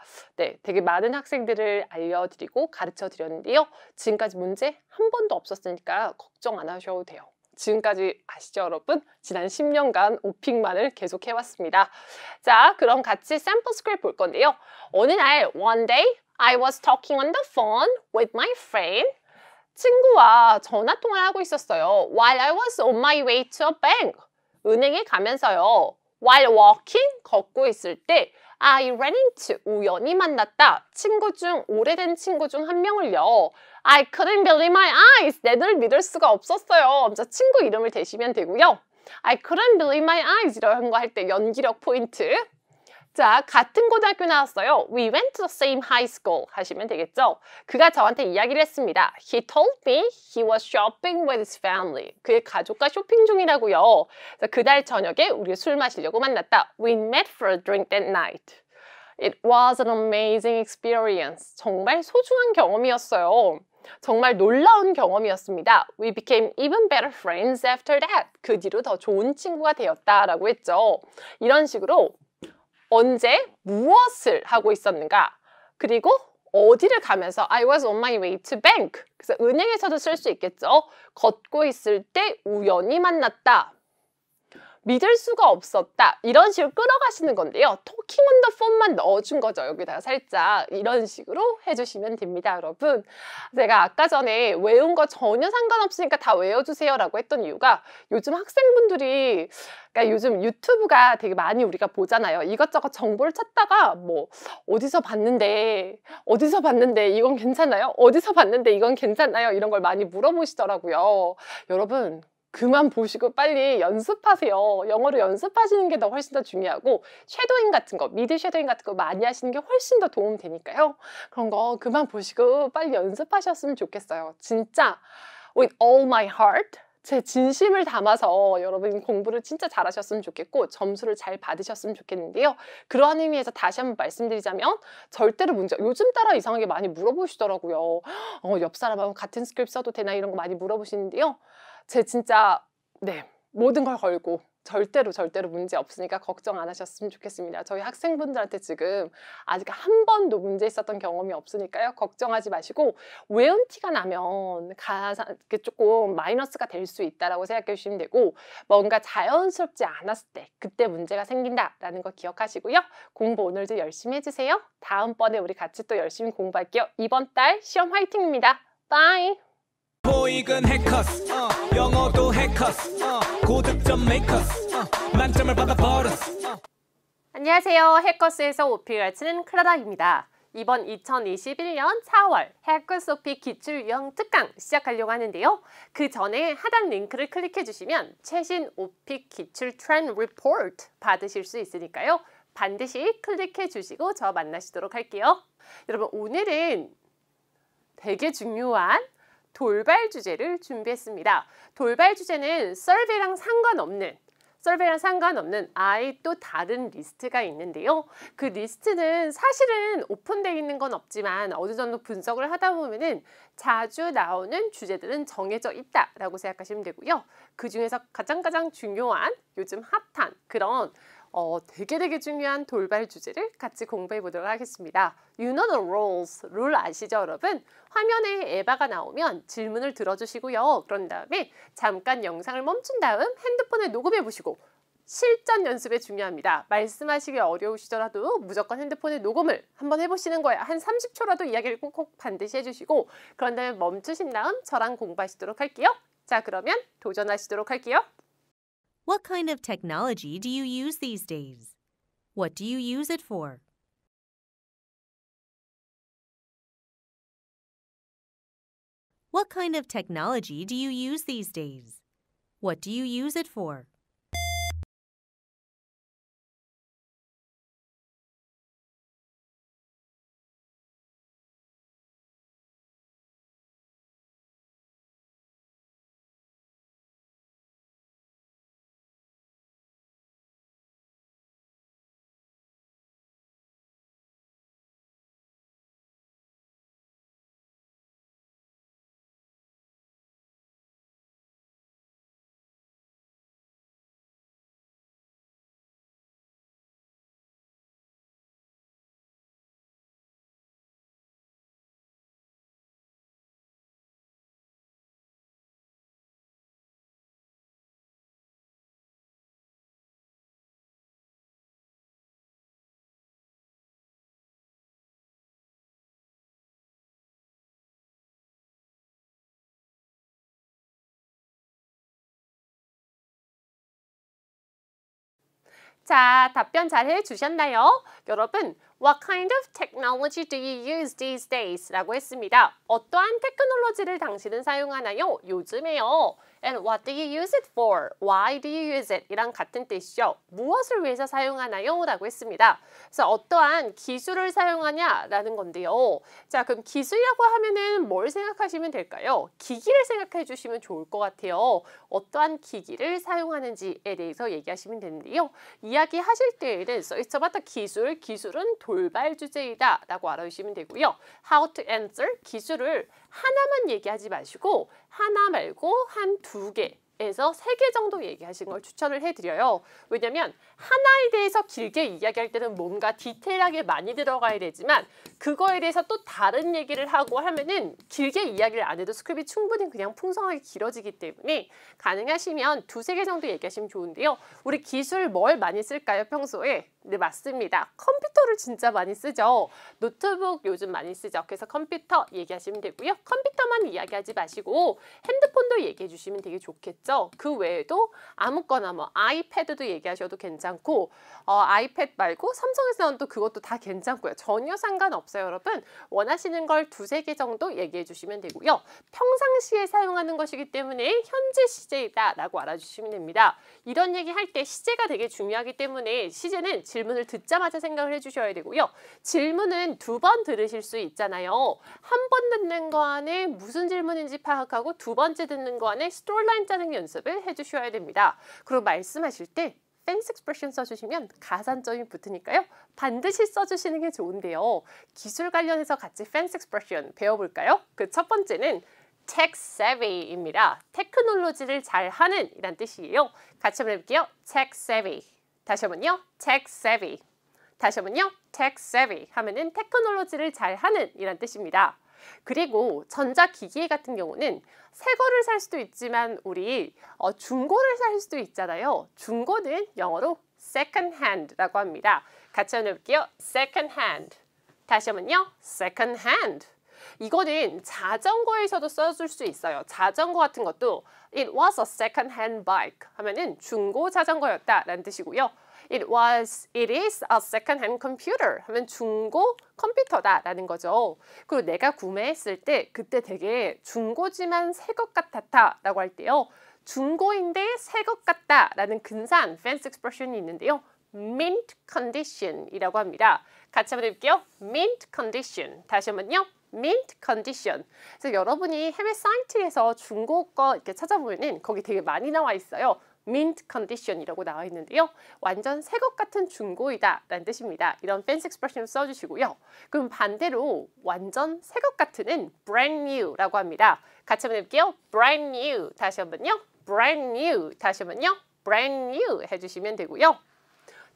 되게 많은 학생들을 알려드리고 가르쳐 드렸는데요. 지금까지 문제 한 번도 없었으니까 걱정 안 하셔도 돼요. 지금까지 아시죠, 여러분? 지난 10년간 오픽만을 계속 해왔습니다. 자, 그럼 같이 샘플 스크립트 볼 건데요. 어느 날, one day, I was talking on the phone with my friend. 친구와 전화 통화를 하고 있었어요. While I was on my way to a bank. 은행에 가면서요. While walking, 걷고 있을 때 I ran into, 우연히 만났다. 오래된 친구 중 한 명을요. I couldn't believe my eyes. 내 눈을 믿을 수가 없었어요. 자, 친구 이름을 대시면 되고요. I couldn't believe my eyes 이런 거 할 때 연기력 포인트. 자, 같은 고등학교 나왔어요. We went to the same high school 하시면 되겠죠. 그가 저한테 이야기를 했습니다. He told me he was shopping with his family. 그의 가족과 쇼핑 중이라고요. 자, 그날 저녁에 우리 술 마시려고 만났다. We met for a drink that night. It was an amazing experience. 정말 소중한 경험이었어요. 정말 놀라운 경험이었습니다. We became even better friends after that. 그 뒤로 더 좋은 친구가 되었다라고 했죠. 이런 식으로 언제 무엇을 하고 있었는가, 그리고 어디를 가면서 I was on my way to bank. 그래서 은행에서도 쓸 수 있겠죠. 걷고 있을 때 우연히 만났다. 믿을 수가 없었다. 이런 식으로 끌어가시는 건데요. talking on the phone만 넣어준 거죠. 여기다가 살짝 이런 식으로 해주시면 됩니다, 여러분. 제가 아까 전에 외운 거 전혀 상관없으니까 다 외워주세요 라고 했던 이유가 요즘 학생분들이 그러니까 요즘 유튜브가 되게 많이 우리가 보잖아요. 이것저것 정보를 찾다가 뭐 어디서 봤는데 이건 괜찮아요? 어디서 봤는데 이건 괜찮나요? 이런 걸 많이 물어보시더라고요. 여러분 그만 보시고 빨리 연습하세요. 영어로 연습하시는 게 더 훨씬 더 중요하고 쉐도잉 같은 거, 미드 쉐도잉 같은 거 많이 하시는 게 훨씬 더 도움 되니까요. 그런 거 그만 보시고 빨리 연습하셨으면 좋겠어요. 진짜 with all my heart 제 진심을 담아서 여러분 공부를 진짜 잘하셨으면 좋겠고 점수를 잘 받으셨으면 좋겠는데요. 그러한 의미에서 다시 한번 말씀드리자면 절대로 요즘 따라 이상하게 많이 물어보시더라고요. 옆 사람하고 같은 스크립트 써도 되나 이런 거 많이 물어보시는데요. 제 진짜 모든 걸 걸고 절대로 문제 없으니까 걱정 안 하셨으면 좋겠습니다. 저희 학생분들한테 지금 아직 한 번도 문제 있었던 경험이 없으니까요. 걱정하지 마시고 외운 티가 나면 조금 마이너스가 될 수 있다라고 생각해 주시면 되고 뭔가 자연스럽지 않았을 때 그때 문제가 생긴다라는 거 기억하시고요. 공부 오늘도 열심히 해주세요. 다음번에 우리 같이 또 열심히 공부할게요. 이번 달 시험 화이팅입니다. 바이! 토익은 해커스 영어도 해커스 고득점 메이커스 만점을 받아버렸어. 안녕하세요. 해커스에서 오픽을 가르치는 클라라입니다. 이번 2021년 4월 해커스 오픽 기출 유형 특강 시작하려고 하는데요. 그 전에 하단 링크를 클릭해 주시면 최신 오픽 기출 트렌드 리포트 받으실 수 있으니까요. 반드시 클릭해 주시고 저 만나시도록 할게요. 여러분 오늘은 되게 중요한 돌발 주제를 준비했습니다. 돌발 주제는 서베이랑 상관없는 아예 또 다른 리스트가 있는데요. 그 리스트는 사실은 오픈되어 있는 건 없지만 어느 정도 분석을 하다 보면은 자주 나오는 주제들은 정해져 있다라고 생각하시면 되고요. 그 중에서 가장 중요한 요즘 핫한 그런 되게 중요한 돌발 주제를 같이 공부해 보도록 하겠습니다. You know the rules. 룰 아시죠, 여러분? 화면에 에바가 나오면 질문을 들어주시고요. 그런 다음에 잠깐 영상을 멈춘 다음 핸드폰에 녹음해 보시고 실전 연습에 중요합니다. 말씀하시기 어려우시더라도 무조건 핸드폰에 녹음을 한번 해보시는 거예요. 한 30초라도 이야기를 꼭 반드시 해주시고 그런 다음에 멈추신 다음 저랑 공부하시도록 할게요. 자, 그러면 도전하시도록 할게요. What kind of technology do you use these days? What do you use it for? What kind of technology do you use these days? What do you use it for? 자, 답변 잘 해주셨나요? 여러분, What kind of technology do you use these days? 라고 했습니다. 어떠한 테크놀로지를 당신은 사용하나요? 요즘에요. And what do you use it for? Why do you use it? 이랑 같은 뜻이죠. 무엇을 위해서 사용하나요? 라고 했습니다. 그래서 어떠한 기술을 사용하냐라는 건데요. 자, 그럼 기술이라고 하면은 뭘 생각하시면 될까요? 기기를 생각해 주시면 좋을 것 같아요. 어떠한 기기를 사용하는지에 대해서 얘기하시면 되는데요. 이야기하실 때에는 So it's about the 기술, 기술은 돌발 주제이다 라고 알아주시면 되고요. How to answer, 기술을 하나만 얘기하지 마시고 하나 말고 한 두 개에서 세 개 정도 얘기하시는 걸 추천을 해드려요. 왜냐면 하나에 대해서 길게 이야기할 때는 뭔가 디테일하게 많이 들어가야 되지만 그거에 대해서 또 다른 얘기를 하고 하면은 길게 이야기를 안 해도 스크립이 충분히 그냥 풍성하게 길어지기 때문에 가능하시면 두세 개 정도 얘기하시면 좋은데요. 우리 기술 뭘 많이 쓸까요, 평소에? 네, 맞습니다. 컴퓨터를 진짜 많이 쓰죠. 노트북 요즘 많이 쓰죠. 그래서 컴퓨터 얘기하시면 되고요. 컴퓨터만 이야기하지 마시고 핸드폰도 얘기해 주시면 되게 좋겠죠. 그 외에도 아무거나 뭐 아이패드도 얘기하셔도 괜찮고 아이패드 말고 삼성에서는 또 그것도 다 괜찮고요. 전혀 상관없어요, 여러분. 원하시는 걸 두세 개 정도 얘기해 주시면 되고요. 평상시에 사용하는 것이기 때문에 현재 시제이다라고 알아주시면 됩니다. 이런 얘기할 때 시제가 되게 중요하기 때문에 시제는 질문을 듣자마자 생각을 해주셔야 되고요. 질문은 두 번 들으실 수 있잖아요. 한 번 듣는 거 안에 무슨 질문인지 파악하고 두 번째 듣는 거 안에 스토리라인 짜는 연습을 해주셔야 됩니다. 그리고 말씀하실 때 fancy expression 써주시면 가산점이 붙으니까요. 반드시 써주시는 게 좋은데요. 기술 관련해서 같이 fancy expression 배워볼까요? 그 첫 번째는 tech savvy입니다. 테크놀로지를 잘하는 이란 뜻이에요. 같이 한번 해볼게요. tech savvy. 다시 한번요. tech savvy. 다시 한번요. tech savvy 하면은 테크놀로지를 잘하는 이란 뜻입니다. 그리고 전자기기 같은 경우는 새 거를 살 수도 있지만 우리 중고를 살 수도 있잖아요. 중고는 영어로 second hand라고 합니다. 같이 한번 해볼게요. second hand. 다시 한번요. second hand. 이거는 자전거에서도 써줄 수 있어요. 자전거 같은 것도 It was a second-hand bike 하면은 중고 자전거였다라는 뜻이고요. It is a second-hand computer 하면 중고 컴퓨터다라는 거죠. 그리고 내가 구매했을 때 그때 되게 중고지만 새 것 같았다라고 할 때요. 중고인데 새 것 같다라는 근사한 fancy expression이 있는데요. mint condition이라고 합니다. 같이 한번 해볼게요. mint condition. 다시 한번요. mint condition. 그래서 여러분이 해외 사이트에서 중고 거 이렇게 찾아보면은 거기 되게 많이 나와 있어요. mint condition이라고 나와 있는데요. 완전 새 것 같은 중고이다 라는 뜻입니다. 이런 fancy expression을 써주시고요. 그럼 반대로 완전 새 것 같은은 brand new라고 합니다. 같이 한번 해볼게요. brand new. 다시 한번요. brand new. 다시 한번요. brand new 해주시면 되고요.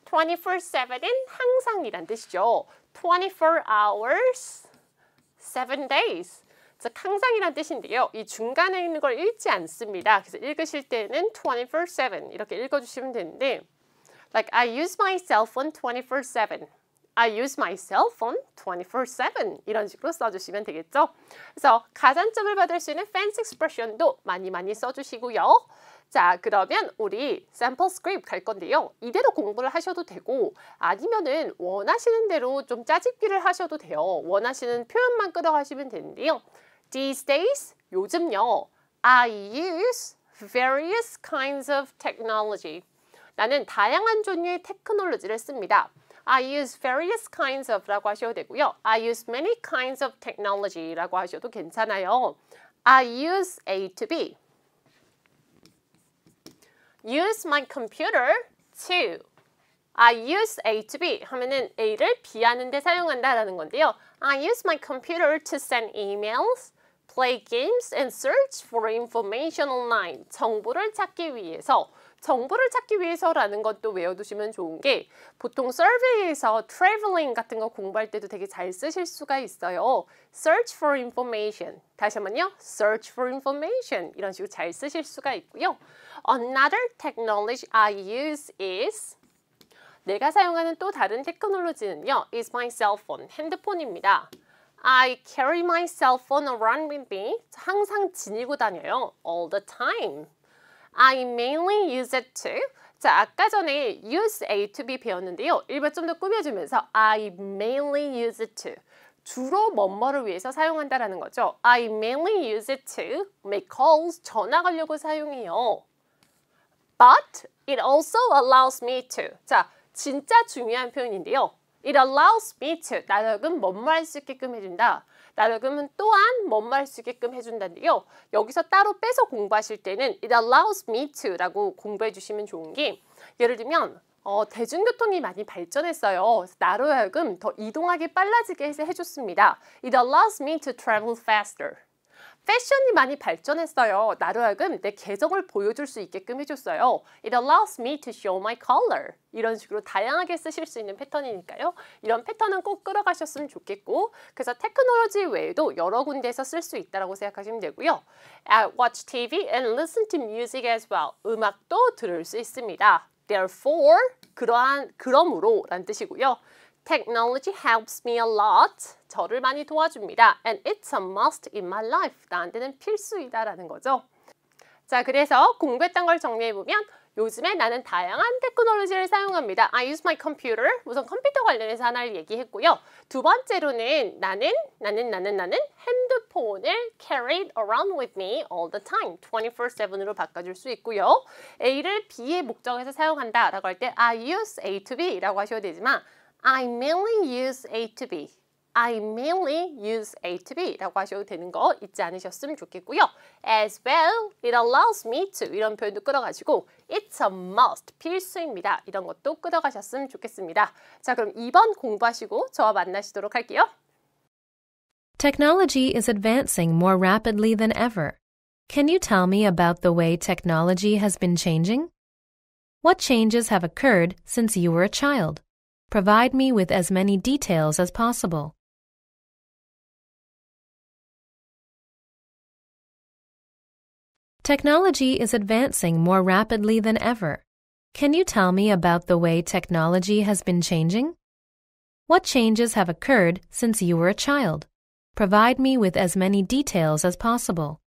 24/7은 항상이란 뜻이죠. 24 hours, 7 days. 즉 항상이란 뜻인데요. 이 중간에 있는 걸 읽지 않습니다. 그래서 읽으실 때는 24/7 이렇게 읽어주시면 되는데 Like I use my cell phone 24/7. I use my cell phone 24/7 이런 식으로 써주시면 되겠죠. 그래서 가산점을 받을 수 있는 fancy expression도 많이 써주시고요. 자, 그러면 우리 sample script 갈 건데요. 이대로 공부를 하셔도 되고 아니면은 원하시는 대로 좀 짜집기를 하셔도 돼요. 원하시는 표현만 끌어가시면 되는데요. These days, 요즘요. I use various kinds of technology. 나는 다양한 종류의 테크놀로지를 씁니다. I use various kinds of 라고 하셔도 되고요. I use many kinds of technology 라고 하셔도 괜찮아요. I use A to B. Use my computer to. I use A to B 하면은 A를 B 하는 데 사용한다라는 건데요. I use my computer to send emails, play games, and search for information online. 정보를 찾기 위해서라는 것도 외워두시면 좋은 게 보통 survey에서 traveling 같은 거 공부할 때도 되게 잘 쓰실 수가 있어요. Search for information. 다시 한번요. Search for information. 이런 식으로 잘 쓰실 수가 있고요. Another technology I use is 내가 사용하는 또 다른 테크놀로지는요. is my cell phone. 핸드폰입니다. I carry my cell phone around with me. 항상 지니고 다녀요. all the time. I mainly use it to. 자, 아까 전에 use A to B 배웠는데요. 일부 좀 더 꾸며주면서 I mainly use it to. 주로 뭐뭐를 위해서 사용한다라는 거죠. I mainly use it to make calls. 전화 걸려고 사용해요. But it also allows me to. 자, 진짜 중요한 표현인데요. It allows me to. 나력은 뭐뭐 할 수 있게끔 해준다. 나력은 또한 뭐뭐 할 수 있게끔 해준다는데요. 여기서 따로 빼서 공부하실 때는 It allows me to 라고 공부해 주시면 좋은 게 예를 들면 대중교통이 많이 발전했어요. 나로 하여금 더 이동하기 빨라지게 해줬습니다. It allows me to travel faster. 패션이 많이 발전했어요. 나로 하여금 내 개성을 보여줄 수 있게끔 해줬어요. It allows me to show my color. 이런 식으로 다양하게 쓰실 수 있는 패턴이니까요. 이런 패턴은 꼭 끌어가셨으면 좋겠고 그래서 테크놀로지 외에도 여러 군데에서 쓸 수 있다고 생각하시면 되고요. Watch TV and listen to music as well. 음악도 들을 수 있습니다. Therefore, 그러므로 라는 뜻이고요. Technology helps me a lot. 저를 많이 도와줍니다. And it's a must in my life. 나한테는 필수이다라는 거죠. 자, 그래서 공부했던 걸 정리해보면 요즘에 나는 다양한 테크놀로지를 사용합니다. I use my computer. 우선 컴퓨터 관련해서 하나를 얘기했고요. 두 번째로는 나는 핸드폰을 carried around with me all the time. 24/7으로 바꿔줄 수 있고요. A를 B의 목적에서 사용한다 라고 할 때 I use A to B 라고 하셔도 되지만 I mainly use A to B. I mainly use A to B 라고 하셔도 되는 거 잊지 않으셨으면 좋겠고요. As well, it allows me to 이런 표현도 끌어가지고 It's a must, 필수입니다. 이런 것도 끌어가셨으면 좋겠습니다. 자, 그럼 2번 공부하시고 저와 만나시도록 할게요. Technology is advancing more rapidly than ever. Can you tell me about the way technology has been changing? What changes have occurred since you were a child? Provide me with as many details as possible. Technology is advancing more rapidly than ever. Can you tell me about the way technology has been changing? What changes have occurred since you were a child? Provide me with as many details as possible.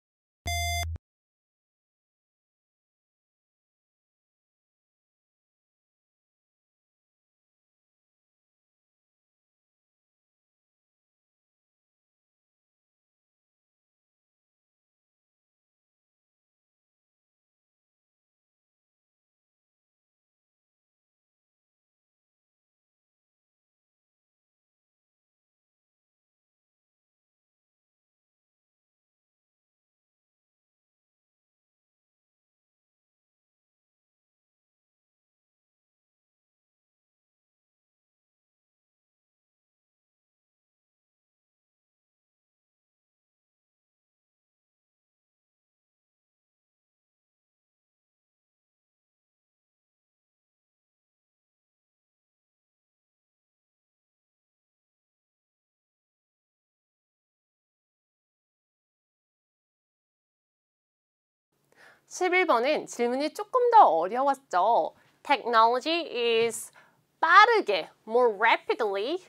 (11번은) 질문이 조금 더 어려웠죠. Technology is 빠르게, more rapidly,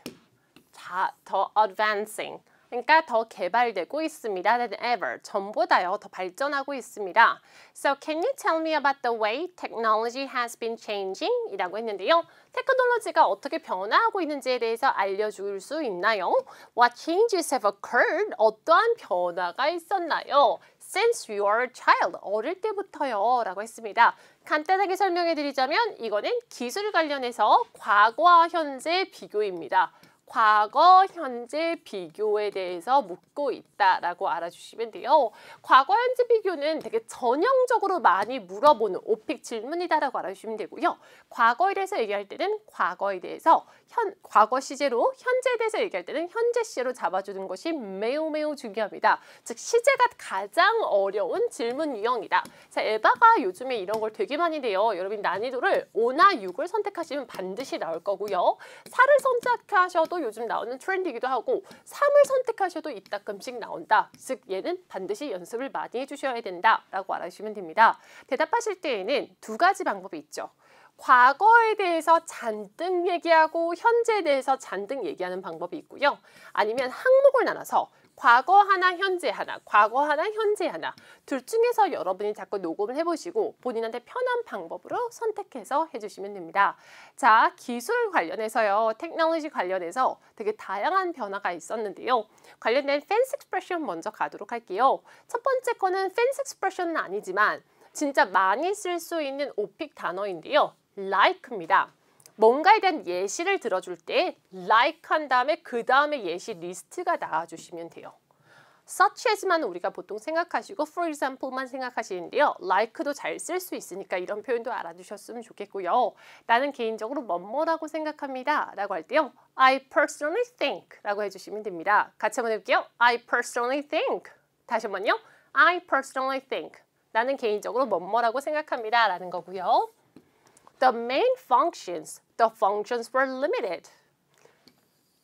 더 advancing. 그러니까 더 개발되고 있습니다. than ever. 전보다요. 더 발전하고 있습니다. So can you tell me about the way technology has been changing? 이라고 했는데요. 테크놀로지가 어떻게 변화하고 있는지에 대해서 알려줄 수 있나요? What changes have occurred? 어떠한 변화가 있었나요? since you are a child. 어릴 때부터요. 라고 했습니다. 간단하게 설명해 드리자면 이거는 기술 관련해서 과거와 현재 비교입니다. 과거, 현재 비교에 대해서 묻고 있다라고 알아주시면 돼요. 과거, 현재 비교는 되게 전형적으로 많이 물어보는 오픽 질문이다라고 알아주시면 되고요. 과거에 대해서 얘기할 때는 과거에 대해서, 과거 시제로, 현재에 대해서 얘기할 때는 현재 시제로 잡아주는 것이 매우 중요합니다. 즉 시제가 가장 어려운 질문 유형이다. 자, 에바가 요즘에 이런 걸 되게 많이 내요. 여러분 난이도를 5나 6을 선택하시면 반드시 나올 거고요. 4를 선택하셔도 요즘 나오는 트렌드이기도 하고 3을 선택하셔도 이따금씩 나온다. 즉 얘는 반드시 연습을 많이 해주셔야 된다라고 알아주시면 됩니다. 대답하실 때에는 두 가지 방법이 있죠. 과거에 대해서 잔뜩 얘기하고 현재에 대해서 잔뜩 얘기하는 방법이 있고요. 아니면 항목을 나눠서 과거 하나, 현재 하나, 과거 하나, 현재 하나 둘 중에서 여러분이 자꾸 녹음을 해보시고 본인한테 편한 방법으로 선택해서 해주시면 됩니다. 자, 기술 관련해서요. 테크놀로지 관련해서 되게 다양한 변화가 있었는데요. 관련된 fancy expression 먼저 가도록 할게요. 첫 번째 거는 fancy expression은 아니지만 진짜 많이 쓸 수 있는 오픽 단어인데요. like입니다. 뭔가에 대한 예시를 들어줄 때 like 한 다음에 그 다음에 예시 리스트가 나와주시면 돼요. such as만 우리가 보통 생각하시고 for example만 생각하시는데요. like도 잘 쓸 수 있으니까 이런 표현도 알아두셨으면 좋겠고요. 나는 개인적으로 뭐뭐라고 생각합니다. 라고 할 때요. I personally think 라고 해주시면 됩니다. 같이 한번 해볼게요. I personally think. 다시 한번요. I personally think. 나는 개인적으로 뭐뭐라고 생각합니다. 라는 거고요. The main functions, the functions were limited.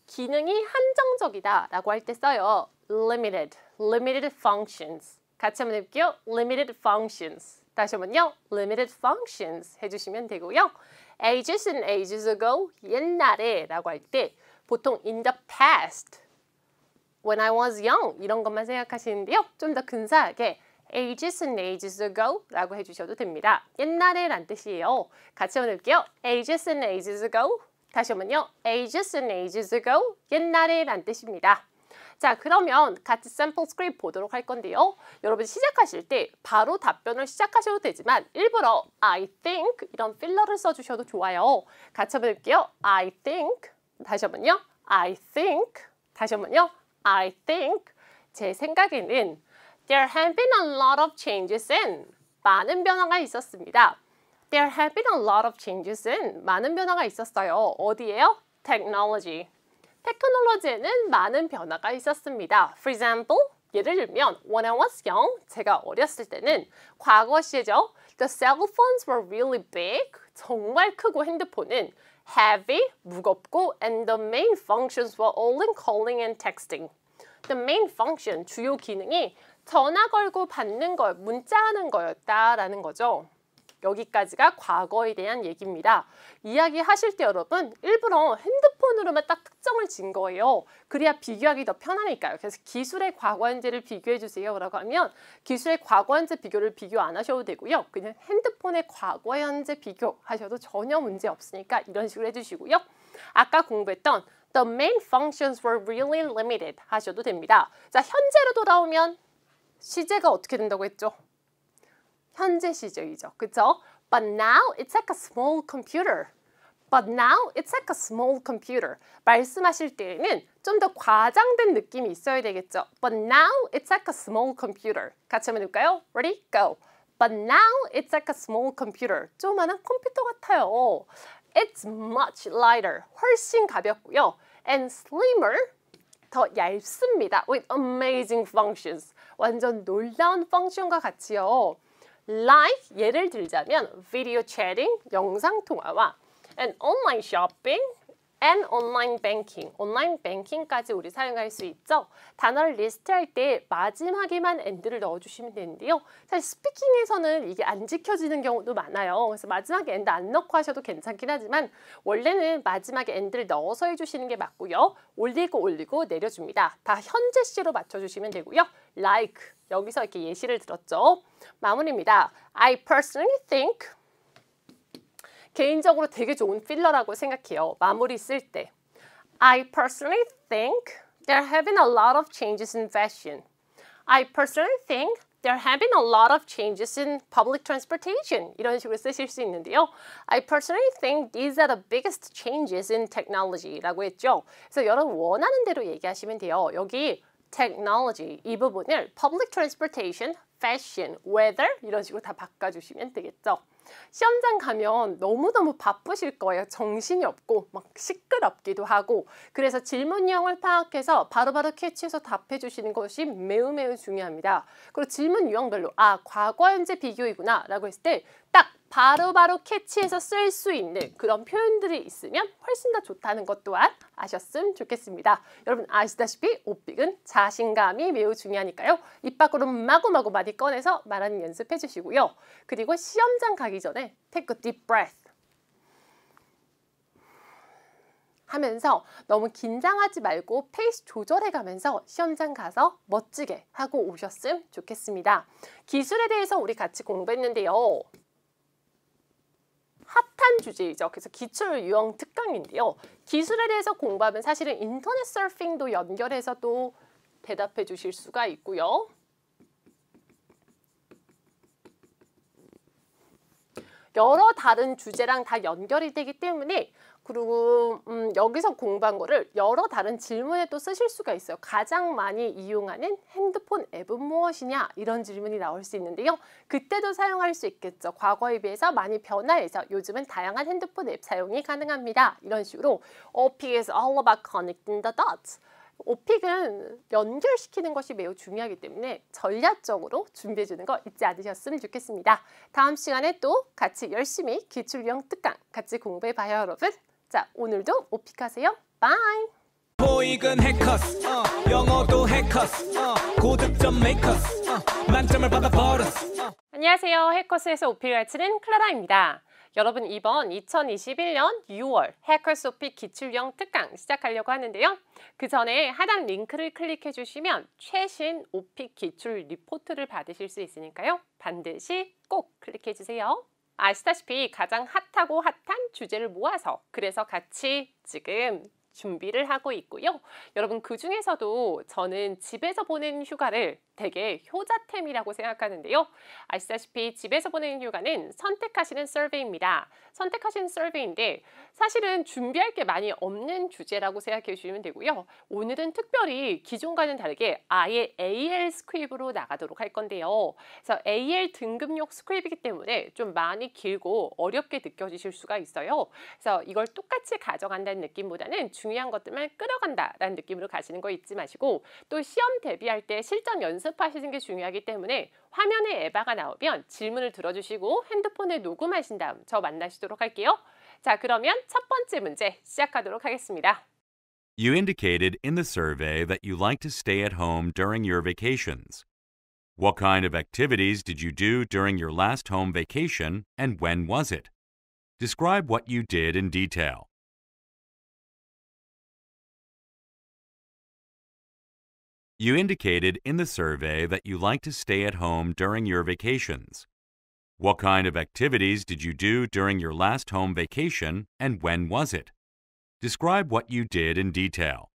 기능이 한정적이다 라고 할 때 써요. limited, limited functions. 같이 한번 해볼게요. limited functions. 다시 한번요. limited functions 해주시면 되고요. ages and ages ago, 옛날에 라고 할 때 보통 in the past, when I was young 이런 것만 생각하시는데요. 좀 더 근사하게 ages and ages ago 라고 해주셔도 됩니다. 옛날에 란 뜻이에요. 같이 한번 해볼게요. ages and ages ago. 다시 한번요. ages and ages ago. 옛날에 란 뜻입니다. 자, 그러면 같이 샘플 스크립트 보도록 할 건데요. 여러분 시작하실 때 바로 답변을 시작하셔도 되지만 일부러 I think 이런 필러를 써주셔도 좋아요. 같이 한번 해볼게요. I think. 다시 한번요. I think. 다시 한번요. I think. 제 생각에는 There have been a lot of changes in. 많은 변화가 있었습니다. There have been a lot of changes in. 많은 변화가 있었어요. 어디예요? Technology. 테크놀로지에는 많은 변화가 있었습니다. For example, 예를 들면 When I was young, 제가 어렸을 때는 과거 시제죠. The cell phones were really big. 정말 크고 핸드폰은 heavy, 무겁고 and the main functions were all in calling and texting. The main function, 주요 기능이 전화 걸고 받는 거, 문자하는 거였다라는 거죠. 여기까지가 과거에 대한 얘기입니다. 이야기하실 때 여러분 일부러 핸드폰으로만 딱 특정을 진 거예요. 그래야 비교하기 더 편하니까요. 그래서 기술의 과거 현재를 비교해 주세요 라고 하면 기술의 과거 현재 비교를 비교 안 하셔도 되고요. 그냥 핸드폰의 과거 현재 비교하셔도 전혀 문제 없으니까 이런 식으로 해주시고요. 아까 공부했던 The main functions were really limited 하셔도 됩니다. 자, 현재로 돌아오면 시제가 어떻게 된다고 했죠? 현재 시제이죠. 그쵸? But now it's like a small computer. But now it's like a small computer. 말씀하실 때에는 좀 더 과장된 느낌이 있어야 되겠죠. But now it's like a small computer. 같이 한번 해볼까요? Ready? Go. But now it's like a small computer. 조그마한 컴퓨터 같아요. It's much lighter. 훨씬 가볍고요. And slimmer. 더 얇습니다. With amazing functions. 완전 놀라운 펑션과 같이요. Like 예를 들자면 video chatting, 영상 통화와 and online shopping and online banking. 온라인 뱅킹까지 우리 사용할 수 있죠. 단어를 리스트할 때 마지막에만 and를 넣어주시면 되는데요. 사실 스피킹에서는 이게 안 지켜지는 경우도 많아요. 그래서 마지막에 and 안 넣고 하셔도 괜찮긴 하지만 원래는 마지막에 and를 넣어서 해주시는 게 맞고요. 올리고 내려줍니다. 다 현재 시로 맞춰주시면 되고요. Like 여기서 이렇게 예시를 들었죠. 마무리입니다. I personally think 개인적으로 되게 좋은 필러라고 생각해요. 마무리 쓸 때. I personally think there have been a lot of changes in fashion. I personally think There have been a lot of changes in public transportation. 이런 식으로 쓰실 수 있는데요. I personally think these are the biggest changes in technology라고 했죠. 그래서 여러분 원하는 대로 얘기하시면 돼요. 여기 technology 이 부분을 public transportation, fashion, weather 이런 식으로 다 바꿔주시면 되겠죠. 시험장 가면 너무너무 바쁘실 거예요. 정신이 없고 막 시끄럽기도 하고 그래서 질문 유형을 파악해서 바로바로 캐치해서 답해 주시는 것이 매우 중요합니다. 그리고 질문 유형별로 과거 현재 비교이구나 라고 했을 때 딱 바로바로 캐치해서 쓸 수 있는 그런 표현들이 있으면 훨씬 더 좋다는 것 또한 아셨으면 좋겠습니다. 여러분 아시다시피 오픽은 자신감이 매우 중요하니까요. 입 밖으로 마구마구 많이 꺼내서 말하는 연습해 주시고요. 그리고 시험장 가기 전에 take a deep breath 하면서 너무 긴장하지 말고 페이스 조절해 가면서 시험장 가서 멋지게 하고 오셨으면 좋겠습니다. 기술에 대해서 우리 같이 공부했는데요. 핫한 주제이죠. 그래서 기출 유형 특강인데요. 기술에 대해서 공부하면 사실은 인터넷 서핑도 연결해서 또 대답해 주실 수가 있고요. 여러 다른 주제랑 다 연결이 되기 때문에 그리고 여기서 공부한 거를 여러 다른 질문에 또 쓰실 수가 있어요. 가장 많이 이용하는 핸드폰 앱은 무엇이냐? 이런 질문이 나올 수 있는데요. 그때도 사용할 수 있겠죠. 과거에 비해서 많이 변화해서 요즘은 다양한 핸드폰 앱 사용이 가능합니다. 이런 식으로 OPIC is all about connecting the dots. 오픽은 연결시키는 것이 매우 중요하기 때문에 전략적으로 준비해주는 거 잊지 않으셨으면 좋겠습니다. 다음 시간에 또 같이 열심히 기출유형 특강 같이 공부해봐요, 여러분. 자, 오늘도 오픽하세요. 바이! 토익은 해커스, 영어도 해커스, 고득점 메이커스, 만점을 받아버렸어. 안녕하세요. 해커스에서 오픽을 가르치는 클라라입니다. 여러분 이번 2021년 6월 해커스 오픽 기출형 특강 시작하려고 하는데요. 그 전에 하단 링크를 클릭해 주시면 최신 오픽 기출 리포트를 받으실 수 있으니까요. 반드시 꼭 클릭해 주세요. 아시다시피 가장 핫하고 핫한 주제를 모아서 그래서 같이 지금 준비를 하고 있고요. 여러분 그 중에서도 저는 집에서 보낸 휴가를 되게 효자템이라고 생각하는데요. 아시다시피 집에서 보내는 휴가는 선택하시는 서베이입니다. 선택하시는 서베이인데 사실은 준비할 게 많이 없는 주제라고 생각해 주시면 되고요. 오늘은 특별히 기존과는 다르게 아예 AL 스크립으로 나가도록 할 건데요. 그래서 AL 등급용 스크립이기 때문에 좀 많이 길고 어렵게 느껴지실 수가 있어요. 그래서 이걸 똑같이 가져간다는 느낌보다는 중요한 것들만 끌어간다라는 느낌으로 가시는 거 잊지 마시고 또 시험 대비할 때 실전 연습하시는 게 중요하기 때문에 화면에 에바가 나오면 질문을 들어주시고 핸드폰에 녹음하신 다음 저 만나시도록 할게요. 자, 그러면 첫 번째 문제 시작하도록 하겠습니다. You indicated in the survey that you like to stay at home during your vacations. What kind of activities did you do during your last home vacation and when was it? Describe what you did in detail. You indicated in the survey that you like to stay at home during your vacations. What kind of activities did you do during your last home vacation and when was it? Describe what you did in detail.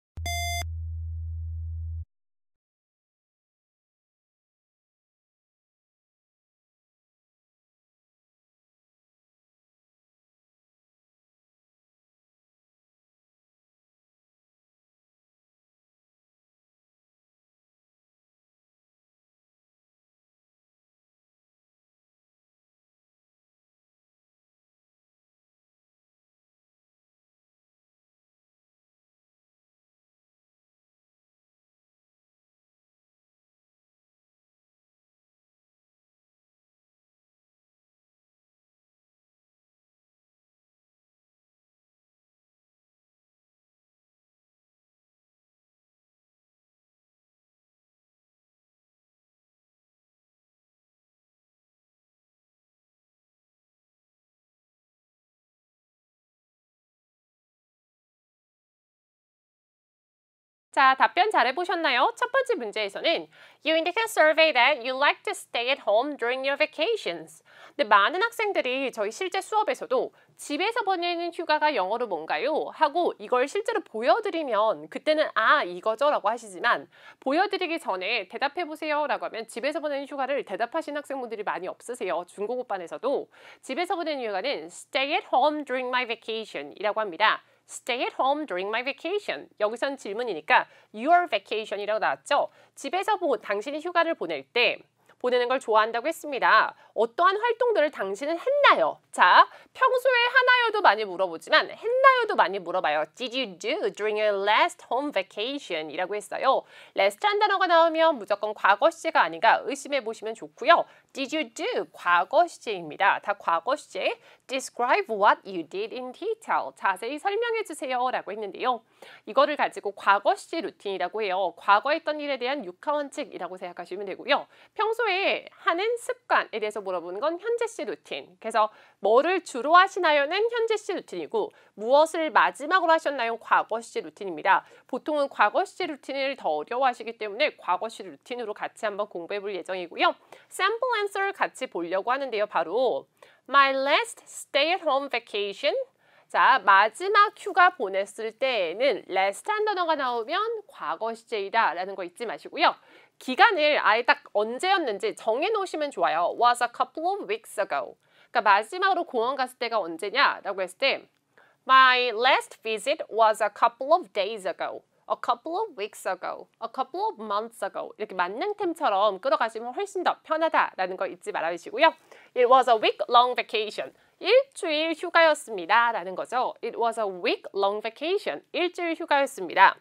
자, 답변 잘해보셨나요? 첫 번째 문제에서는 You indicate survey that you like to stay at home during your vacations. 근데 많은 학생들이 저희 실제 수업에서도 집에서 보내는 휴가가 영어로 뭔가요? 하고 이걸 실제로 보여드리면 그때는 아 이거죠 라고 하시지만 보여드리기 전에 대답해보세요 라고 하면 집에서 보내는 휴가를 대답하신 학생분들이 많이 없으세요. 중고급반에서도 집에서 보내는 휴가는 stay at home during my vacation 이라고 합니다. Stay at home during my vacation. 여기선 질문이니까 your vacation이라고 나왔죠. 집에서 당신이 휴가를 보낼 때 보내는 걸 좋아한다고 했습니다. 어떠한 활동들을 당신은 했나요? 자, 평소에 하나요도 많이 물어보지만 했나요도 많이 물어봐요. Did you do during your last home vacation? 이라고 했어요. last한 단어가 나오면 무조건 과거 시제가 아닌가 의심해 보시면 좋고요. Did you do? 과거 시제입니다. 다 과거 시제. Describe what you did in detail. 자세히 설명해 주세요. 라고 했는데요. 이거를 가지고 과거 시제 루틴이라고 해요. 과거에 했던 일에 대한 육하원칙이라고 생각하시면 되고요. 평소에 하는 습관에 대해서 물어보는 건 현재 시 루틴. 그래서 뭐를 주로 하시나요는 현재 시 루틴이고 무엇을 마지막으로 하셨나요? 과거 시 루틴입니다. 보통은 과거 시 루틴을 더 어려워하시기 때문에 과거 시 루틴으로 같이 한번 공부해 볼 예정이고요. sample answer 같이 보려고 하는데요. 바로 My last stay at home vacation. 자, 마지막 휴가 보냈을 때에는 last한 단어가 나오면 과거 시제이다 라는 거 잊지 마시고요. 기간을 아예 딱 언제였는지 정해놓으시면 좋아요. was a couple of weeks ago. 그러니까 마지막으로 공원 갔을 때가 언제냐라고 했을 때 My last visit was a couple of days ago. A couple of weeks ago. A couple of months ago. 이렇게 만능템처럼 끌어가시면 훨씬 더 편하다라는 거 잊지 말아주시고요. It was a week-long vacation. 일주일 휴가였습니다. 라는 거죠. It was a week-long vacation. 일주일 휴가였습니다.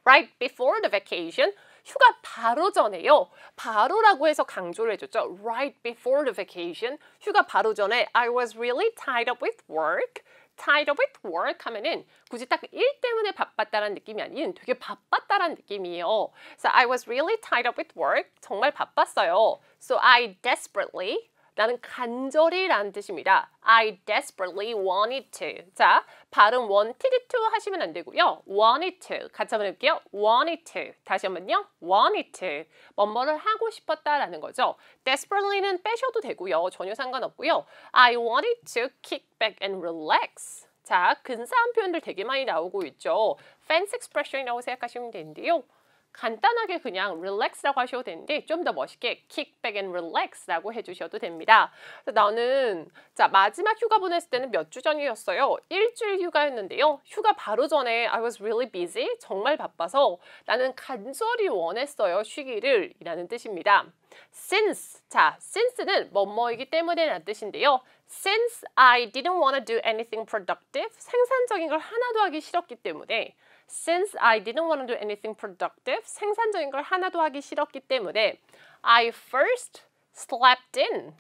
Right before the vacation. 휴가 바로 전에요. 바로라고 해서 강조를 해줬죠. Right before the vacation. 휴가 바로 전에 I was really tied up with work. tied up with work 하면은 굳이 딱 일 때문에 바빴다라는 느낌이 아닌 되게 바빴다라는 느낌이에요. So I was really tied up with work. 정말 바빴어요. So I desperately 나는 간절히 라는 뜻입니다. I desperately wanted to. 자, 발음 wanted to 하시면 안 되고요. wanted to. 같이 한번 해볼게요. wanted to. 다시 한번요. wanted to. 뭐뭐를 하고 싶었다라는 거죠. desperately는 빼셔도 되고요. 전혀 상관없고요. I wanted to kick back and relax. 자, 근사한 표현들 되게 많이 나오고 있죠. fancy expression이라고 생각하시면 되는데요. 간단하게 그냥 relax라고 하셔도 되는데 좀 더 멋있게 kick back and relax라고 해주셔도 됩니다. 나는 자 마지막 휴가 보냈을 때는 몇 주 전이었어요. 일주일 휴가였는데요. 휴가 바로 전에 I was really busy. 정말 바빠서 나는 간절히 원했어요. 쉬기를 이라는 뜻입니다. Since 자 since는 뭐뭐이기 때문에 라는 뜻인데요. Since I didn't want to do anything productive 생산적인 걸 하나도 하기 싫었기 때문에 Since I didn't want to do anything productive, 생산적인 걸 하나도 하기 싫었기 때문에 I first slept in,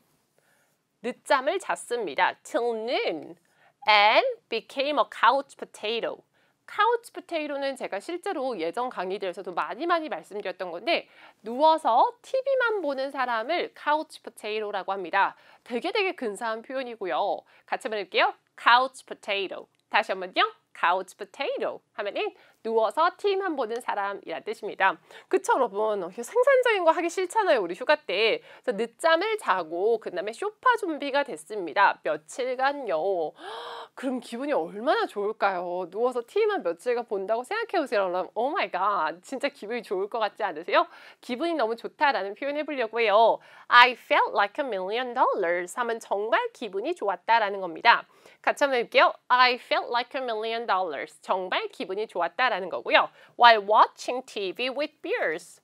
늦잠을 잤습니다. till noon and became a couch potato. couch potato는 제가 실제로 예전 강의들에서도 많이 말씀드렸던 건데 누워서 TV만 보는 사람을 couch potato라고 합니다. 되게 근사한 표현이고요. 같이 한번 해볼게요. couch potato. 다시 한번요. couch potato 하면은 누워서 TV만 보는 사람이라는 뜻입니다. 그쵸 여러분? 생산적인 거 하기 싫잖아요. 우리 휴가 때. 그래서 늦잠을 자고 그 다음에 쇼파 준비가 됐습니다. 며칠간요. 그럼 기분이 얼마나 좋을까요? 누워서 TV만 며칠간 본다고 생각해보세요. 그럼 오 마이 갓 진짜 기분이 좋을 것 같지 않으세요? 기분이 너무 좋다라는 표현 해보려고 해요. I felt like $1 million 하면 정말 기분이 좋았다라는 겁니다. 같이 한번 해볼게요. I felt like $1 million. 정말 기분이 좋았다라는 거고요. While watching TV with beers.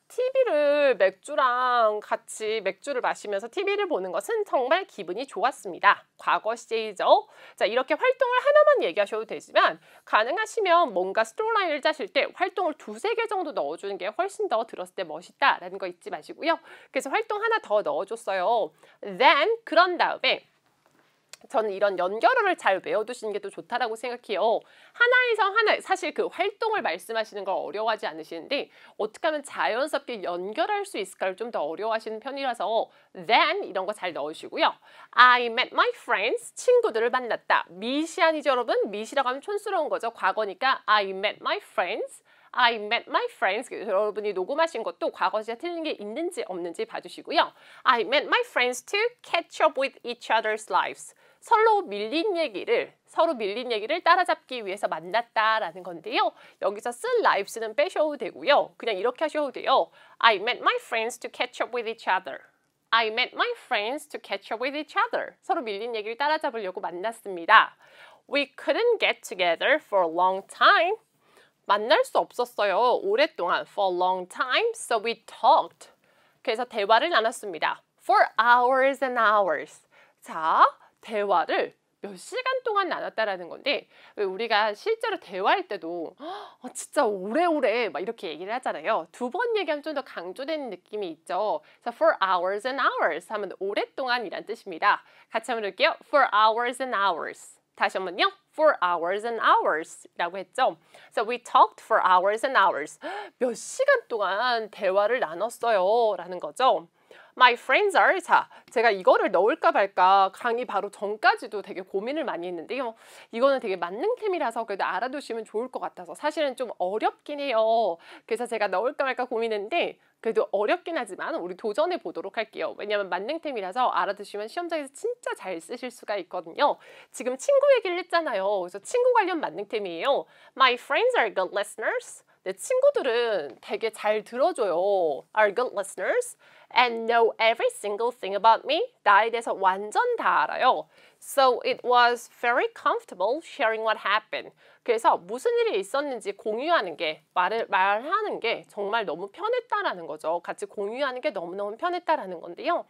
TV를 맥주랑 같이 맥주를 마시면서 TV를 보는 것은 정말 기분이 좋았습니다. 과거 시제이죠. 자, 이렇게 활동을 하나만 얘기하셔도 되지만 가능하시면 뭔가 스토리라인을 짜실 때 활동을 2-3개 정도 넣어주는 게 훨씬 더 들었을 때 멋있다라는 거 잊지 마시고요. 그래서 활동 하나 더 넣어줬어요. Then 그런 다음에 저는 이런 연결어를 잘 외워두시는 게 또 좋다라고 생각해요. 하나에서 하나, 사실 그 활동을 말씀하시는 걸 어려워하지 않으시는데 어떻게 하면 자연스럽게 연결할 수 있을까를 좀 더 어려워하시는 편이라서 then 이런 거 잘 넣으시고요. I met my friends, 친구들을 만났다. meet이 아니죠 여러분? meet이라고 하면 촌스러운 거죠. 과거니까 I met my friends. I met my friends. 여러분이 녹음하신 것도 과거 시제 틀린 게 있는지 없는지 봐주시고요. I met my friends to catch up with each other's lives. 서로 밀린 얘기를 따라잡기 위해서 만났다라는 건데요. 여기서 쓸 lives는 빼셔도 되고요. 그냥 이렇게 하셔도 돼요. I met my friends to catch up with each other. I met my friends to catch up with each other. 서로 밀린 얘기를 따라잡으려고 만났습니다. We couldn't get together for a long time. 만날 수 없었어요. 오랫동안. For a long time. So we talked. 그래서 대화를 나눴습니다. For hours and hours. 자, 대화를 몇 시간 동안 나눴다라는 건데 우리가 실제로 대화할 때도 진짜 오래오래 막 이렇게 얘기를 하잖아요. 두 번 얘기하면 좀 더 강조되는 느낌이 있죠. 그래서 for hours and hours 하면 오랫동안이란 뜻입니다. 같이 한번 해볼게요. For hours and hours. 다시 한번요. For hours and hours 라고 했죠. So we talked for hours and hours. 몇 시간 동안 대화를 나눴어요 라는 거죠. My friends are. 자, 제가 이거를 넣을까 말까 강의 바로 전까지도 되게 고민을 많이 했는데요. 이거는 되게 만능템이라서 그래도 알아두시면 좋을 것 같아서 사실은 좀 어렵긴 해요. 그래서 제가 넣을까 말까 고민했는데 그래도 어렵긴 하지만 우리 도전해 보도록 할게요. 왜냐하면 만능템이라서 알아두시면 시험장에서 진짜 잘 쓰실 수가 있거든요. 지금 친구 얘기를 했잖아요. 그래서 친구 관련 만능템이에요. My friends are good listeners. 내 친구들은 되게 잘 들어줘요. Are good listeners and know every single thing about me. 나에 대해서 완전 다 알아요. So it was very comfortable sharing what happened. 그래서 무슨 일이 있었는지 공유하는 게 말하는 게 정말 너무 편했다라는 거죠. 같이 공유하는 게 너무너무 편했다라는 건데요.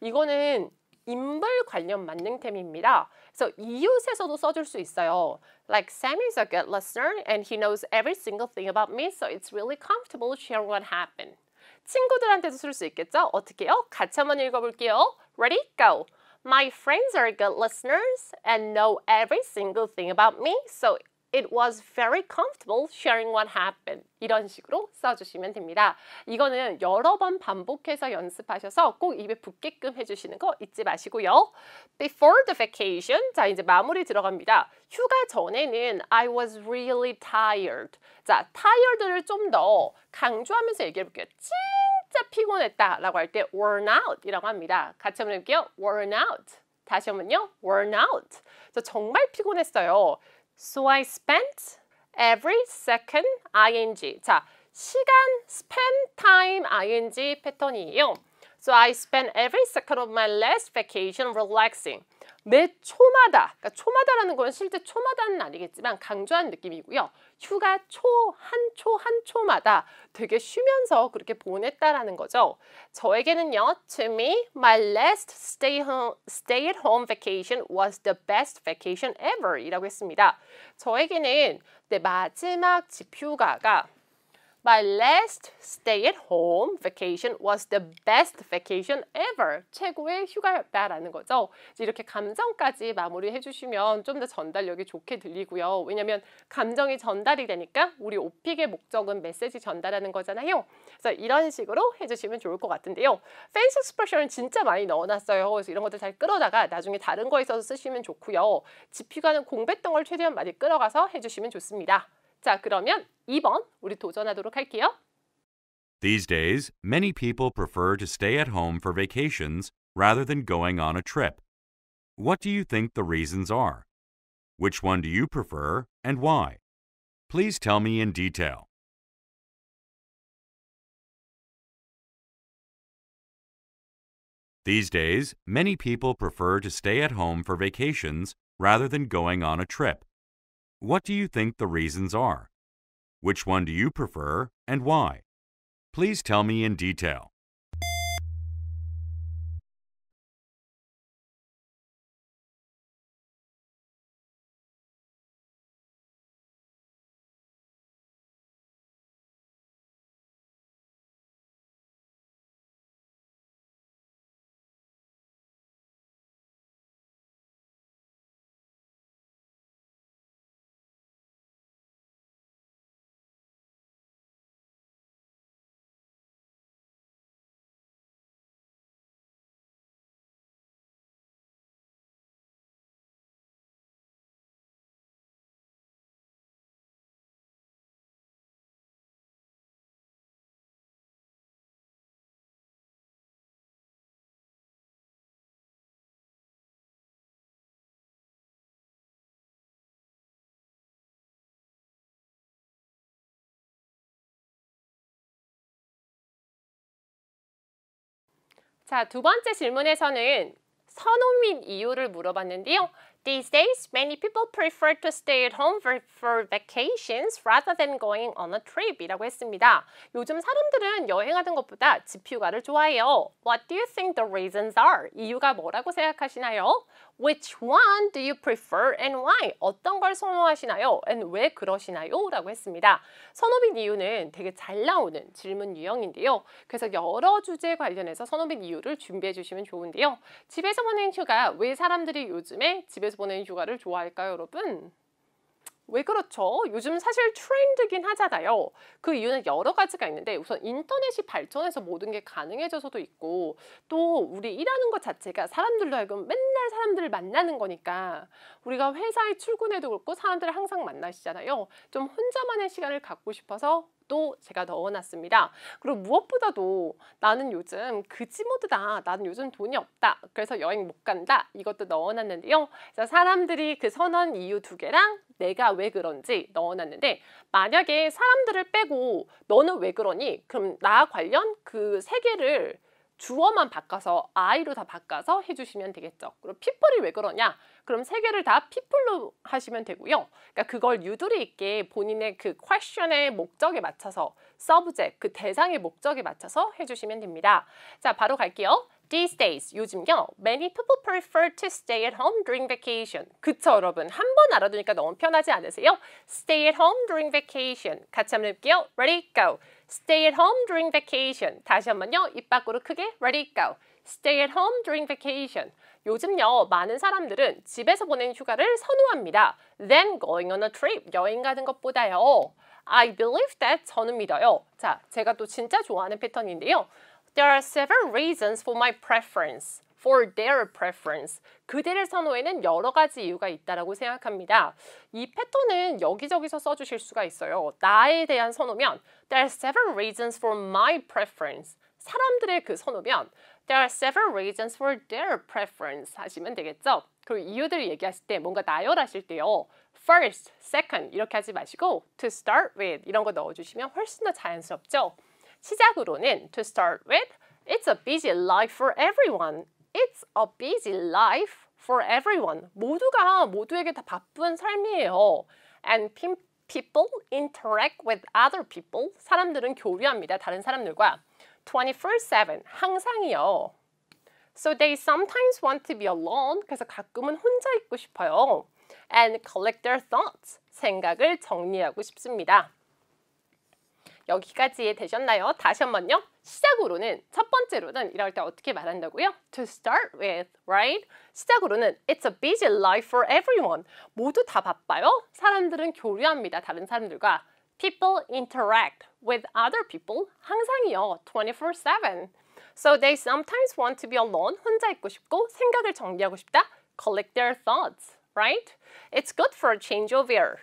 이거는 인물 관련 만능템입니다. 그래서 이웃에서도 써줄 수 있어요. Like Sam is a good listener and he knows every single thing about me, so it's really comfortable sharing what happened. 친구들한테도 쓸 수 있겠죠? 어떻게요? 같이 한번 읽어볼게요. Ready? Go! My friends are good listeners and know every single thing about me, so it was very comfortable sharing what happened. 이런 식으로 써주시면 됩니다. 이거는 여러 번 반복해서 연습하셔서 꼭 입에 붙게끔 해주시는 거 잊지 마시고요. Before the vacation, 자 이제 마무리 들어갑니다. 휴가 전에는 I was really tired. 자, tired를 좀 더 강조하면서 얘기해볼게요. 진짜 피곤했다라고 할 때 worn out이라고 합니다. 같이 한번 해볼게요. worn out. 다시 한번요. worn out. 저 정말 피곤했어요. So I spent every second ing. 자, 시간 spend time ing 패턴이에요. So I spent every second of my last vacation relaxing. 매 초마다, 그러니까 초마다라는 건 실제 초마다는 아니겠지만 강조한 느낌이고요. 휴가 한 초마다 되게 쉬면서 그렇게 보냈다라는 거죠. 저에게는요, to me, my last stay at home vacation was the best vacation ever 이라고 했습니다. 저에게는 내 마지막 집휴가가 My last stay at home vacation was the best vacation ever. 최고의 휴가였다라는 거죠. 이렇게 감정까지 마무리해 주시면 좀 더 전달력이 좋게 들리고요. 왜냐하면 감정이 전달이 되니까 우리 오픽의 목적은 메시지 전달하는 거잖아요. 그래서 이런 식으로 해주시면 좋을 것 같은데요. 팬시 익스프레션을 진짜 많이 넣어놨어요. 그래서 이런 것들 잘 끌어다가 나중에 다른 거에 있어서 쓰시면 좋고요. 집휴가는 공부했던 걸 최대한 많이 끌어가서 해주시면 좋습니다. 자, 그러면 2번 우리 도전하도록 할게요. These days, many people prefer to stay at home for vacations rather than going on a trip. What do you think the reasons are? Which one do you prefer and why? Please tell me in detail. These days, many people prefer to stay at home for vacations rather than going on a trip. What do you think the reasons are? Which one do you prefer and why? Please tell me in detail. 자, 두 번째 질문에서는 선호민 이유를 물어봤는데요. These days, many people prefer to stay at home for vacations rather than going on a trip 이라고 했습니다. 요즘 사람들은 여행하는 것보다 집 휴가를 좋아해요. What do you think the reasons are? 이유가 뭐라고 생각하시나요? Which one do you prefer and why? 어떤 걸 선호하시나요? And 왜 그러시나요? 라고 했습니다. 선호빈 이유는 되게 잘 나오는 질문 유형인데요. 그래서 여러 주제 관련해서 선호빈 이유를 준비해 주시면 좋은데요. 집에서 보낸 휴가, 왜 사람들이 요즘에 집에서 보낸 휴가를 좋아할까요, 여러분? 왜 그렇죠? 요즘 사실 트렌드긴 하잖아요. 그 이유는 여러 가지가 있는데 우선 인터넷이 발전해서 모든 게 가능해져서도 있고 또 우리 일하는 것 자체가 사람들로 하여금 맨날 사람들을 만나는 거니까 우리가 회사에 출근해도 그렇고 사람들을 항상 만나시잖아요. 좀 혼자만의 시간을 갖고 싶어서 또 제가 넣어놨습니다. 그리고 무엇보다도 나는 요즘 그지 모드다. 나는 요즘 돈이 없다. 그래서 여행 못 간다. 이것도 넣어놨는데요. 그래서 사람들이 그 선언 이유 두 개랑 내가 왜 그런지 넣어놨는데 만약에 사람들을 빼고 너는 왜 그러니? 그럼 나 관련 그 세 개를 주어만 바꿔서 I로 다 바꿔서 해주시면 되겠죠. 그리고 people이 왜 그러냐? 그럼 세 개를 다 people로 하시면 되고요. 그러니까 그걸 유두리 있게 본인의 그 question의 목적에 맞춰서 subject, 그 대상의 목적에 맞춰서 해주시면 됩니다. 자, 바로 갈게요. These days, 요즘요. Many people prefer to stay at home during vacation. 그쵸, 여러분? 한 번 알아두니까 너무 편하지 않으세요? Stay at home during vacation. 같이 한번 해볼게요. Ready, go. Stay at home during vacation. 다시 한번요. 입 밖으로 크게. Ready, go. Stay at home during vacation. 요즘요. 많은 사람들은 집에서 보낸 휴가를 선호합니다. Than going on a trip. 여행 가는 것보다요. I believe that. 저는 믿어요. 자, 제가 또 진짜 좋아하는 패턴인데요. There are several reasons for my preference. For their preference. 그들의 선호에는 여러 가지 이유가 있다라고 생각합니다. 이 패턴은 여기저기서 써주실 수가 있어요. 나에 대한 선호면 There are several reasons for my preference. 사람들의 그 선호면 There are several reasons for their preference 하시면 되겠죠. 그리고 이유들을 얘기하실 때 뭔가 나열하실 때요. First, second 이렇게 하지 마시고 To start with 이런 거 넣어주시면 훨씬 더 자연스럽죠. 시작으로는 to start with, it's a busy life for everyone. It's a busy life for everyone. 모두에게 다 바쁜 삶이에요. And people interact with other people. 사람들은 교류합니다. 다른 사람들과. 24/7, 항상이요. So they sometimes want to be alone. 그래서 가끔은 혼자 있고 싶어요. And collect their thoughts. 생각을 정리하고 싶습니다. 여기까지 되셨나요? 다시 한번요. 시작으로는 첫 번째로는 이럴 때 어떻게 말한다고요? To start with, right? 시작으로는 It's a busy life for everyone. 모두 다 바빠요. 사람들은 교류합니다. 다른 사람들과. People interact with other people. 항상이요. 24/7. So they sometimes want to be alone. 혼자 있고 싶고 생각을 정리하고 싶다. Collect their thoughts, right? It's good for a change of air.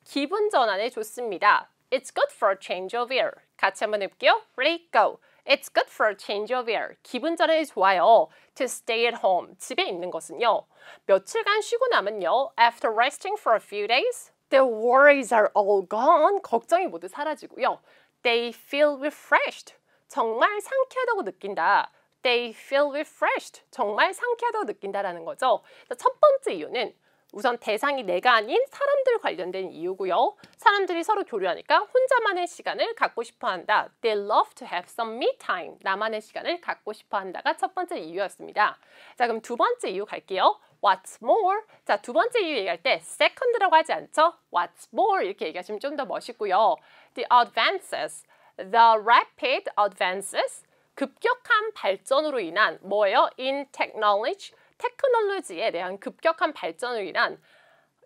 기분 전환에 좋습니다. It's good for a change of air. 같이 한번 해볼게요. Ready, go. It's good for a change of air. 기분 전환이 좋아요. To stay at home. 집에 있는 것은요. 며칠간 쉬고 나면요. After resting for a few days, their worries are all gone. 걱정이 모두 사라지고요. They feel refreshed. 정말 상쾌하다고 느낀다. They feel refreshed. 정말 상쾌하다고 느낀다라는 거죠. 첫 번째 이유는 우선 대상이 내가 아닌 사람들 관련된 이유고요. 사람들이 서로 교류하니까 혼자만의 시간을 갖고 싶어한다. They love to have some me time. 나만의 시간을 갖고 싶어한다가 첫 번째 이유였습니다. 자, 그럼 두 번째 이유 갈게요. What's more? 자, 두 번째 이유 얘기할 때 second라고 하지 않죠? What's more? 이렇게 얘기하시면 좀 더 멋있고요. The advances. The rapid advances. 급격한 발전으로 인한 뭐예요? In technology. 테크놀로지에 대한 급격한 발전으로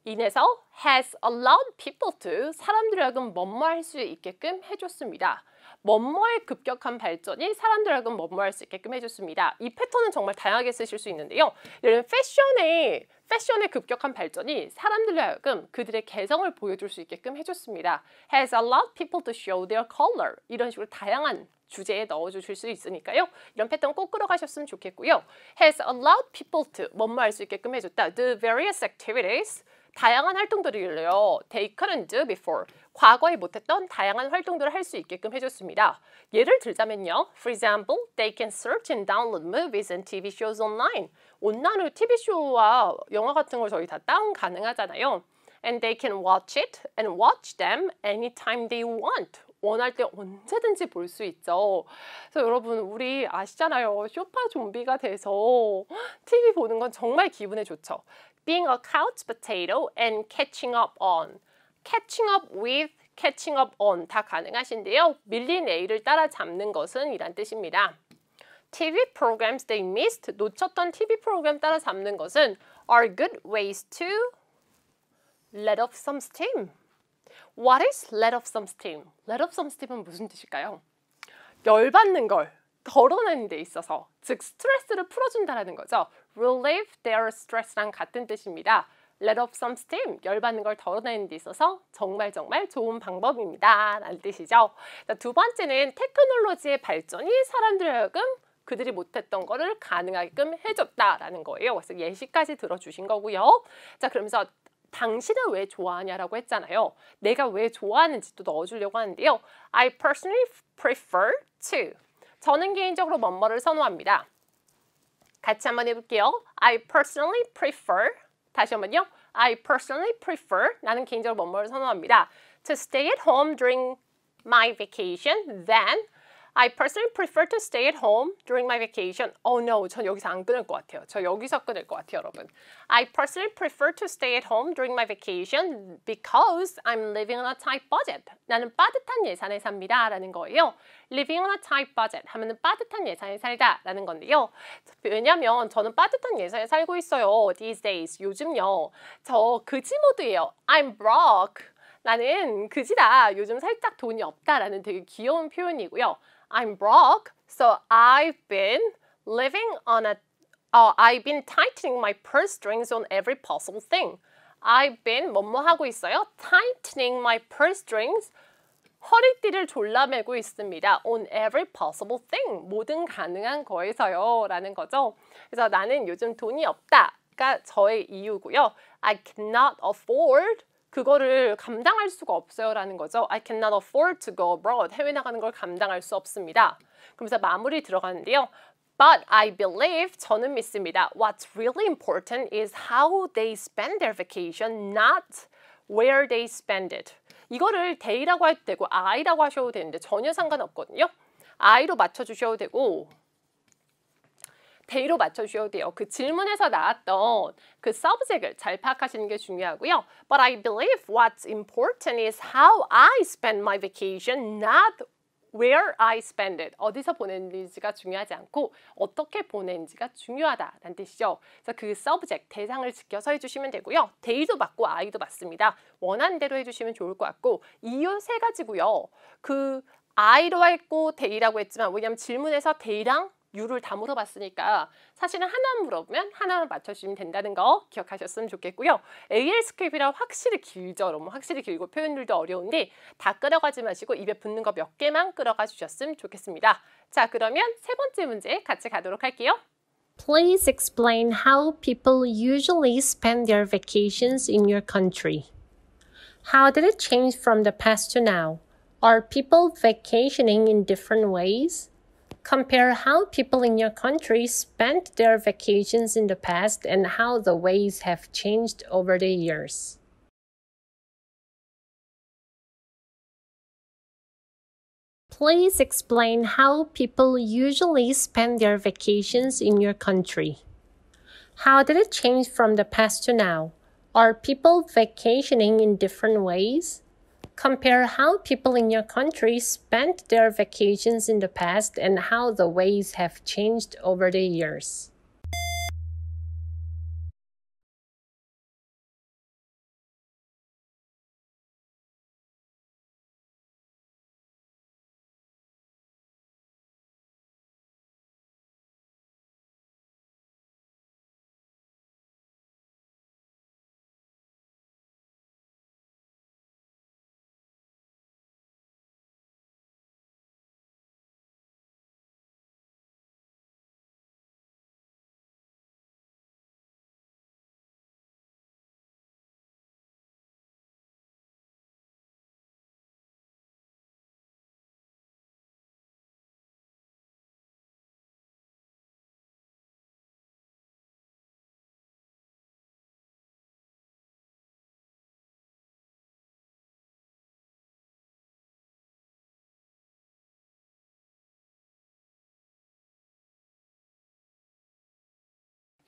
인해서 has allowed people to 사람들을 하여금 뭐뭐할 수 있게끔 해줬습니다. 뭐뭐의 급격한 발전이 사람들을 하여금 뭐뭐할 수 있게끔 해줬습니다. 이 패턴은 정말 다양하게 쓰실 수 있는데요. 예를 들면 패션의 급격한 발전이 사람들을 하여금 그들의 개성을 보여줄 수 있게끔 해줬습니다. has allowed people to show their color. 이런 식으로 다양한 주제에 넣어주실 수 있으니까요. 이런 패턴 꼭 끌어가셨으면 좋겠고요. has allowed people to 뭐뭐 할 수 있게끔 해줬다. do various activities 다양한 활동들을요. They couldn't do before. 과거에 못했던 다양한 활동들을 할 수 있게끔 해줬습니다. 예를 들자면요. For example, they can search and download movies and TV shows online. 온라인으로 TV쇼와 영화 같은 걸 저희 다 다운 가능하잖아요. And they can watch it and watch them anytime they want. 원할 때 언제든지 볼 수 있죠. 그래서 여러분 우리 아시잖아요. 쇼파 좀비가 돼서 TV 보는 건 정말 기분에 좋죠. Being a couch potato and catching up on. Catching up with, catching up on 다 가능하신데요. 밀린 A를 따라잡는 것은 이란 뜻입니다. TV programs they missed, 놓쳤던 TV 프로그램 따라잡는 것은 are good ways to let off some steam. What is let off some steam? Let off some steam은 무슨 뜻일까요? 열받는 걸 덜어내는 데 있어서, 즉 스트레스를 풀어준다는 거죠. Relieve their stress랑 같은 뜻입니다. Let off some steam, 열받는 걸 덜어내는 데 있어서 정말 좋은 방법입니다. 라는 뜻이죠. 자, 두 번째는 테크놀로지의 발전이 사람들에 하여금 그들이 못했던 거를 가능하게끔 해줬다라는 거예요. 그래서 예시까지 들어주신 거고요. 자, 그러면서 당신은 왜 좋아하냐라고 했잖아요. 내가 왜 좋아하는지도 넣어주려고 하는데요. I personally prefer to. 저는 개인적으로 뭐뭐를 선호합니다. 같이 한번 해볼게요. I personally prefer. 다시 한번요. I personally prefer. 나는 개인적으로 뭐뭐를 선호합니다. To stay at home during my vacation than I personally prefer to stay at home during my vacation. Oh no, 전 여기서 안 끊을 것 같아요. 저 여기서 끊을 것 같아요, 여러분. I personally prefer to stay at home during my vacation because I'm living on a tight budget. 나는 빠듯한 예산에 삽니다. 라는 거예요. Living on a tight budget 하면은 빠듯한 예산에 살다 라는 건데요. 왜냐면 저는 빠듯한 예산에 살고 있어요. These days. 요즘요. 저 그지 모드예요. I'm broke. 나는 그지다. 요즘 살짝 돈이 없다라는 되게 귀여운 표현이고요. I'm broke, so I've been living on I've been tightening my purse strings on every possible thing. I've been 뭐뭐 하고 있어요? Tightening my purse strings. 허리띠를 졸라매고 있습니다. On every possible thing. 모든 가능한 거에서요. 라는 거죠. 그래서 나는 요즘 돈이 없다가 저의 이유고요. I cannot afford. 그거를 감당할 수가 없어요 라는 거죠. I cannot afford to go abroad. 해외 나가는 걸 감당할 수 없습니다. 그러면서 마무리 들어가는데요. But I believe, 저는 믿습니다. What's really important is how they spend their vacation, not where they spend it. 이거를 they라고 해도 되고 I라고 하셔도 되는데 전혀 상관없거든요. I로 맞춰주셔도 되고 they로 맞춰주셔도 돼요. 그 질문에서 나왔던 그 subject을 잘 파악하시는 게 중요하고요. But I believe what's important is how I spend my vacation, not where I spend it. 어디서 보내는지가 중요하지 않고 어떻게 보내는지가 중요하다라는 뜻이죠. 그래서 그 subject, 대상을 지켜서 해주시면 되고요. they도 맞고 I도 맞습니다. 원하는 대로 해주시면 좋을 것 같고 이유 세 가지고요. 그 I로 했고 they라고 했지만 왜냐하면 질문에서 they랑 you를 다 물어봤으니까 사실은 하나 물어보면 하나만 맞춰주시면 된다는 거 기억하셨으면 좋겠고요. AL 스크립이라 확실히 길죠. 너무 확실히 길고 표현들도 어려운데 다 끌어가지 마시고 입에 붙는 거 몇 개만 끌어가 주셨으면 좋겠습니다. 자, 그러면 세 번째 문제 같이 가도록 할게요. Please explain how people usually spend their vacations in your country. How did it change from the past to now? Are people vacationing in different ways? Compare how people in your country spent their vacations in the past and how the ways have changed over the years. Please explain how people usually spend their vacations in your country. How did it change from the past to now? Are people vacationing in different ways? Compare how people in your country spent their vacations in the past and how the ways have changed over the years.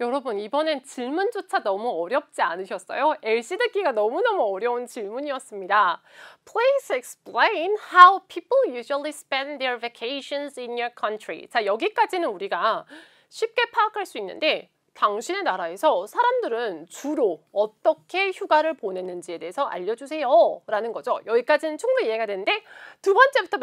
여러분 이번엔 질문조차 너무 어렵지 않으셨어요? LC 듣기가 너무너무 어려운 질문이었습니다. Please explain how people usually spend their vacations in your country. 자, 여기까지는 우리가 쉽게 파악할 수 있는데 당신의 나라에서 사람들은 주로 어떻게 휴가를 보내는지에 대해서 알려주세요 라는 거죠. 여기까지는 충분히 이해가 되는데 두 번째부터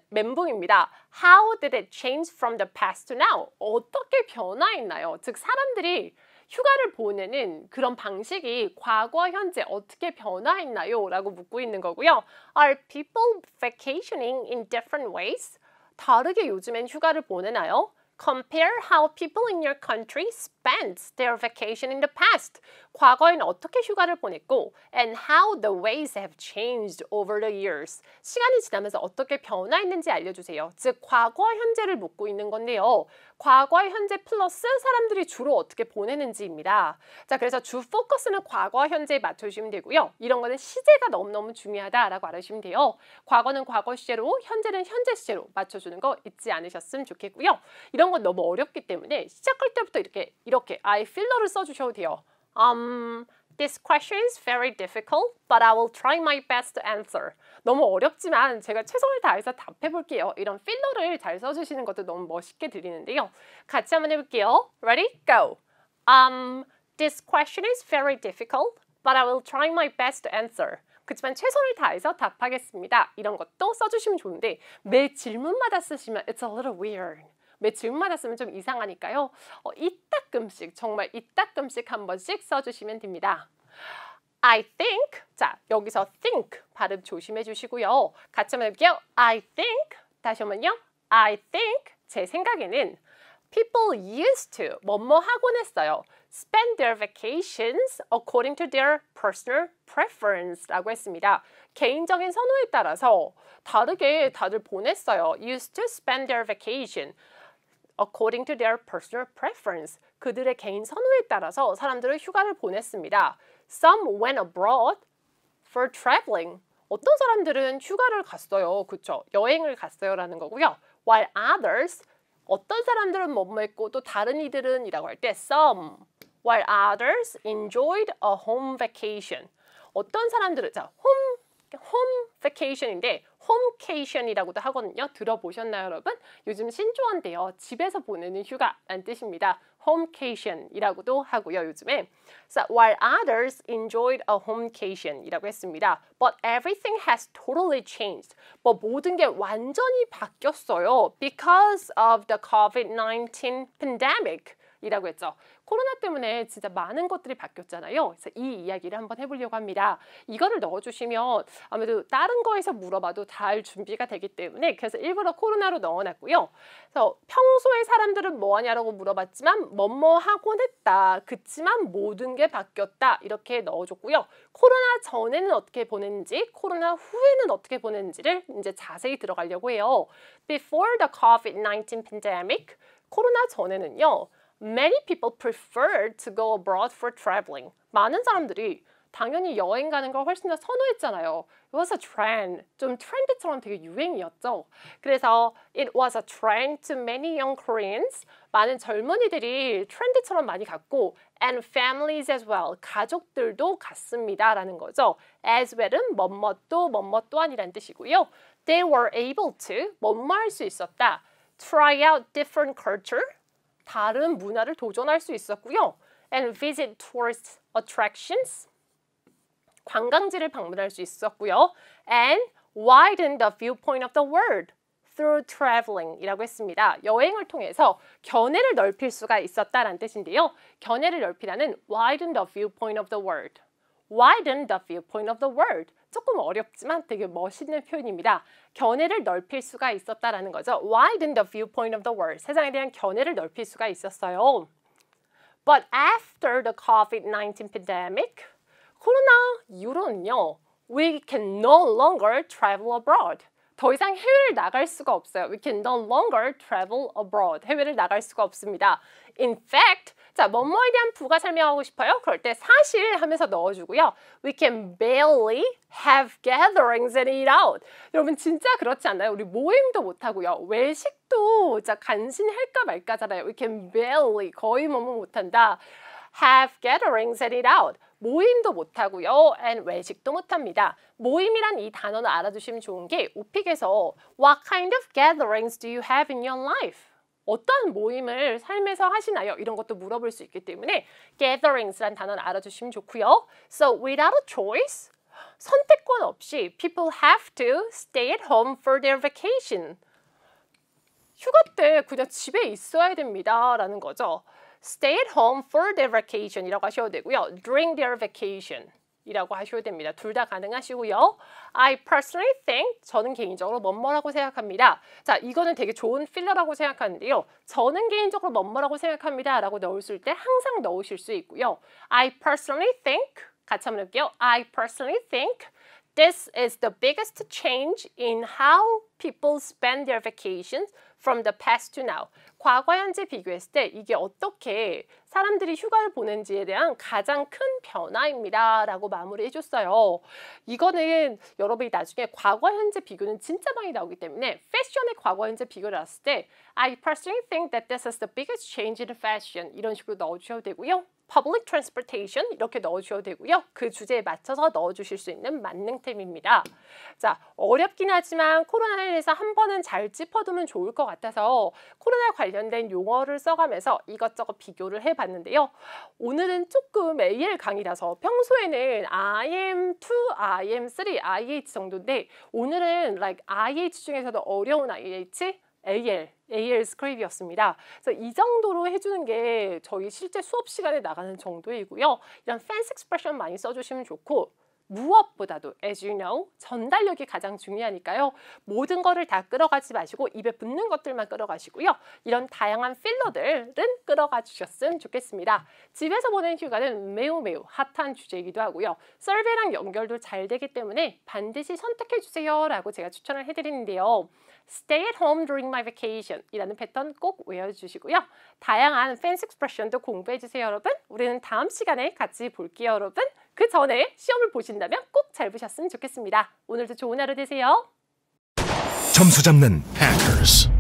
멘붕입니다. How did it change from the past to now? 어떻게 변화했나요? 즉 사람들이 휴가를 보내는 그런 방식이 과거, 현재 어떻게 변화했나요? 라고 묻고 있는 거고요. Are people vacationing in different ways? 다르게 요즘엔 휴가를 보내나요? Compare how people in your country spent their vacation in the past. 과거에는 어떻게 휴가를 보냈고 and how the ways have changed over the years. 시간이 지나면서 어떻게 변화했는지 알려주세요. 즉, 과거와 현재를 묻고 있는 건데요. 과거와 현재 플러스 사람들이 주로 어떻게 보내는지입니다. 자, 그래서 주 포커스는 과거와 현재에 맞춰주시면 되고요. 이런 거는 시제가 너무너무 중요하다라고 알아주시면 돼요. 과거는 과거 시제로, 현재는 현재 시제로 맞춰주는 거 잊지 않으셨으면 좋겠고요. 이런 건 너무 어렵기 때문에 시작할 때부터 이렇게 I feel러를 써주셔도 돼요. This question is very difficult, but I will try my best to answer. 너무 어렵지만 제가 최선을 다해서 답해볼게요. 이런 필러를 잘 써주시는 것도 너무 멋있게 들리는데요. 같이 한번 해볼게요. Ready? Go! This question is very difficult, but I will try my best to answer. 그렇지만 최선을 다해서 답하겠습니다. 이런 것도 써주시면 좋은데 매 질문마다 쓰시면 it's a little weird. 매 질문마다 쓰면 좀 이상하니까요. 이따끔씩, 정말 이따끔씩 한 번씩 써주시면 됩니다. I think, 자, 여기서 think 발음 조심해 주시고요. 같이 한번 해볼게요. I think, 다시 한번요. I think, 제 생각에는 people used to, 뭐뭐 하곤 했어요. spend their vacations according to their personal preference 라고 했습니다. 개인적인 선호에 따라서 다르게 다들 보냈어요. used to spend their vacation according to their personal preference. 그들의 개인 선호에 따라서 사람들은 휴가를 보냈습니다. Some went abroad for traveling. 어떤 사람들은 휴가를 갔어요. 그렇죠? 여행을 갔어요 라는 거고요. While others, 어떤 사람들은 뭐뭐 했고 또 다른 이들은 이라고 할 때 some. While others enjoyed a home vacation. 어떤 사람들은, 자, home vacation인데 홈케이션이라고도 하거든요. 들어보셨나요, 여러분? 요즘 신조어인데요. 집에서 보내는 휴가라는 뜻입니다. 홈케이션이라고도 하고요, 요즘에. So, while others enjoyed a homecation이라고 했습니다. But everything has totally changed. 모든 게 완전히 바뀌었어요. Because of the COVID-19 pandemic. 이라고 했죠. 코로나 때문에 진짜 많은 것들이 바뀌었잖아요. 그래서 이 이야기를 한번 해보려고 합니다. 이거를 넣어주시면 아무래도 다른 거에서 물어봐도 잘 준비가 되기 때문에 그래서 일부러 코로나로 넣어놨고요. 그래서 평소에 사람들은 뭐 하냐라고 물어봤지만 뭐뭐 하곤 했다. 그치만 모든 게 바뀌었다. 이렇게 넣어줬고요. 코로나 전에는 어떻게 보냈는지, 코로나 후에는 어떻게 보냈는지를 이제 자세히 들어가려고 해요. Before the COVID-19 pandemic, 코로나 전에는요. Many people preferred to go abroad for traveling. 많은 사람들이 당연히 여행 가는 걸 훨씬 더 선호했잖아요. It was a trend. 좀 트렌드처럼 되게 유행이었죠. 그래서 it was a trend to many young Koreans. 많은 젊은이들이 트렌드처럼 많이 갔고 and families as well. 가족들도 갔습니다. 라는 거죠. As well은 뭐뭇도 뭐뭇또한이라는 뜻이고요. They were able to, 뭐뭐 할 수 있었다. Try out different culture. 다른 문화를 도전할 수 있었고요. And visit tourist attractions. 관광지를 방문할 수 있었고요. And widen the viewpoint of the world through traveling 이라고 했습니다. 여행을 통해서 견해를 넓힐 수가 있었다라는 뜻인데요. 견해를 넓히라는 widen the viewpoint of the world. Widen the viewpoint of the world. 조금 어렵지만 되게 멋있는 표현입니다. 견해를 넓힐 수가 있었다라는 거죠. Widen the viewpoint of the world. 세상에 대한 견해를 넓힐 수가 있었어요. But after the COVID-19 pandemic, 코로나 이후로는요, we can no longer travel abroad. 더 이상 해외를 나갈 수가 없어요. We can no longer travel abroad. 해외를 나갈 수가 없습니다. In fact, 자, 뭐뭐에 대한 부가 설명하고 싶어요? 그럴 때 사실 하면서 넣어주고요. We can barely have gatherings and eat out. 여러분 진짜 그렇지 않나요? 우리 모임도 못하고요. 외식도 자 간신할까 말까잖아요. We can barely 거의 뭐뭐 못한다. Have gatherings and eat out. 모임도 못하고요. and 외식도 못합니다. 모임이란 이 단어는 알아두시면 좋은 게 오픽에서 What kind of gatherings do you have in your life? 어떤 모임을 삶에서 하시나요? 이런 것도 물어볼 수 있기 때문에 gatherings란 단어는 알아두시면 좋고요. So without a choice, 선택권 없이 people have to stay at home for their vacation. 휴가 때 그냥 집에 있어야 됩니다. 라는 거죠. Stay at home for their vacation 이라고 하셔도 되고요. During their vacation 이라고 하셔도 됩니다. 둘 다 가능하시고요. I personally think, 저는 개인적으로 뭐뭐라고 생각합니다. 자, 이거는 되게 좋은 필러라고 생각하는데요. 저는 개인적으로 뭐뭐라고 생각합니다 라고 넣으실 때 항상 넣으실 수 있고요. I personally think, 같이 한번 해볼게요. I personally think this is the biggest change in how people spend their vacations from the past to now. 과거 현재 비교했을 때 이게 어떻게 사람들이 휴가를 보낸지에 대한 가장 큰 변화입니다. 라고 마무리해 줬어요. 이거는 여러분이 나중에 과거 현재 비교는 진짜 많이 나오기 때문에 패션의 과거 현재 비교를 했을 때 I personally think that this is the biggest change in fashion 이런 식으로 넣어주셔도 되고요. Public transportation 이렇게 넣어주셔도 되고요. 그 주제에 맞춰서 넣어주실 수 있는 만능템입니다. 자, 어렵긴 하지만 코로나에 대해서 한 번은 잘 짚어두면 좋을 것 같아서 코로나 관련된 용어를 써가면서 이것저것 비교를 해봤는데요. 오늘은 조금 AL 강의라서 평소에는 IM2, IM3, IH 정도인데 오늘은 like IH 중에서도 어려운 IH, AL 스크립이었습니다. 그래서 이 정도로 해주는 게 저희 실제 수업 시간에 나가는 정도이고요. 이런 fancy expression 많이 써주시면 좋고 무엇보다도 as you know 전달력이 가장 중요하니까요. 모든 거를 다 끌어가지 마시고 입에 붙는 것들만 끌어가시고요. 이런 다양한 필러들은 끌어가 주셨으면 좋겠습니다. 집에서 보낸 휴가는 매우 핫한 주제이기도 하고요. 서베이랑 연결도 잘 되기 때문에 반드시 선택해 주세요 라고 제가 추천을 해드리는데요. Stay at home during my vacation 이라는 패턴 꼭 외워주시고요. 다양한 fancy expression도 공부해주세요 여러분. 우리는 다음 시간에 같이 볼게요 여러분. 그 전에 시험을 보신다면 꼭 잘 보셨으면 좋겠습니다. 오늘도 좋은 하루 되세요. 점수 잡는 Hackers.